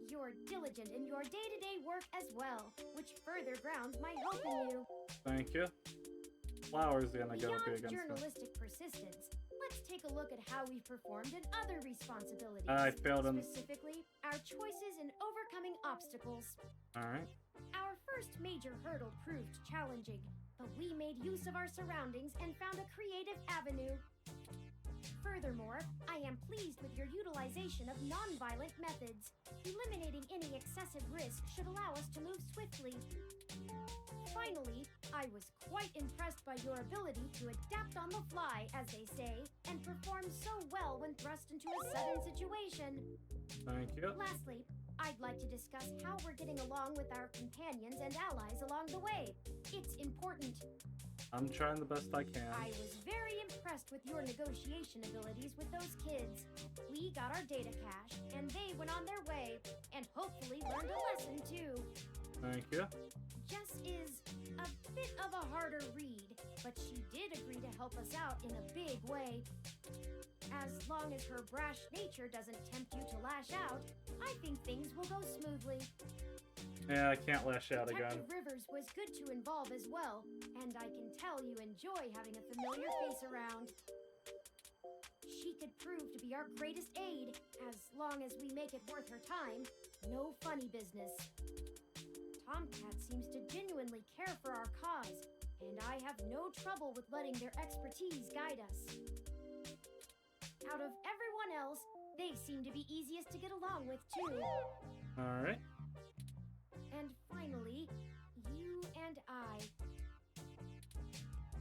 S8: You're diligent in your day-to-day work as well, which further grounds my hope in you.
S1: Thank you. Flower's gonna go up
S8: Beyond
S1: against
S8: journalistic persistence, let's take a look at how we've performed in other responsibilities.
S1: I failed him.
S8: Specifically, our choices in overcoming obstacles.
S1: Alright.
S8: Our first major hurdle proved challenging, but we made use of our surroundings and found a creative avenue. Furthermore, I am pleased with your utilization of non-violent methods. Eliminating any excessive risk should allow us to move swiftly. Finally, I was quite impressed by your ability to adapt on the fly, as they say, and perform so well when thrust into a sudden situation.
S1: Thank you.
S8: Lastly, I'd like to discuss how we're getting along with our companions and allies along the way. It's important.
S1: I'm trying the best I can.
S8: I was very impressed with your negotiation abilities with those kids. We got our data cache, and they went on their way, and hopefully learned a lesson too.
S1: Thank you.
S8: Jess is a bit of a harder read, but she did agree to help us out in a big way. As long as her brash nature doesn't tempt you to lash out, I think things will go smoothly.
S1: Yeah, I can't lash out again.
S8: Detective Rivers was good to involve as well, and I can tell you enjoy having a familiar face around. She could prove to be our greatest aid, as long as we make it worth her time. No funny business. Tomcat seems to genuinely care for our cause, and I have no trouble with letting their expertise guide us. Out of everyone else, they seem to be easiest to get along with, too.
S1: Alright.
S8: And finally, you and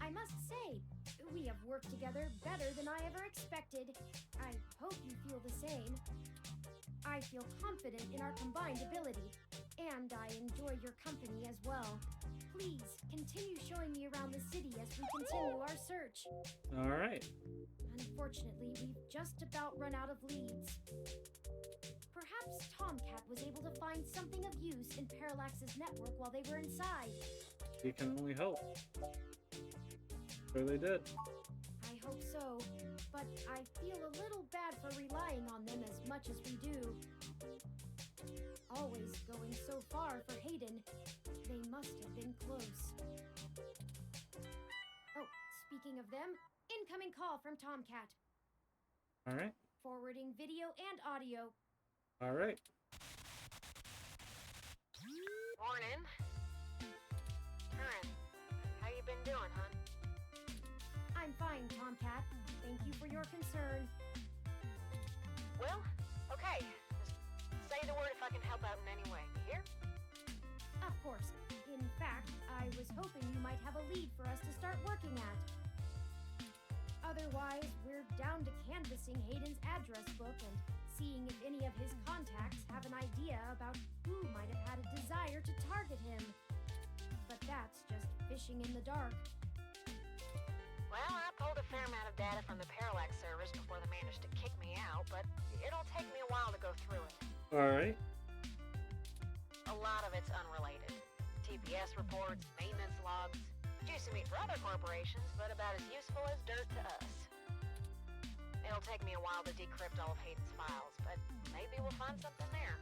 S8: I must say, we have worked together better than I ever expected. I hope you feel the same. I feel confident in our combined ability, and I enjoy your company as well. Please, continue showing me around the city as we continue our search.
S1: Alright.
S8: Unfortunately, we've just about run out of leads. Perhaps Tomcat was able to find something of use in Parallax's network while they were inside.
S1: You can only hope. Sure they did.
S8: I hope so, but I feel a little bad for relying on them as much as we do. Always going so far for Hayden. They must have been close. Oh, speaking of them, incoming call from Tomcat.
S1: Alright.
S8: Forwarding video and audio.
S1: Alright.
S13: Morning. Turin, how you been doing, hon?
S8: I'm fine, Tomcat. Thank you for your concern.
S13: Well, okay. Just say the word if I can help out in any way. You hear?
S8: Of course. In fact, I was hoping you might have a lead for us to start working at. Otherwise, we're down to canvassing Hayden's address book and seeing if any of his contacts have an idea about who might have had a desire to target him. But that's just fishing in the dark.
S13: Well, I pulled a fair amount of data from the Parallax servers before they managed to kick me out, but it'll take me a while to go through it.
S1: Alright.
S13: lot of it's unrelated. TPS reports, maintenance logs. Juicy meat for other corporations, but about as useful as dirt to us. It'll take me a while to decrypt all of Hayden's files, but maybe we'll find something there.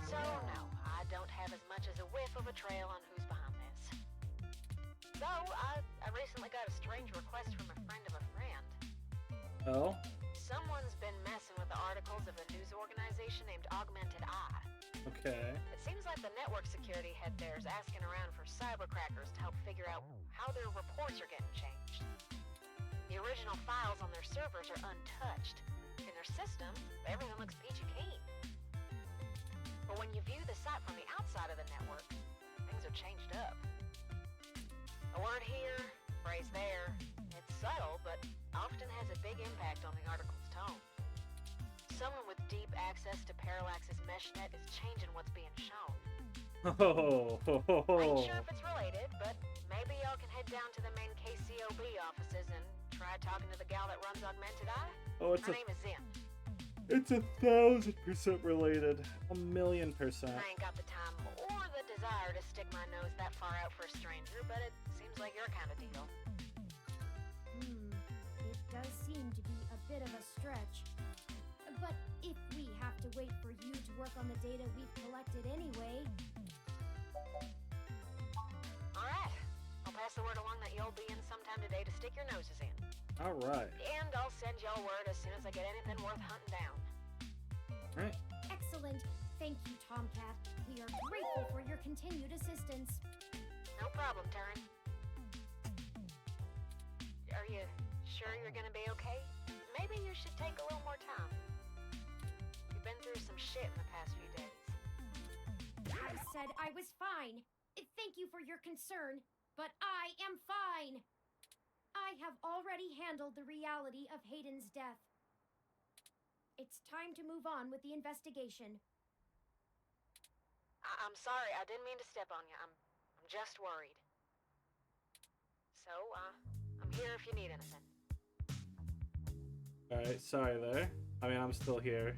S13: So, no, I don't have as much as a whiff of a trail on who's behind this. Though, I recently got a strange request from a friend of a friend.
S1: Oh?
S13: Someone's been messing with the articles of a news organization named Augmented Eye.
S1: Okay.
S13: It seems like the network security head there's asking around for cybercrackers to help figure out how their reports are getting changed. The original files on their servers are untouched. In their system, everything looks peachy keen. But when you view the site from the outside of the network, things are changed up. A word here, phrase there. It's subtle, but often has a big impact on the article's tone. Someone with deep access to Parallax's meshnet is changing what's being shown.
S1: Oh,
S13: Ain't sure if it's related, but maybe y'all can head down to the main KCOB offices and try talking to the gal that runs Augmented Eye.
S1: Oh, it's
S13: Her name is Zim.
S1: It's 1,000% related. 1,000,000%.
S13: I ain't got the time or the desire to stick my nose that far out for a stranger, but it seems like your kind of deal.
S8: It does seem to be a bit of a stretch. But if we have to wait for you to work on the data we've collected anyway...
S13: Alright. I'll pass the word along that you'll be in sometime today to stick your noses in.
S1: Alright.
S13: And I'll send y'all word as soon as I get anything worth hunting down.
S1: Alright.
S8: Excellent. Thank you, Tomcat. We are grateful for your continued assistance.
S13: No problem, Turing. Are you sure you're gonna be okay? Maybe you should take a little more time. You've been through some shit in the past few days.
S8: I said I was fine. Thank you for your concern, but I am fine. I have already handled the reality of Hayden's death. It's time to move on with the investigation.
S13: I'm sorry, I didn't mean to step on you. I'm just worried. So, I'm here if you need anything.
S1: Alright, sorry there. I mean, I'm still here.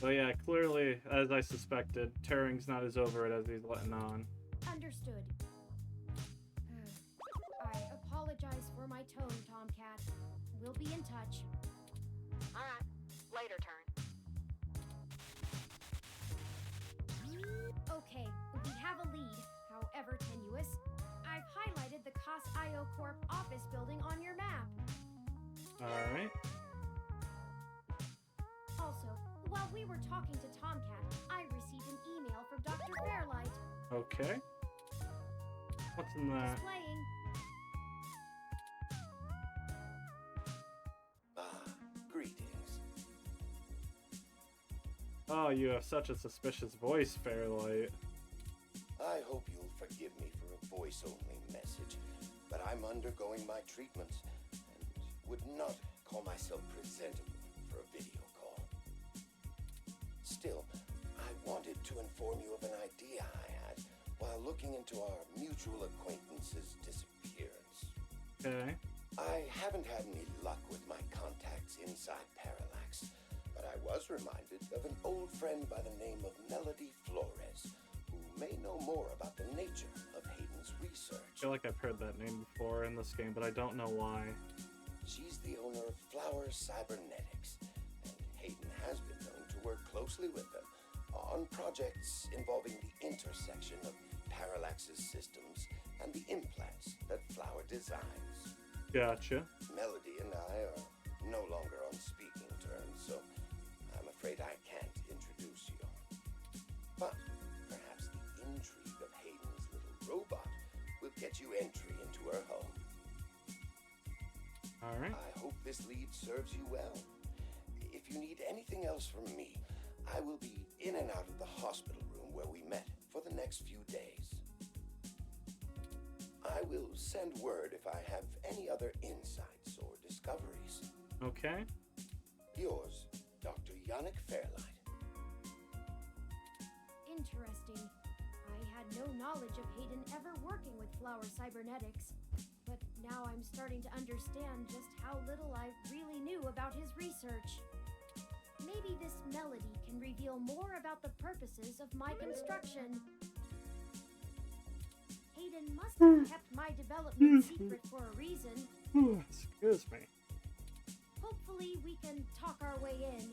S1: But yeah, clearly, as I suspected, Turing's not as over it as he's letting on.
S8: Understood. I apologize for my tone, Tomcat. We'll be in touch.
S13: Alright, later, Turing.
S8: Okay, we have a lead, however tenuous. I've highlighted the COS-IO Corp office building on your map.
S1: Alright.
S8: Also, while we were talking to Tomcat, I received an email from Dr. Fairlight.
S1: Okay. What's in that?
S8: Displaying.
S18: Greetings.
S1: Oh, you have such a suspicious voice, Fairlight.
S18: I hope you'll forgive me for a voice-only message, but I'm undergoing my treatments and would not call myself presentable for a video call. Still, I wanted to inform you of an idea I had while looking into our mutual acquaintance's disappearance.
S1: Okay.
S18: I haven't had any luck with my contacts inside Parallax, but I was reminded of an old friend by the name of Melody Flores, who may know more about the nature of Hayden's research.
S1: I feel like I've heard that name before in this game, but I don't know why.
S18: She's the owner of Flower Cybernetics, and Hayden has been known to work closely with them on projects involving the intersection of Parallax's systems and the implants that Flower designs.
S1: Gotcha.
S18: Melody and I are no longer on speaking terms, so I'm afraid I can't introduce you. But perhaps the intrigue of Hayden's little robot will get you entry into her home.
S1: Alright.
S18: I hope this lead serves you well. If you need anything else from me, I will be in and out of the hospital room where we met for the next few days. I will send word if I have any other insights or discoveries.
S1: Okay.
S18: Yours, Dr. Yannick Fairlight.
S8: Interesting. I had no knowledge of Hayden ever working with Flower Cybernetics, but now I'm starting to understand just how little I really knew about his research. Maybe this melody can reveal more about the purposes of my construction. Hayden must have kept my development secret for a reason.
S1: Excuse me.
S8: Hopefully we can talk our way in.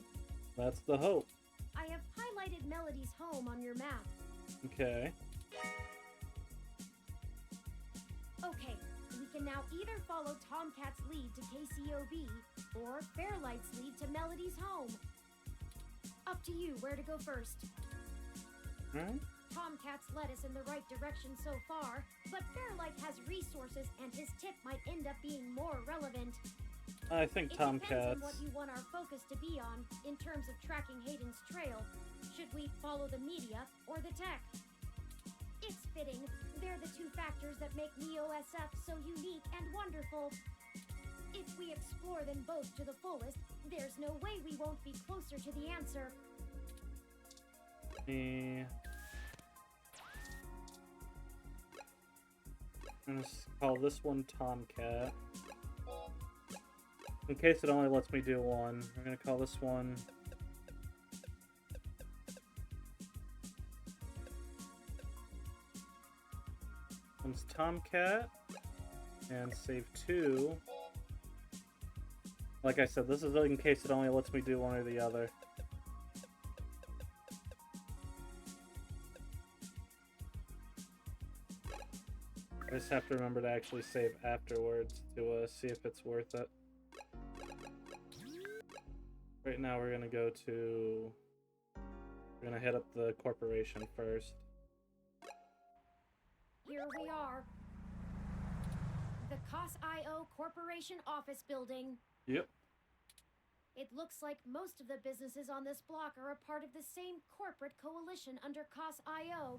S1: That's the hope.
S8: I have highlighted Melody's home on your map.
S1: Okay.
S8: Okay, we can now either follow Tomcat's lead to KCOB, or Fairlight's lead to Melody's home. Up to you where to go first.
S1: Alright.
S8: Tomcat's led us in the right direction so far, but Fairlight has resources and his tip might end up being more relevant.
S1: I think Tomcat's...
S8: It depends on what you want our focus to be on in terms of tracking Hayden's trail. Should we follow the media or the tech? It's fitting. They're the two factors that make NeoSF so unique and wonderful. If we explore them both to the fullest, there's no way we won't be closer to the answer.
S1: I'm gonna call this one Tomcat. In case it only lets me do one, we're gonna call this one... One's Tomcat. And save 2. Like I said, this is in case it only lets me do one or the other. I just have to remember to actually save afterwards to see if it's worth it. Right now we're gonna go to... We're gonna hit up the corporation first.
S8: Here we are. The COS.io Corporation office building.
S1: Yep.
S8: It looks like most of the businesses on this block are a part of the same corporate coalition under COS.io.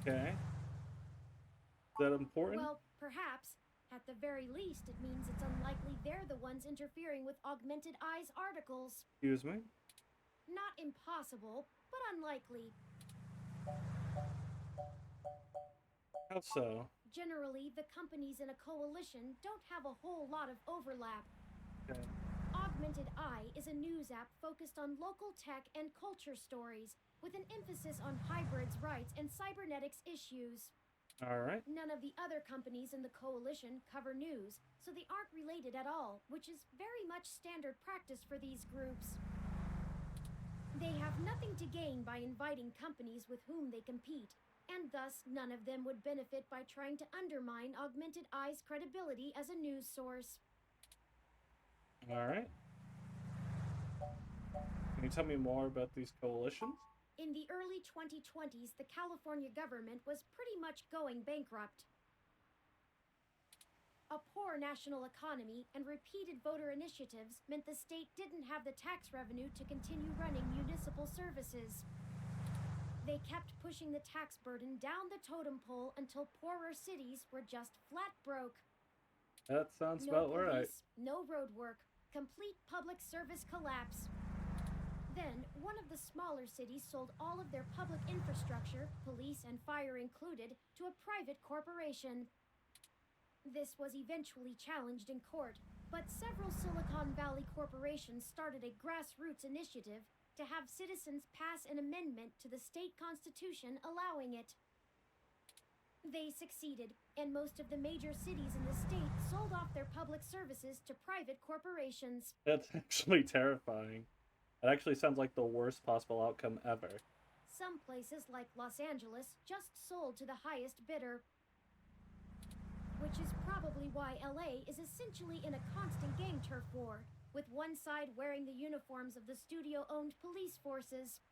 S1: Okay. Is that important?
S8: Well, perhaps. At the very least, it means it's unlikely they're the ones interfering with Augmented Eye's articles.
S1: Excuse me?
S8: Not impossible, but unlikely.
S1: How so?
S8: Generally, the companies in a coalition don't have a whole lot of overlap.
S1: Okay.
S8: Augmented Eye is a news app focused on local tech and culture stories, with an emphasis on hybrids' rights and cybernetics issues.
S1: Alright.
S8: None of the other companies in the coalition cover news, so they aren't related at all, which is very much standard practice for these groups. They have nothing to gain by inviting companies with whom they compete, and thus none of them would benefit by trying to undermine Augmented Eye's credibility as a news source.
S1: Alright. Can you tell me more about these coalitions?
S8: In the early 2020s, the California government was pretty much going bankrupt. A poor national economy and repeated voter initiatives meant the state didn't have the tax revenue to continue running municipal services. They kept pushing the tax burden down the totem pole until poorer cities were just flat broke.
S1: That sounds
S8: No
S1: about right.
S8: police, no road work, complete public service collapse. Then, one of the smaller cities sold all of their public infrastructure, police and fire included, to a private corporation. This was eventually challenged in court, but several Silicon Valley corporations started a grassroots initiative to have citizens pass an amendment to the state constitution allowing it. They succeeded, and most of the major cities in the state sold off their public services to private corporations.
S1: That's actually terrifying. It actually sounds like the worst possible outcome ever.
S8: Some places, like Los Angeles, just sold to the highest bidder. Which is probably why LA is essentially in a constant gang turf war, with one side wearing the uniforms of the studio-owned police forces.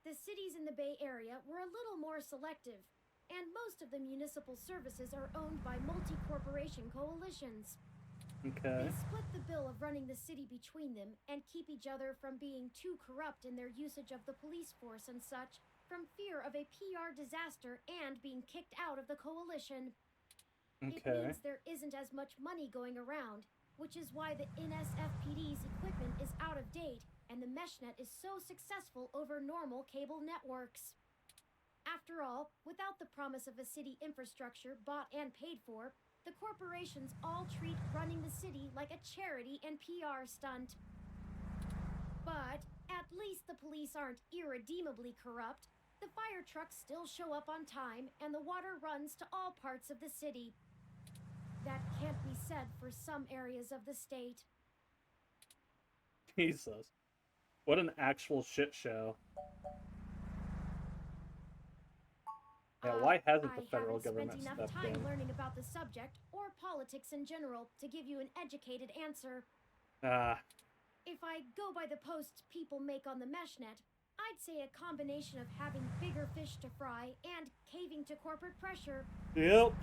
S8: The cities in the Bay Area were a little more selective, and most of the municipal services are owned by multi-corporation coalitions.
S1: Okay.
S8: They split the bill of running the city between them and keep each other from being too corrupt in their usage of the police force and such, from fear of a PR disaster and being kicked out of the coalition.
S1: Okay.
S8: It means there isn't as much money going around, which is why the NSFPD's equipment is out of date and the meshnet is so successful over normal cable networks. After all, without the promise of a city infrastructure bought and paid for, the corporations all treat running the city like a charity and PR stunt. But at least the police aren't irredeemably corrupt. The fire trucks still show up on time, and the water runs to all parts of the city. That can't be said for some areas of the state.
S1: Jesus. What an actual shit show. Yeah, why hasn't the federal government stepped in?
S8: I haven't spent enough time learning about the subject, or politics in general, to give you an educated answer. If I go by the posts people make on the meshnet, I'd say a combination of having bigger fish to fry and caving to corporate pressure.
S1: Yep,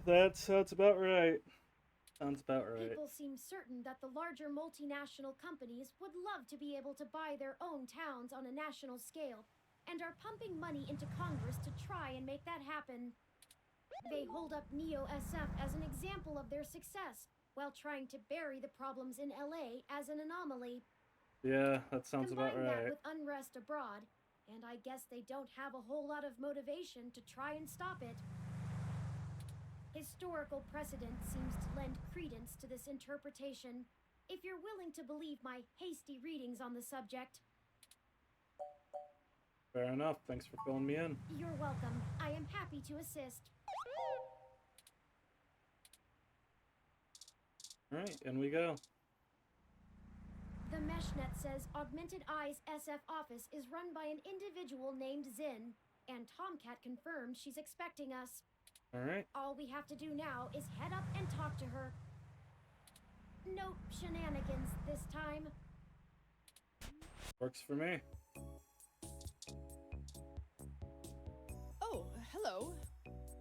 S1: that sounds about right. Sounds about right.
S8: People seem certain that the larger multinational companies would love to be able to buy their own towns on a national scale, and are pumping money into Congress to try and make that happen. They hold up Neo-SF as an example of their success, while trying to bury the problems in LA as an anomaly.
S1: Yeah, that sounds about right.
S8: Combine that with unrest abroad, and I guess they don't have a whole lot of motivation to try and stop it. Historical precedent seems to lend credence to this interpretation, if you're willing to believe my hasty readings on the subject.
S1: Fair enough. Thanks for filling me in.
S8: You're welcome. I am happy to assist.
S1: Alright, in we go.
S8: The Meshnet says Augmented Eye's SF office is run by an individual named Zin, and Tomcat confirmed she's expecting us.
S1: Alright.
S8: All we have to do now is head up and talk to her. No shenanigans this time.
S1: Works for me.
S19: Oh, hello.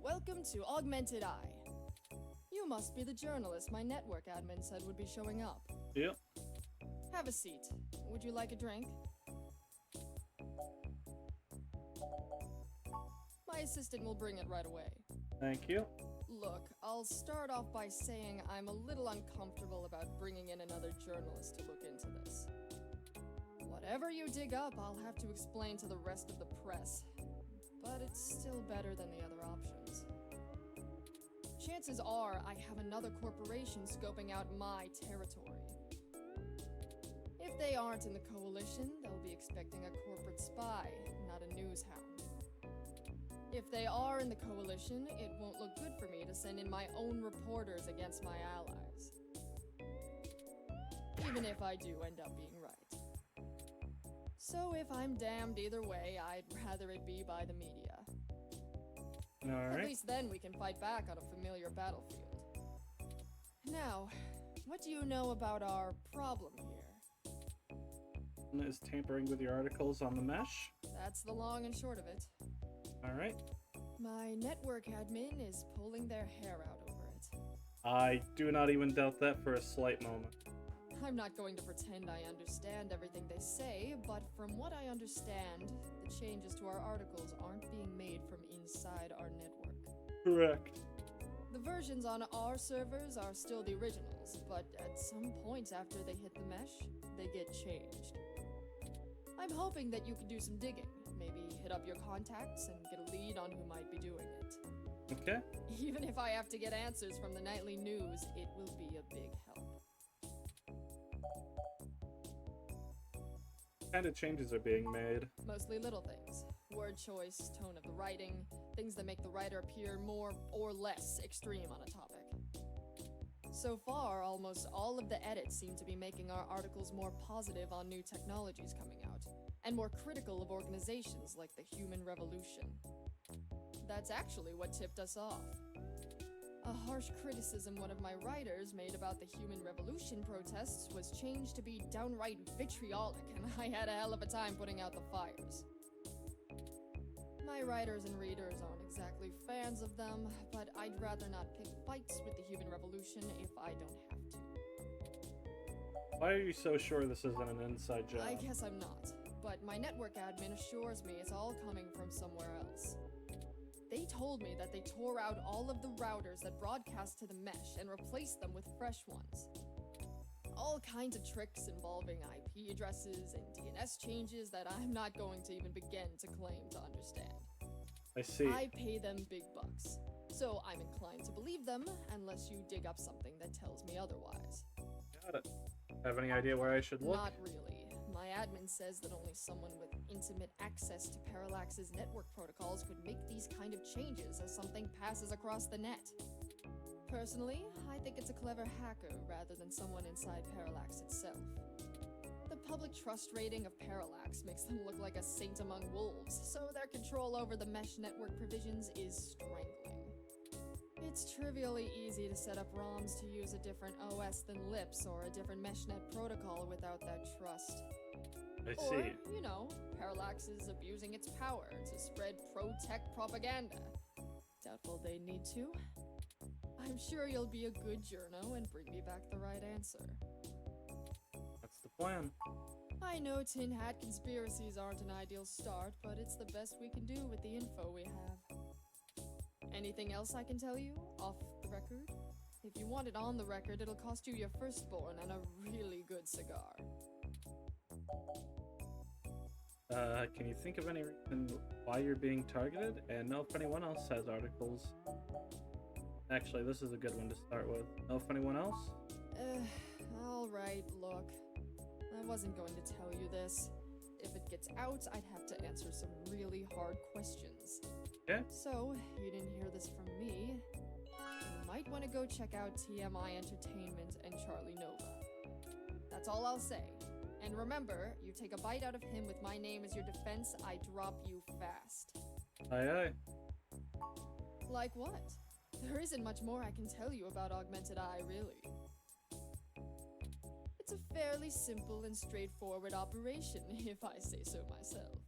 S19: Welcome to Augmented Eye. You must be the journalist my network admin said would be showing up.
S1: Yep.
S19: Have a seat. Would you like a drink? My assistant will bring it right away.
S1: Thank you.
S19: Look, I'll start off by saying I'm a little uncomfortable about bringing in another journalist to look into this. Whatever you dig up, I'll have to explain to the rest of the press. But it's still better than the other options. Chances are I have another corporation scoping out my territory. If they aren't in the coalition, they'll be expecting a corporate spy, not a news hound. If they are in the coalition, it won't look good for me to send in my own reporters against my allies. Even if I do end up being right. So if I'm damned either way, I'd rather it be by the media.
S1: Alright.
S19: At least then we can fight back on a familiar battlefield. Now, what do you know about our problem here?
S1: Is tampering with your articles on the mesh?
S19: That's the long and short of it.
S1: Alright.
S19: My network admin is pulling their hair out over it.
S1: I do not even doubt that for a slight moment.
S19: I'm not going to pretend I understand everything they say, but from what I understand, the changes to our articles aren't being made from inside our network.
S1: Correct.
S19: The versions on our servers are still the originals, but at some point after they hit the mesh, they get changed. I'm hoping that you can do some digging, maybe hit up your contacts and get a lead on who might be doing it.
S1: Okay.
S19: Even if I have to get answers from the nightly news, it will be a big help.
S1: What kind of changes are being made?
S19: Mostly little things. Word choice, tone of the writing, things that make the writer appear more or less extreme on a topic. So far, almost all of the edits seem to be making our articles more positive on new technologies coming out, and more critical of organizations like the Human Revolution. That's actually what tipped us off. A harsh criticism one of my writers made about the Human Revolution protests was changed to be downright vitriolic, and I had a hell of a time putting out the fires. My writers and readers aren't exactly fans of them, but I'd rather not pick fights with the Human Revolution if I don't have to.
S1: Why are you so sure this isn't an inside job?
S19: I guess I'm not, but my network admin assures me it's all coming from somewhere else. They told me that they tore out all of the routers that broadcast to the mesh and replaced them with fresh ones. All kinds of tricks involving IP addresses and DNS changes that I'm not going to even begin to claim to understand.
S1: I see.
S19: I pay them big bucks, so I'm inclined to believe them unless you dig up something that tells me otherwise.
S1: Got it. Have any idea where I should look?
S19: Not really. my admin says that only someone with intimate access to Parallax's network protocols could make these kind of changes as something passes across the net. Personally, I think it's a clever hacker rather than someone inside Parallax itself. The public trust rating of Parallax makes them look like a saint among wolves, so their control over the mesh network provisions is strangling. It's trivially easy to set up ROMs to use a different OS than LIPS or a different meshnet protocol without that trust.
S1: I see.
S19: Or, you know, Parallax is abusing its power to spread pro-tech propaganda. Doubtful they need to. I'm sure you'll be a good journo and bring me back the right answer.
S1: That's the plan.
S19: I know tin hat conspiracies aren't an ideal start, but it's the best we can do with the info we have. Anything else I can tell you, off the record? If you want it on the record, it'll cost you your firstborn and a really good cigar.
S1: Can you think of any reason why you're being targeted? And know if anyone else has articles. Actually, this is a good one to start with. Know if anyone else?
S19: Alright, look. I wasn't going to tell you this. If it gets out, I'd have to answer some really hard questions.
S1: Okay.
S19: So, you didn't hear this from me. You might want to go check out TMI Entertainment and Charlie Nova. That's all I'll say. And remember, you take a bite out of him with my name as your defense, I drop you fast.
S1: Aye aye.
S19: Like what? There isn't much more I can tell you about Augmented Eye, really. It's a fairly simple and straightforward operation, if I say so myself.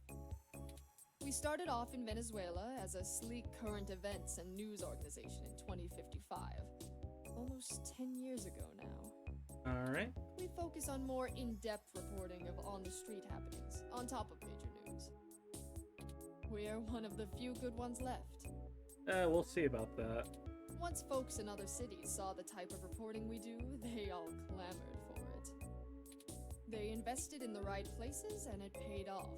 S19: We started off in Venezuela as a sleek current events and news organization in 2055. Almost 10 years ago now.
S1: Alright.
S19: We focus on more in-depth reporting of on-the-street happenings, on top of major news. We're one of the few good ones left.
S1: We'll see about that.
S19: Once folks in other cities saw the type of reporting we do, they all clamored for it. They invested in the right places and it paid off.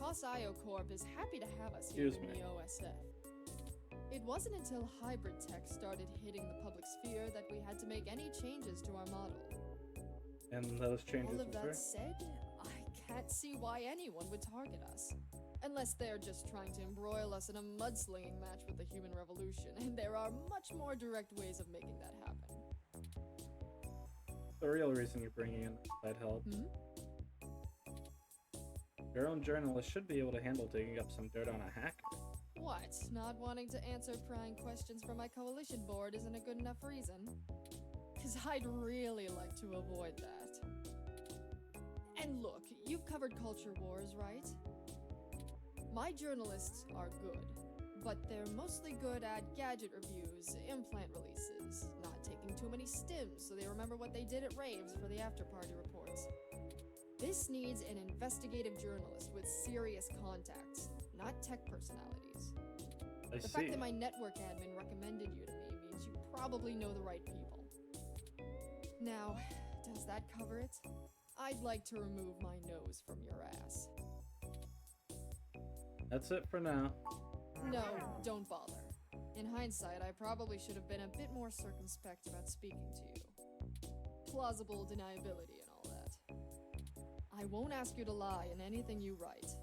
S19: COS-IO Corp is happy to have us here in the OSF. It wasn't until hybrid tech started hitting the public sphere that we had to make any changes to our model.
S1: And those changes
S19: All of that said, I can't see why anyone would target us. Unless they're just trying to embroil us in a mudslinging match with the human revolution, and there are much more direct ways of making that happen.
S1: The real reason you're bringing in outside help. Your own journalist should be able to handle digging up some dirt on a hacker.
S19: What? Not wanting to answer prying questions from my coalition board isn't a good enough reason? Because I'd really like to avoid that. And look, you've covered culture wars, right? My journalists are good, but they're mostly good at gadget reviews, implant releases, not taking too many stims so they remember what they did at raves for the after-party reports. This needs an investigative journalist with serious contacts, not tech personalities. The fact that my network admin recommended you to me means you probably know the right people. Now, does that cover it? I'd like to remove my nose from your ass.
S1: That's it for now.
S19: No, don't bother. In hindsight, I probably should have been a bit more circumspect about speaking to you. Plausible deniability and all that. I won't ask you to lie in anything you write,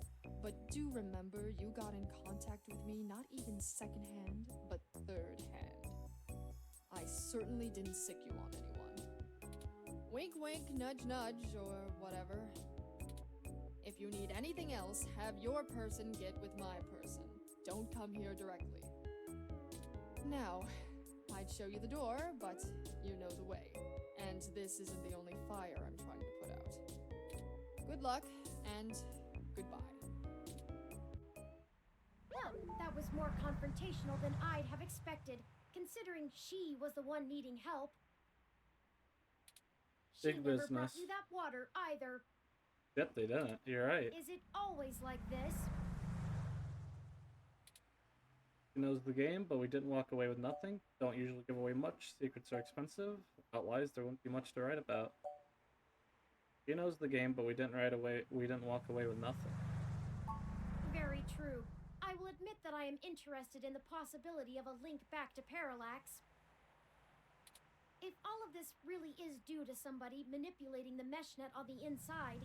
S19: but do remember you got in contact with me not even secondhand, but third-hand. I certainly didn't sick you on anyone. Wink wink, nudge nudge, or whatever. If you need anything else, have your person get with my person. Don't come here directly. Now, I'd show you the door, but you know the way. And this isn't the only fire I'm trying to put out. Good luck, and goodbye.
S8: Well, that was more confrontational than I'd have expected, considering she was the one needing help. She never brought you that water either.
S1: Yep, they didn't. You're right.
S8: Is it always like this?
S1: She knows the game, but we didn't walk away with nothing. Don't usually give away much. Secrets are expensive. Without lies, there wouldn't be much to write about. She knows the game, but we didn't walk away with nothing.
S8: Very true. I will admit that I am interested in the possibility of a link back to Parallax. If all of this really is due to somebody manipulating the meshnet on the inside,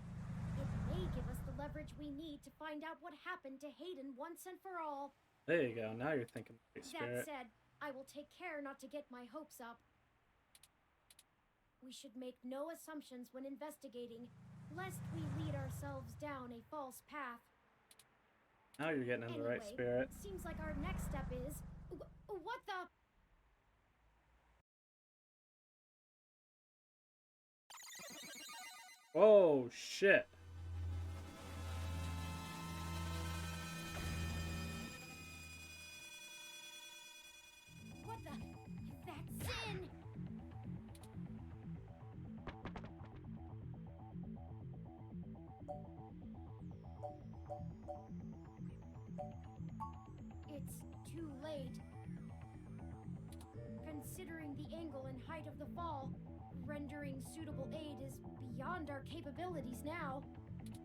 S8: it may give us the leverage we need to find out what happened to Hayden once and for all.
S1: There you go. Now you're thinking right, Spirit.
S8: That said, I will take care not to get my hopes up. We should make no assumptions when investigating, lest we lead ourselves down a false path.
S1: Now you're getting in the right spirit.
S8: Seems like our next step is... What the...
S1: Oh, shit.
S8: What the... That's Zin! It's too late. Considering the angle and height of the fall, rendering suitable aid is beyond our capabilities now.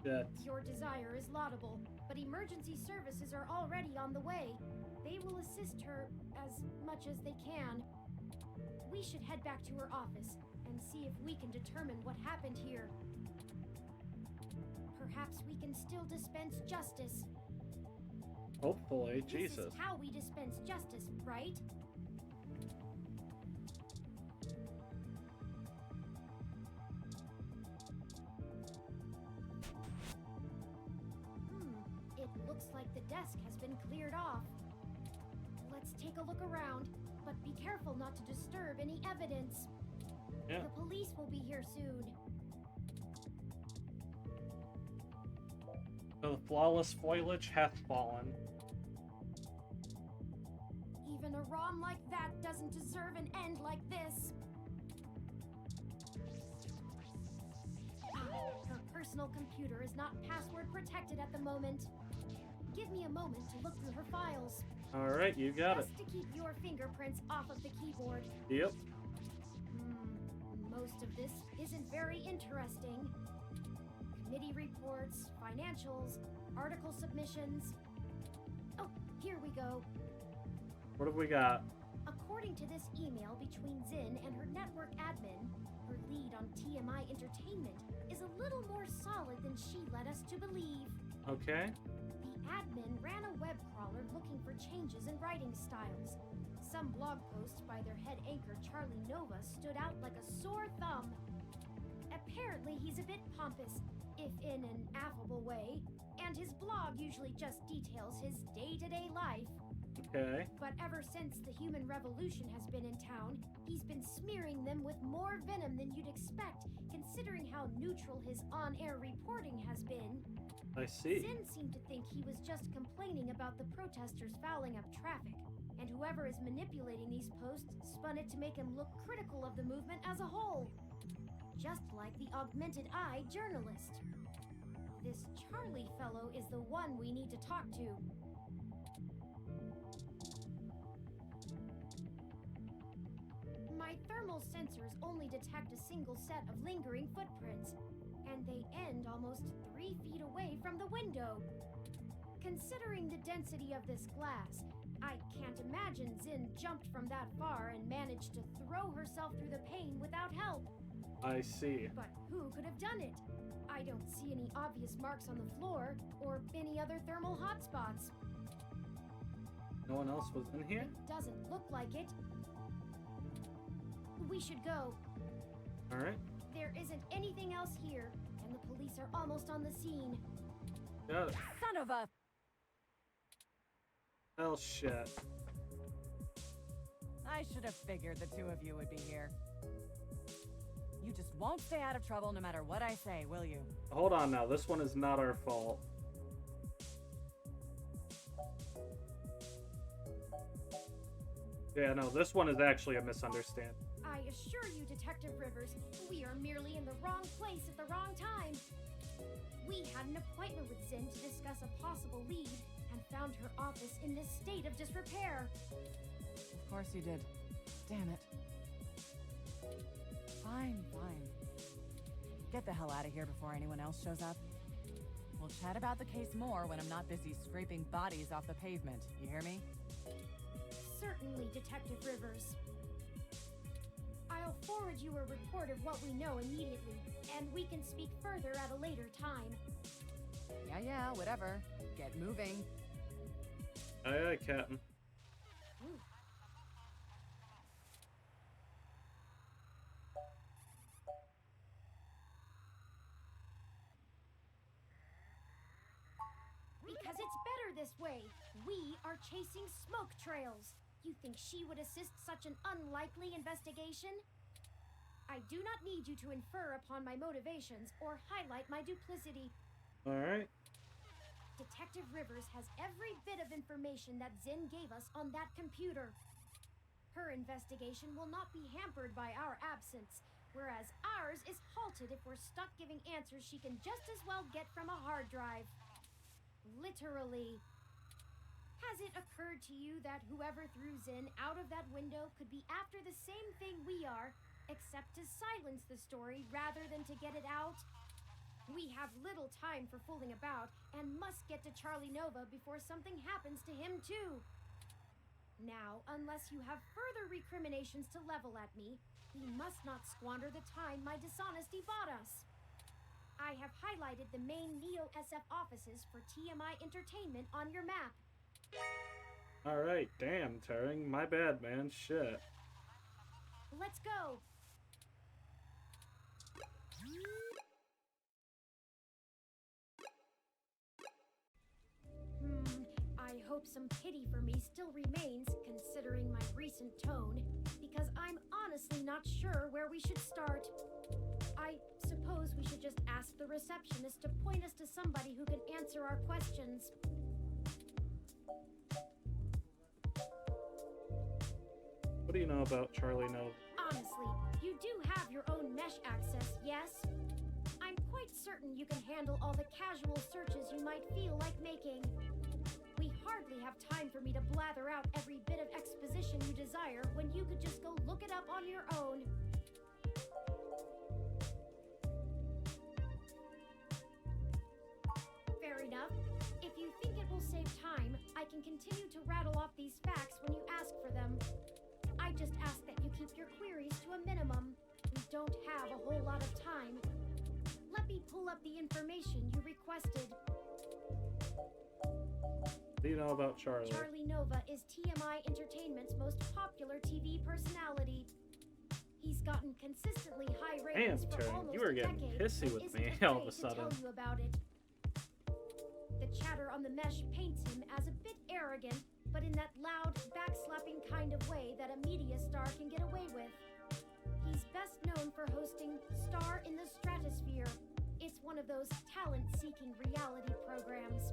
S1: Shit.
S8: Your desire is laudable, but emergency services are already on the way. They will assist her as much as they can. We should head back to her office and see if we can determine what happened here. Perhaps we can still dispense justice.
S1: Hopefully, Jesus.
S8: This is how we dispense justice, right? It looks like the desk has been cleared off. Let's take a look around, but be careful not to disturb any evidence.
S1: Yeah.
S8: The police will be here soon.
S1: The flawless foliage hath fallen.
S8: Even a ROM like that doesn't deserve an end like this. Her personal computer is not password protected at the moment. Give me a moment to look through her files.
S1: All right, you got it.
S8: Best to keep your fingerprints off of the keyboard.
S1: Yep.
S8: Most of this isn't very interesting. Committee reports, financials, article submissions. Oh, here we go.
S1: What have we got?
S8: According to this email between Zin and her network admin, her lead on TMI Entertainment is a little more solid than she led us to believe.
S1: Okay.
S8: The admin ran a web crawler looking for changes in writing styles. Some blog posts by their head anchor Charlie Nova stood out like a sore thumb. Apparently he's a bit pompous, if in an affable way, and his blog usually just details his day-to-day life.
S1: Okay.
S8: But ever since the Human Revolution has been in town, he's been smearing them with more venom than you'd expect, considering how neutral his on-air reporting has been.
S1: I see.
S8: Zin seemed to think he was just complaining about the protesters fouling up traffic, and whoever is manipulating these posts spun it to make him look critical of the movement as a whole. Just like the Augmented Eye journalist. This Charlie fellow is the one we need to talk to. My thermal sensors only detect a single set of lingering footprints, and they end almost 3 feet away from the window. Considering the density of this glass, I can't imagine Zin jumped from that far and managed to throw herself through the pane without help.
S1: I see.
S8: But who could have done it? I don't see any obvious marks on the floor or any other thermal hotspots.
S1: No one else was in here?
S8: It doesn't look like it. We should go.
S1: All right.
S8: There isn't anything else here, and the police are almost on the scene.
S1: Got it.
S9: Son of a...
S1: Hell shit.
S20: I should have figured the two of you would be here. You just won't stay out of trouble no matter what I say, will you?
S1: Hold on now, this one is not our fault. Yeah, no, this one is actually a misunderstanding.
S8: I assure you, Detective Rivers, we are merely in the wrong place at the wrong time. We had an appointment with Zin to discuss a possible lead and found her office in this state of disrepair.
S20: Of course you did. Damn it. Fine, fine. Get the hell out of here before anyone else shows up. We'll chat about the case more when I'm not busy scraping bodies off the pavement. You hear me?
S8: Certainly, Detective Rivers. I'll I'll forward you a report of what we know immediately, and we can speak further at a later time.
S20: Yeah, whatever. Get moving.
S1: Aye, aye, Captain.
S8: Ooh. Because it's better this way. We are chasing smoke trails. You think she would assist such an unlikely investigation? I do not need you to infer upon my motivations or highlight my duplicity.
S1: Alright.
S8: Detective Rivers has every bit of information that Zinn gave us on that computer. Her investigation will not be hampered by our absence, whereas ours is halted if we're stuck giving answers she can just as well get from a hard drive. Literally. Has it occurred to you that whoever threw Zinn out of that window could be after the same thing we are, except to silence the story rather than to get it out? We have little time for fooling about and must get to Charlie Nova before something happens to him too. Now, unless you have further recriminations to level at me, we must not squander the time my dishonesty bought us. I have highlighted the main Neo SF offices for TMI Entertainment on your map.
S1: Alright, damn, Turing. My bad, man. Shit.
S8: Let's go. I hope some pity for me still remains, considering my recent tone, because I'm honestly not sure where we should start. I suppose we should just ask the receptionist to point us to somebody who can answer our questions.
S1: What do you know about Charlie Nova?
S8: Honestly, you do have your own mesh access, yes? I'm quite certain you can handle all the casual searches you might feel like making. We hardly have time for me to blather out every bit of exposition you desire when you could just go look it up on your own. Fair enough. If you think it will save time, I can continue to rattle off these facts when you ask for them. I just ask that you keep your queries to a minimum. We don't have a whole lot of time. Let me pull up the information you requested.
S1: What do you know about Charlie?
S8: Charlie Nova is TMI Entertainment's most popular TV personality. He's gotten consistently high ratings for almost
S1: you were getting
S8: a decade
S1: pissy with me all of a sudden.
S8: To tell you about it. The chatter on the mesh paints him as a bit arrogant, but in that loud, backslapping kind of way that a media star can get away with. He's best known for hosting Star in the Stratosphere. It's one of those talent-seeking reality programs.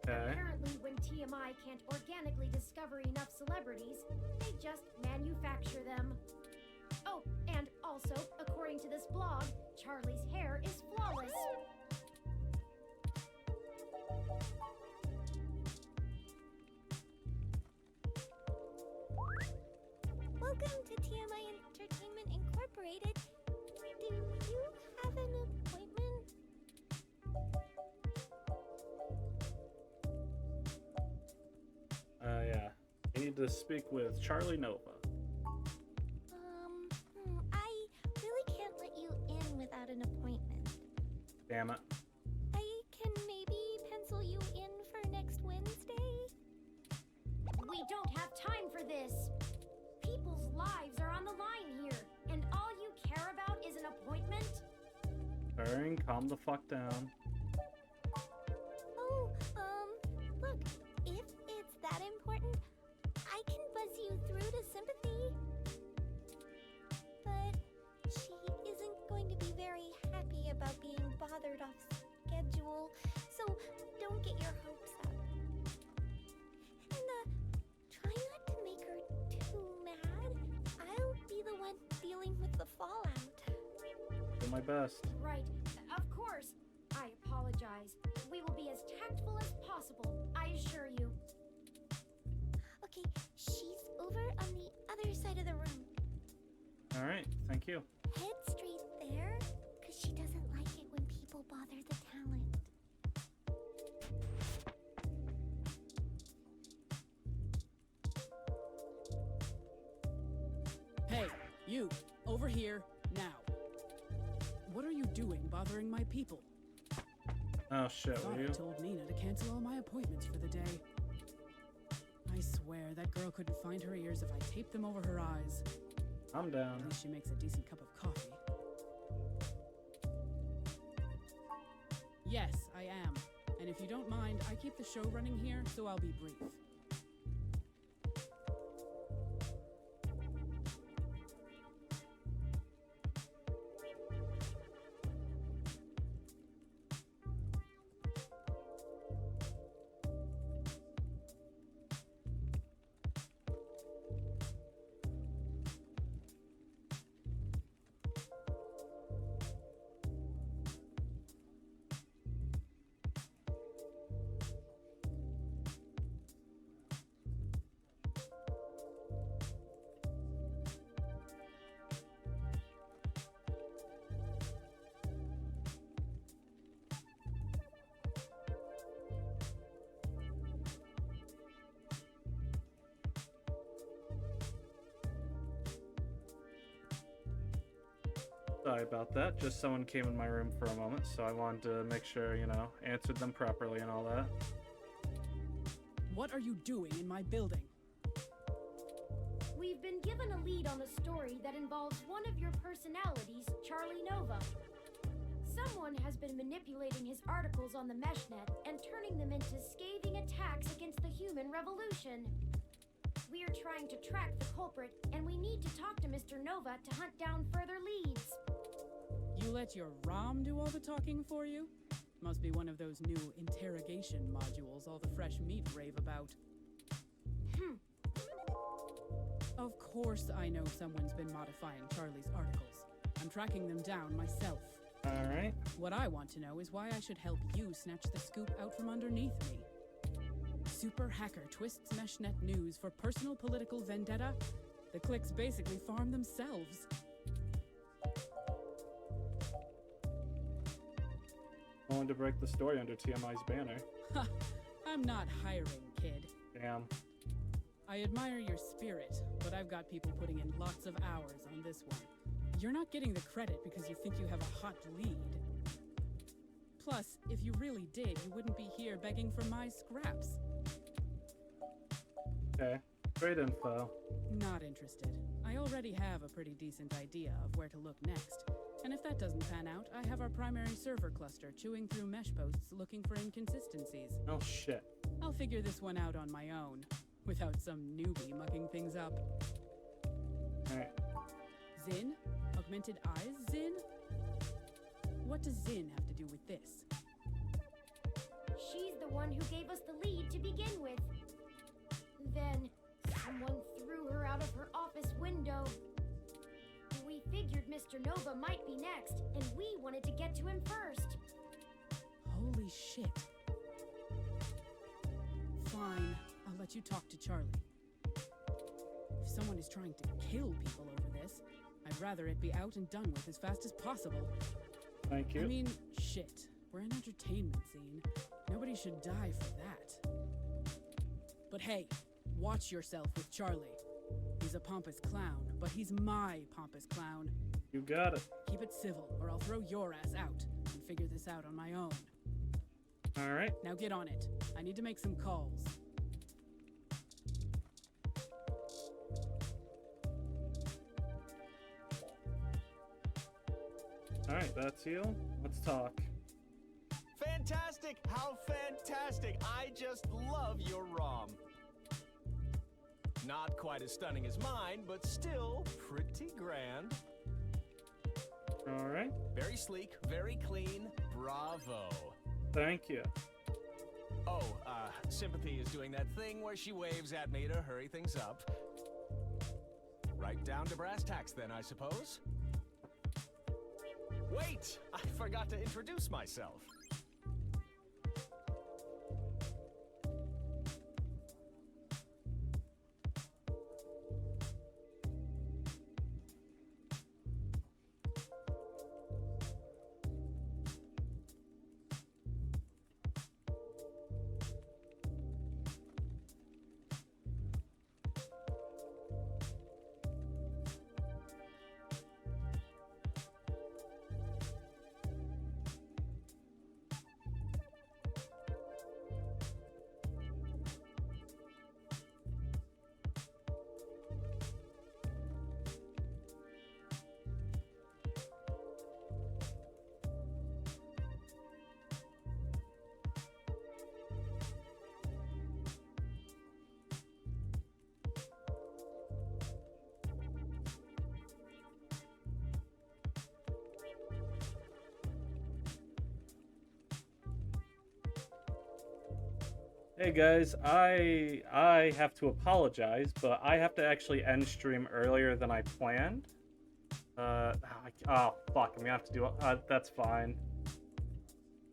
S1: Okay.
S8: Apparently, when TMI can't organically discover enough celebrities, they just manufacture them. Oh, and also, according to this blog, Charlie's hair is flawless.
S16: Welcome to TMI Entertainment Incorporated. Do you have an appointment?
S1: Yeah. I need to speak with Charlie Nova.
S16: I really can't let you in without an appointment.
S1: Damn it.
S16: I can maybe pencil you in for next Wednesday?
S8: We don't have time for this. People's lives are on the line here, and all you care about is an appointment?
S1: Turing, calm the fuck down.
S16: Oh, look, if it's that important, I can buzz you through to sympathy. But she isn't going to be very happy about being bothered off schedule, so don't get your hopes up. And, try not to make her too mad. I'll be the one dealing with the fallout.
S1: Do my best.
S8: Right, of course. I apologize. We will be as tactful as possible, I assure you.
S16: Okay, she's over on the other side of the room.
S1: Alright, thank you.
S16: Head straight there, because she doesn't like it when people bother the talent.
S14: Hey, you, over
S21: over here, now. What are you doing bothering my people?
S1: Oh shit, were you?
S21: I told Nina to cancel all my appointments for the day. I swear, that girl couldn't find her ears if I taped them over her eyes.
S1: I'm down.
S21: At least she makes a decent cup of coffee. Yes, I am. And if you don't mind, I keep the show running here, so I'll be brief.
S1: Sorry about that. Just someone came in my room for a moment, so I wanted to make sure, you know, answered them properly and all that.
S21: What are you doing in my building?
S8: We've been given a lead on a story that involves one of your personalities, Charlie Nova. Someone has been manipulating his articles on the Meshnet and turning them into scathing attacks against the human revolution. We are trying to track the culprit, and we need to talk to Mr. Nova to hunt down further leads.
S21: You let your ROM do all the talking for you? Must be one of those new interrogation modules all the fresh meat rave about. Of course I know someone's been modifying Charlie's articles. I'm tracking them down myself.
S1: Alright.
S21: What I want to know is why I should help you snatch the scoop out from underneath me. Super hacker twists Meshnet news for personal political vendetta? The clicks basically farm themselves.
S1: I wanted to break the story under TMI's banner.
S21: Ha! I'm not hiring, kid.
S1: Damn.
S21: I admire your spirit, but I've got people putting in lots of hours on this one. You're not getting the credit because you think you have a hot lead. Plus, if you really did, you wouldn't be here begging for my scraps.
S1: Okay, great info.
S21: Not interested. I already have a pretty decent idea of where to look next. And if that doesn't pan out, I have our primary server cluster chewing through mesh posts looking for inconsistencies.
S1: Oh shit.
S21: I'll figure this one out on my own, without some newbie mucking things up.
S1: Alright.
S21: Zin? Augmented eyes, Zin? What does Zin have to do with this?
S8: She's the one who gave us the lead to begin with. Then, someone threw her out of her office window. We figured Mr. Nova might be next, and we wanted to get to him first.
S21: Holy shit. Fine, I'll let you talk to Charlie. If someone is trying to kill people over this, I'd rather it be out and done with as fast as possible.
S1: Thank you.
S21: I mean, shit. We're an entertainment scene. Nobody should die for that. But hey, watch yourself with Charlie. He's a pompous clown, but he's my pompous clown.
S1: You got it.
S21: Keep it civil, or I'll throw your ass out and figure this out on my own.
S1: Alright.
S21: Now get on it. I need to make some calls.
S1: Alright, that's you. Let's talk.
S22: Fantastic! How fantastic! I just love your ROM. Not quite as stunning as mine, but still pretty grand.
S1: Alright.
S22: Very sleek, very clean. Bravo.
S1: Thank you.
S22: Oh, Sympathy is doing that thing where she waves at me to hurry things up. Right down to brass tacks then, I suppose. Wait! I forgot to introduce myself.
S1: Hey guys, I have to apologize, but I have to actually end stream earlier than I planned. Oh fuck, I'm gonna have to do it. That's fine.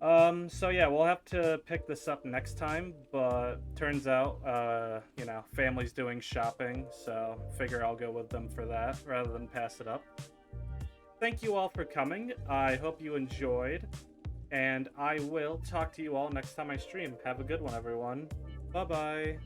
S1: So yeah, we'll have to pick this up next time, but turns out, you know, family's doing shopping, so figure I'll go with them for that rather than pass it up. Thank you all for coming. I hope you enjoyed, and I will talk to you all next time I stream. Have a good one, everyone. Bye-bye.